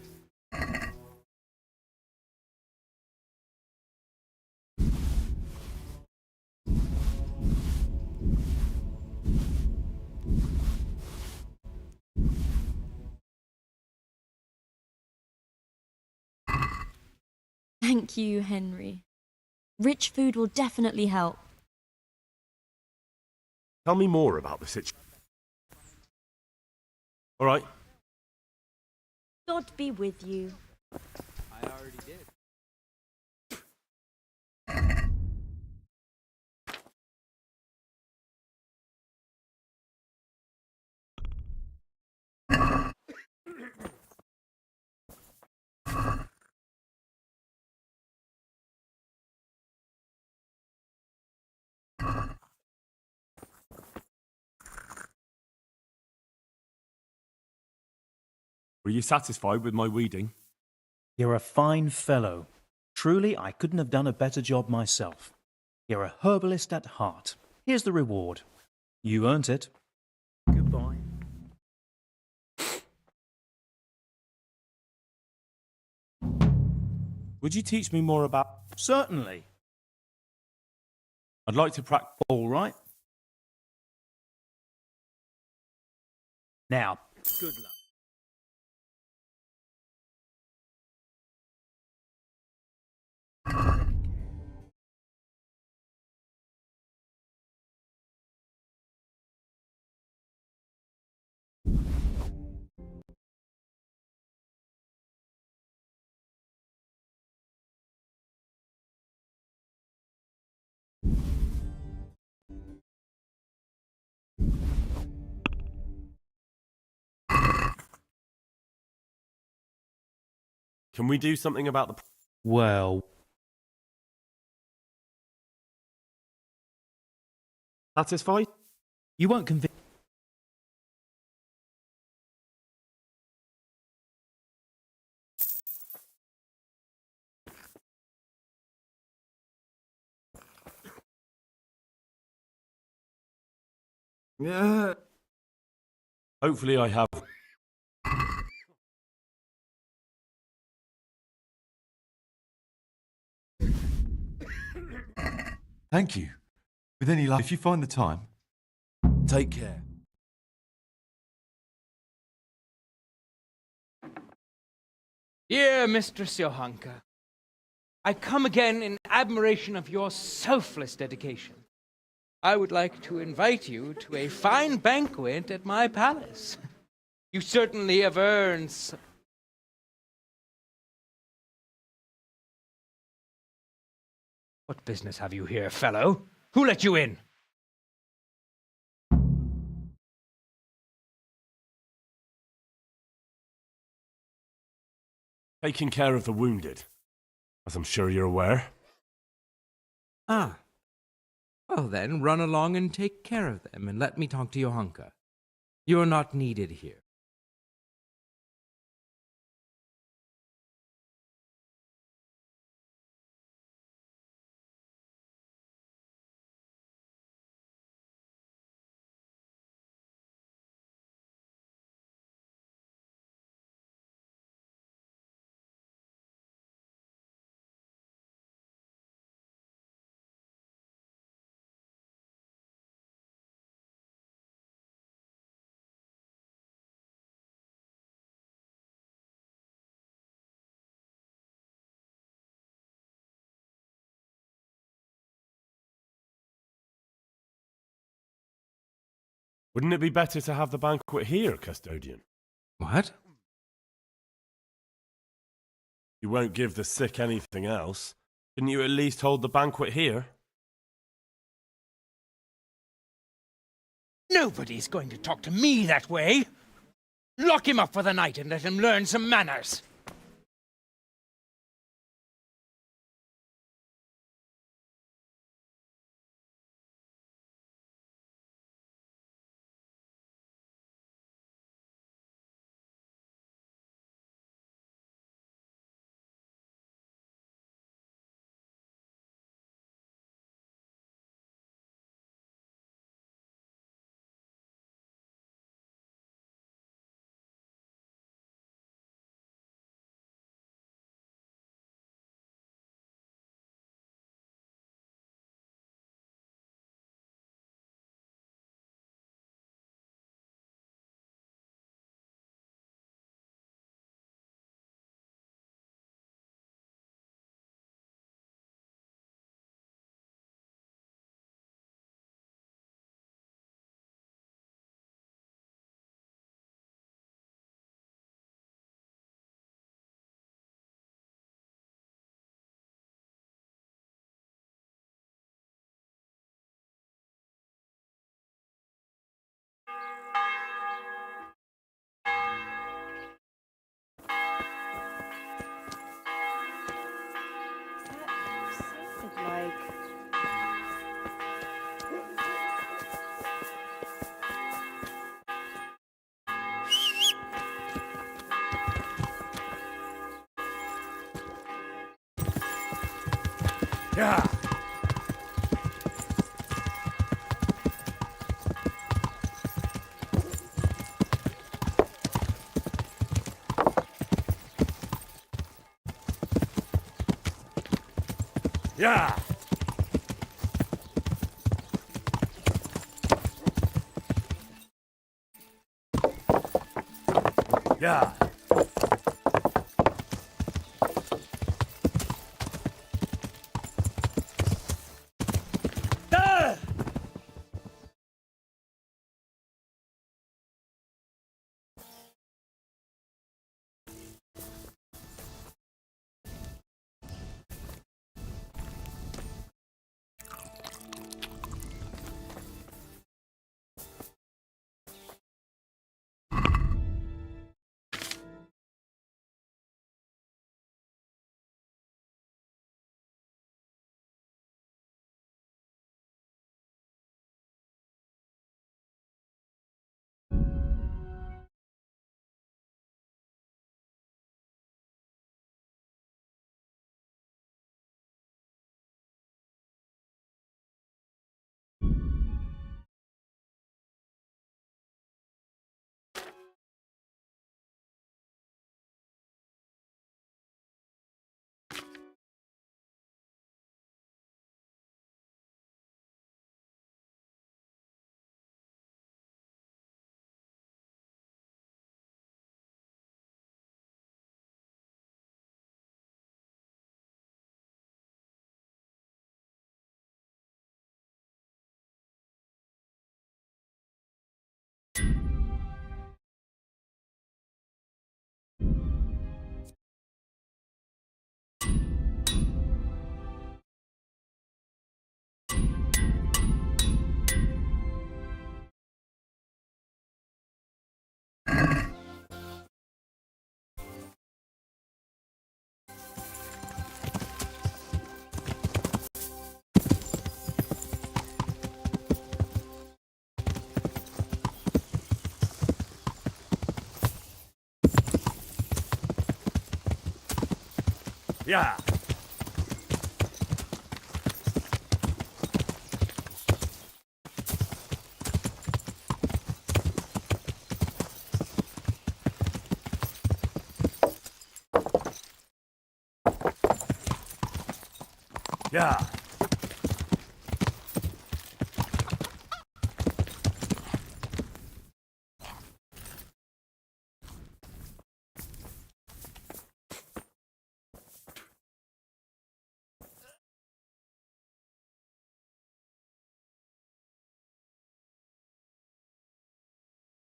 Thank you, Henry. Rich food will definitely help. Tell me more about the situation. All right. God be with you. I already did. Were you satisfied with my weeding? You're a fine fellow. Truly, I couldn't have done a better job myself. You're a herbalist at heart. Here's the reward. You earned it. Goodbye. Would you teach me more about... Certainly. I'd like to practice... All right. Now, good luck. Can we do something about the... Well... Satisfied? You won't convince... Yeah. Hopefully I have... Thank you. With any luck, if you find the time. Take care. Dear Mistress Johanka, I come again in admiration of your selfless dedication. I would like to invite you to a fine banquet at my palace. You certainly have earned What business have you here, fellow? Who let you in? Taking care of the wounded, as I'm sure you're aware. Ah. Well then, run along and take care of them, and let me talk to Johanka. You're not needed here. Wouldn't it be better to have the banquet here, custodian? What? You won't give the sick anything else. Couldn't you at least hold the banquet here? Nobody's going to talk to me that way. Lock him up for the night and let him learn some manners. Yeah. Yeah. Yeah. Ah! Yeah. Yeah.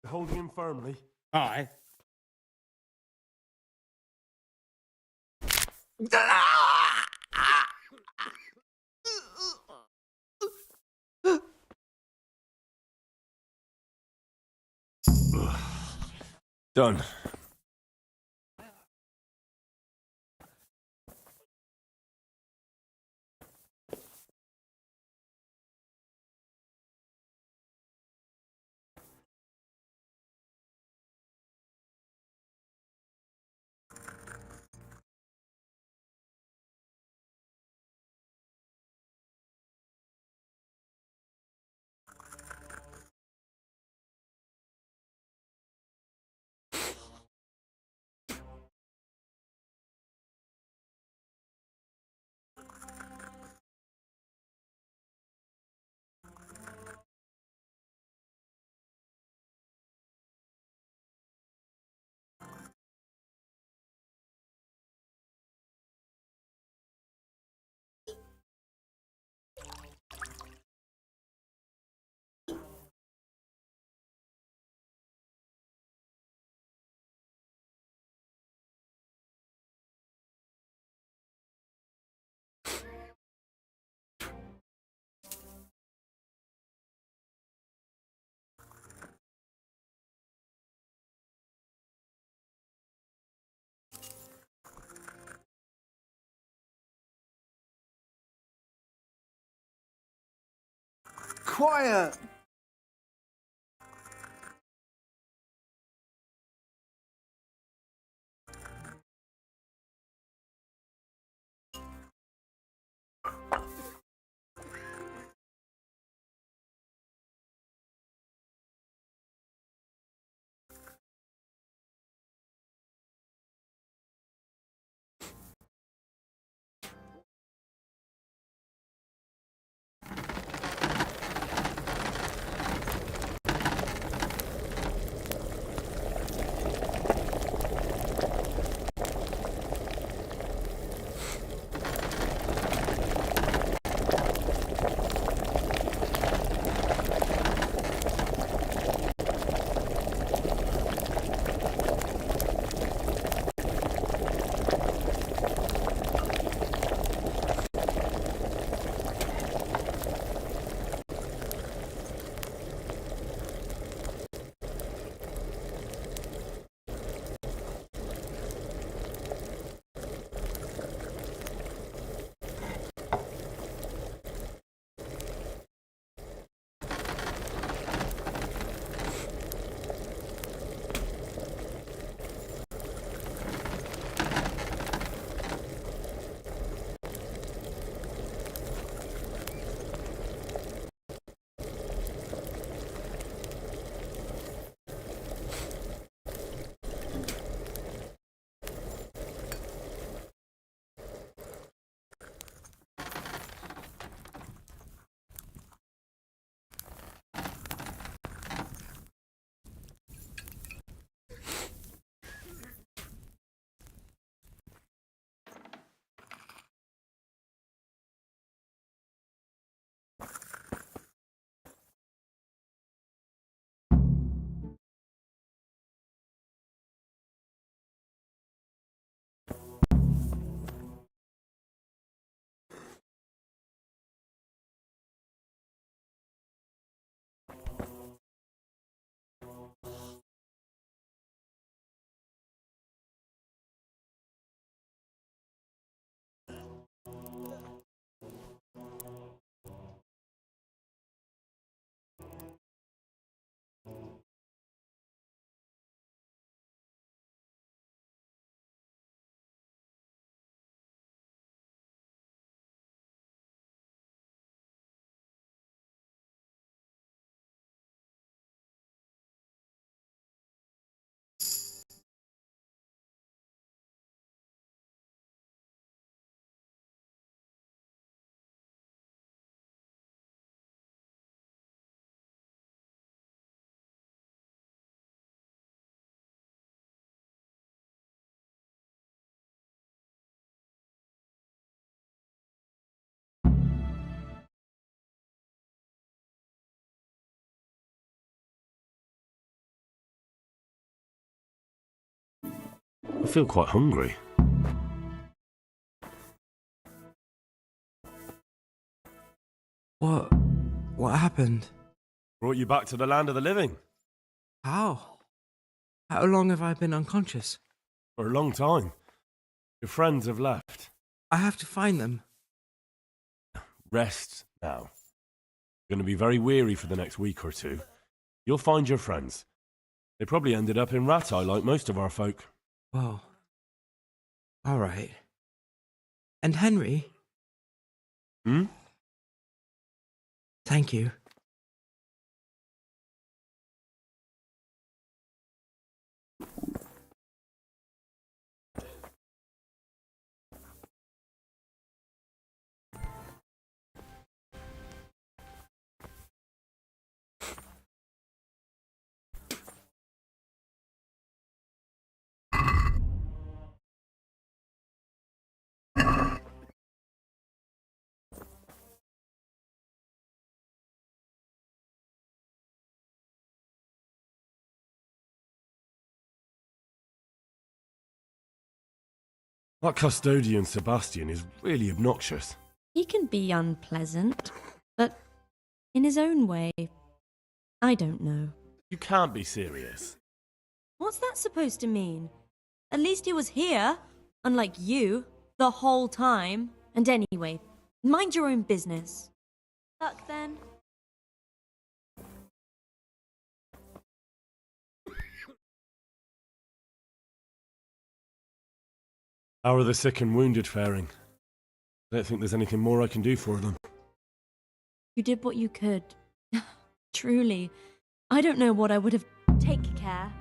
Holding him firmly. Aye. Done. Quiet! I feel quite hungry. What happened? Brought you back to the land of the living. How? How long have I been unconscious? For a long time. Your friends have left. I have to find them. Rest now. You're going to be very weary for the next week or two. You'll find your friends. They probably ended up in Rattay like most of our folk. Well, all right. And Henry? Hmm? Thank you. That custodian Sebastian is really obnoxious. He can be unpleasant, but in his own way. I don't know. You can't be serious. What's that supposed to mean? At least he was here, unlike you, the whole time. And anyway, mind your own business. Luck then. How are the sick and wounded faring? I don't think there's anything more I can do for them. You did what you could. Truly. I don't know what I would have. Take care.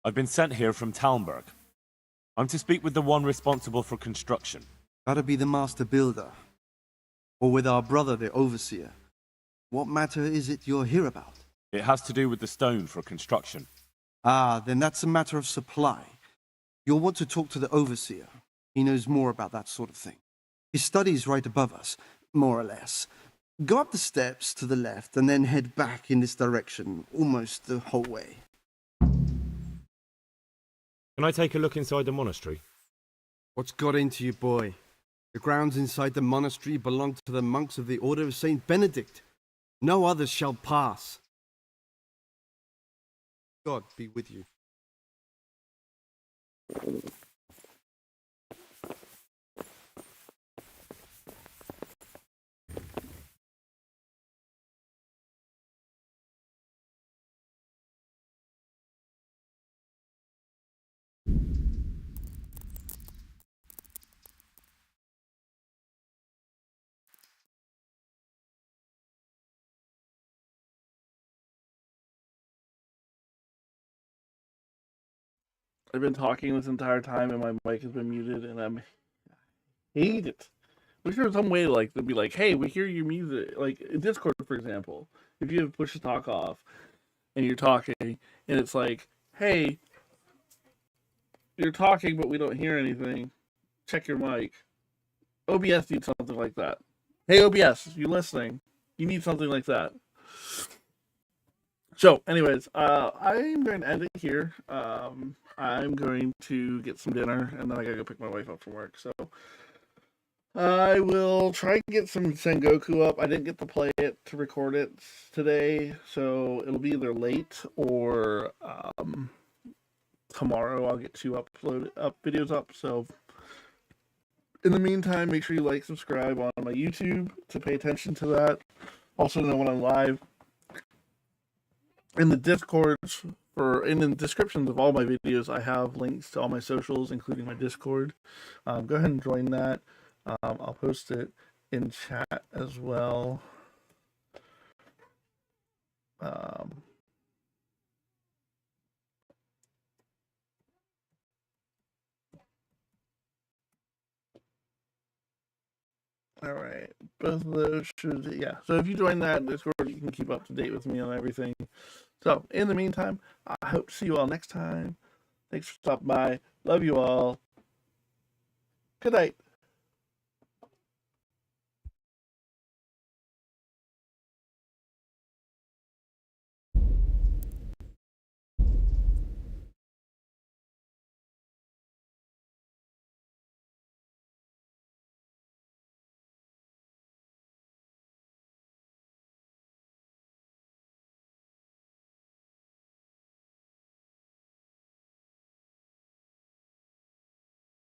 I've been sent here from Talmberg. I'm to speak with the one responsible for construction. That'd be the master builder. Or with our brother, the overseer. What matter is it you're here about? It has to do with the stone for construction. Ah, then that's a matter of supply. You'll want to talk to the overseer. He knows more about that sort of thing. His study's right above us, more or less. Go up the steps to the left and then head back in this direction, almost the whole way. Can I take a look inside the monastery? What's got into you, boy? The grounds inside the monastery belong to the monks of the Order of Saint Benedict. No others shall pass. God be with you. I've been talking this entire time and my mic has been muted and I hate it. Wish there was some way to like to be like, hey, we hear your music. Like in Discord, for example, if you have push to talk off and you're talking and it's like, hey, you're talking but we don't hear anything. Check your mic. OBS needs something like that. Hey OBS, you listening? You need something like that. So, anyways, I'm going to end it here. I'm going to get some dinner, and then I gotta go pick my wife up from work. So, I will try and get some Sengoku up. I didn't get to play it to record it today, so it'll be either late or tomorrow. I'll get 2 videos up. So, in the meantime, make sure you like, subscribe on my YouTube to pay attention to that. Also, know when I'm live. In the Discords, in the descriptions of all my videos, I have links to all my socials, including my Discord. Go ahead and join that. I'll post it in chat as well. All right, both of those should, yeah. So if you join that Discord, you can keep up to date with me on everything. So in the meantime, I hope to see you all next time. Thanks for stopping by. Love you all. Good night.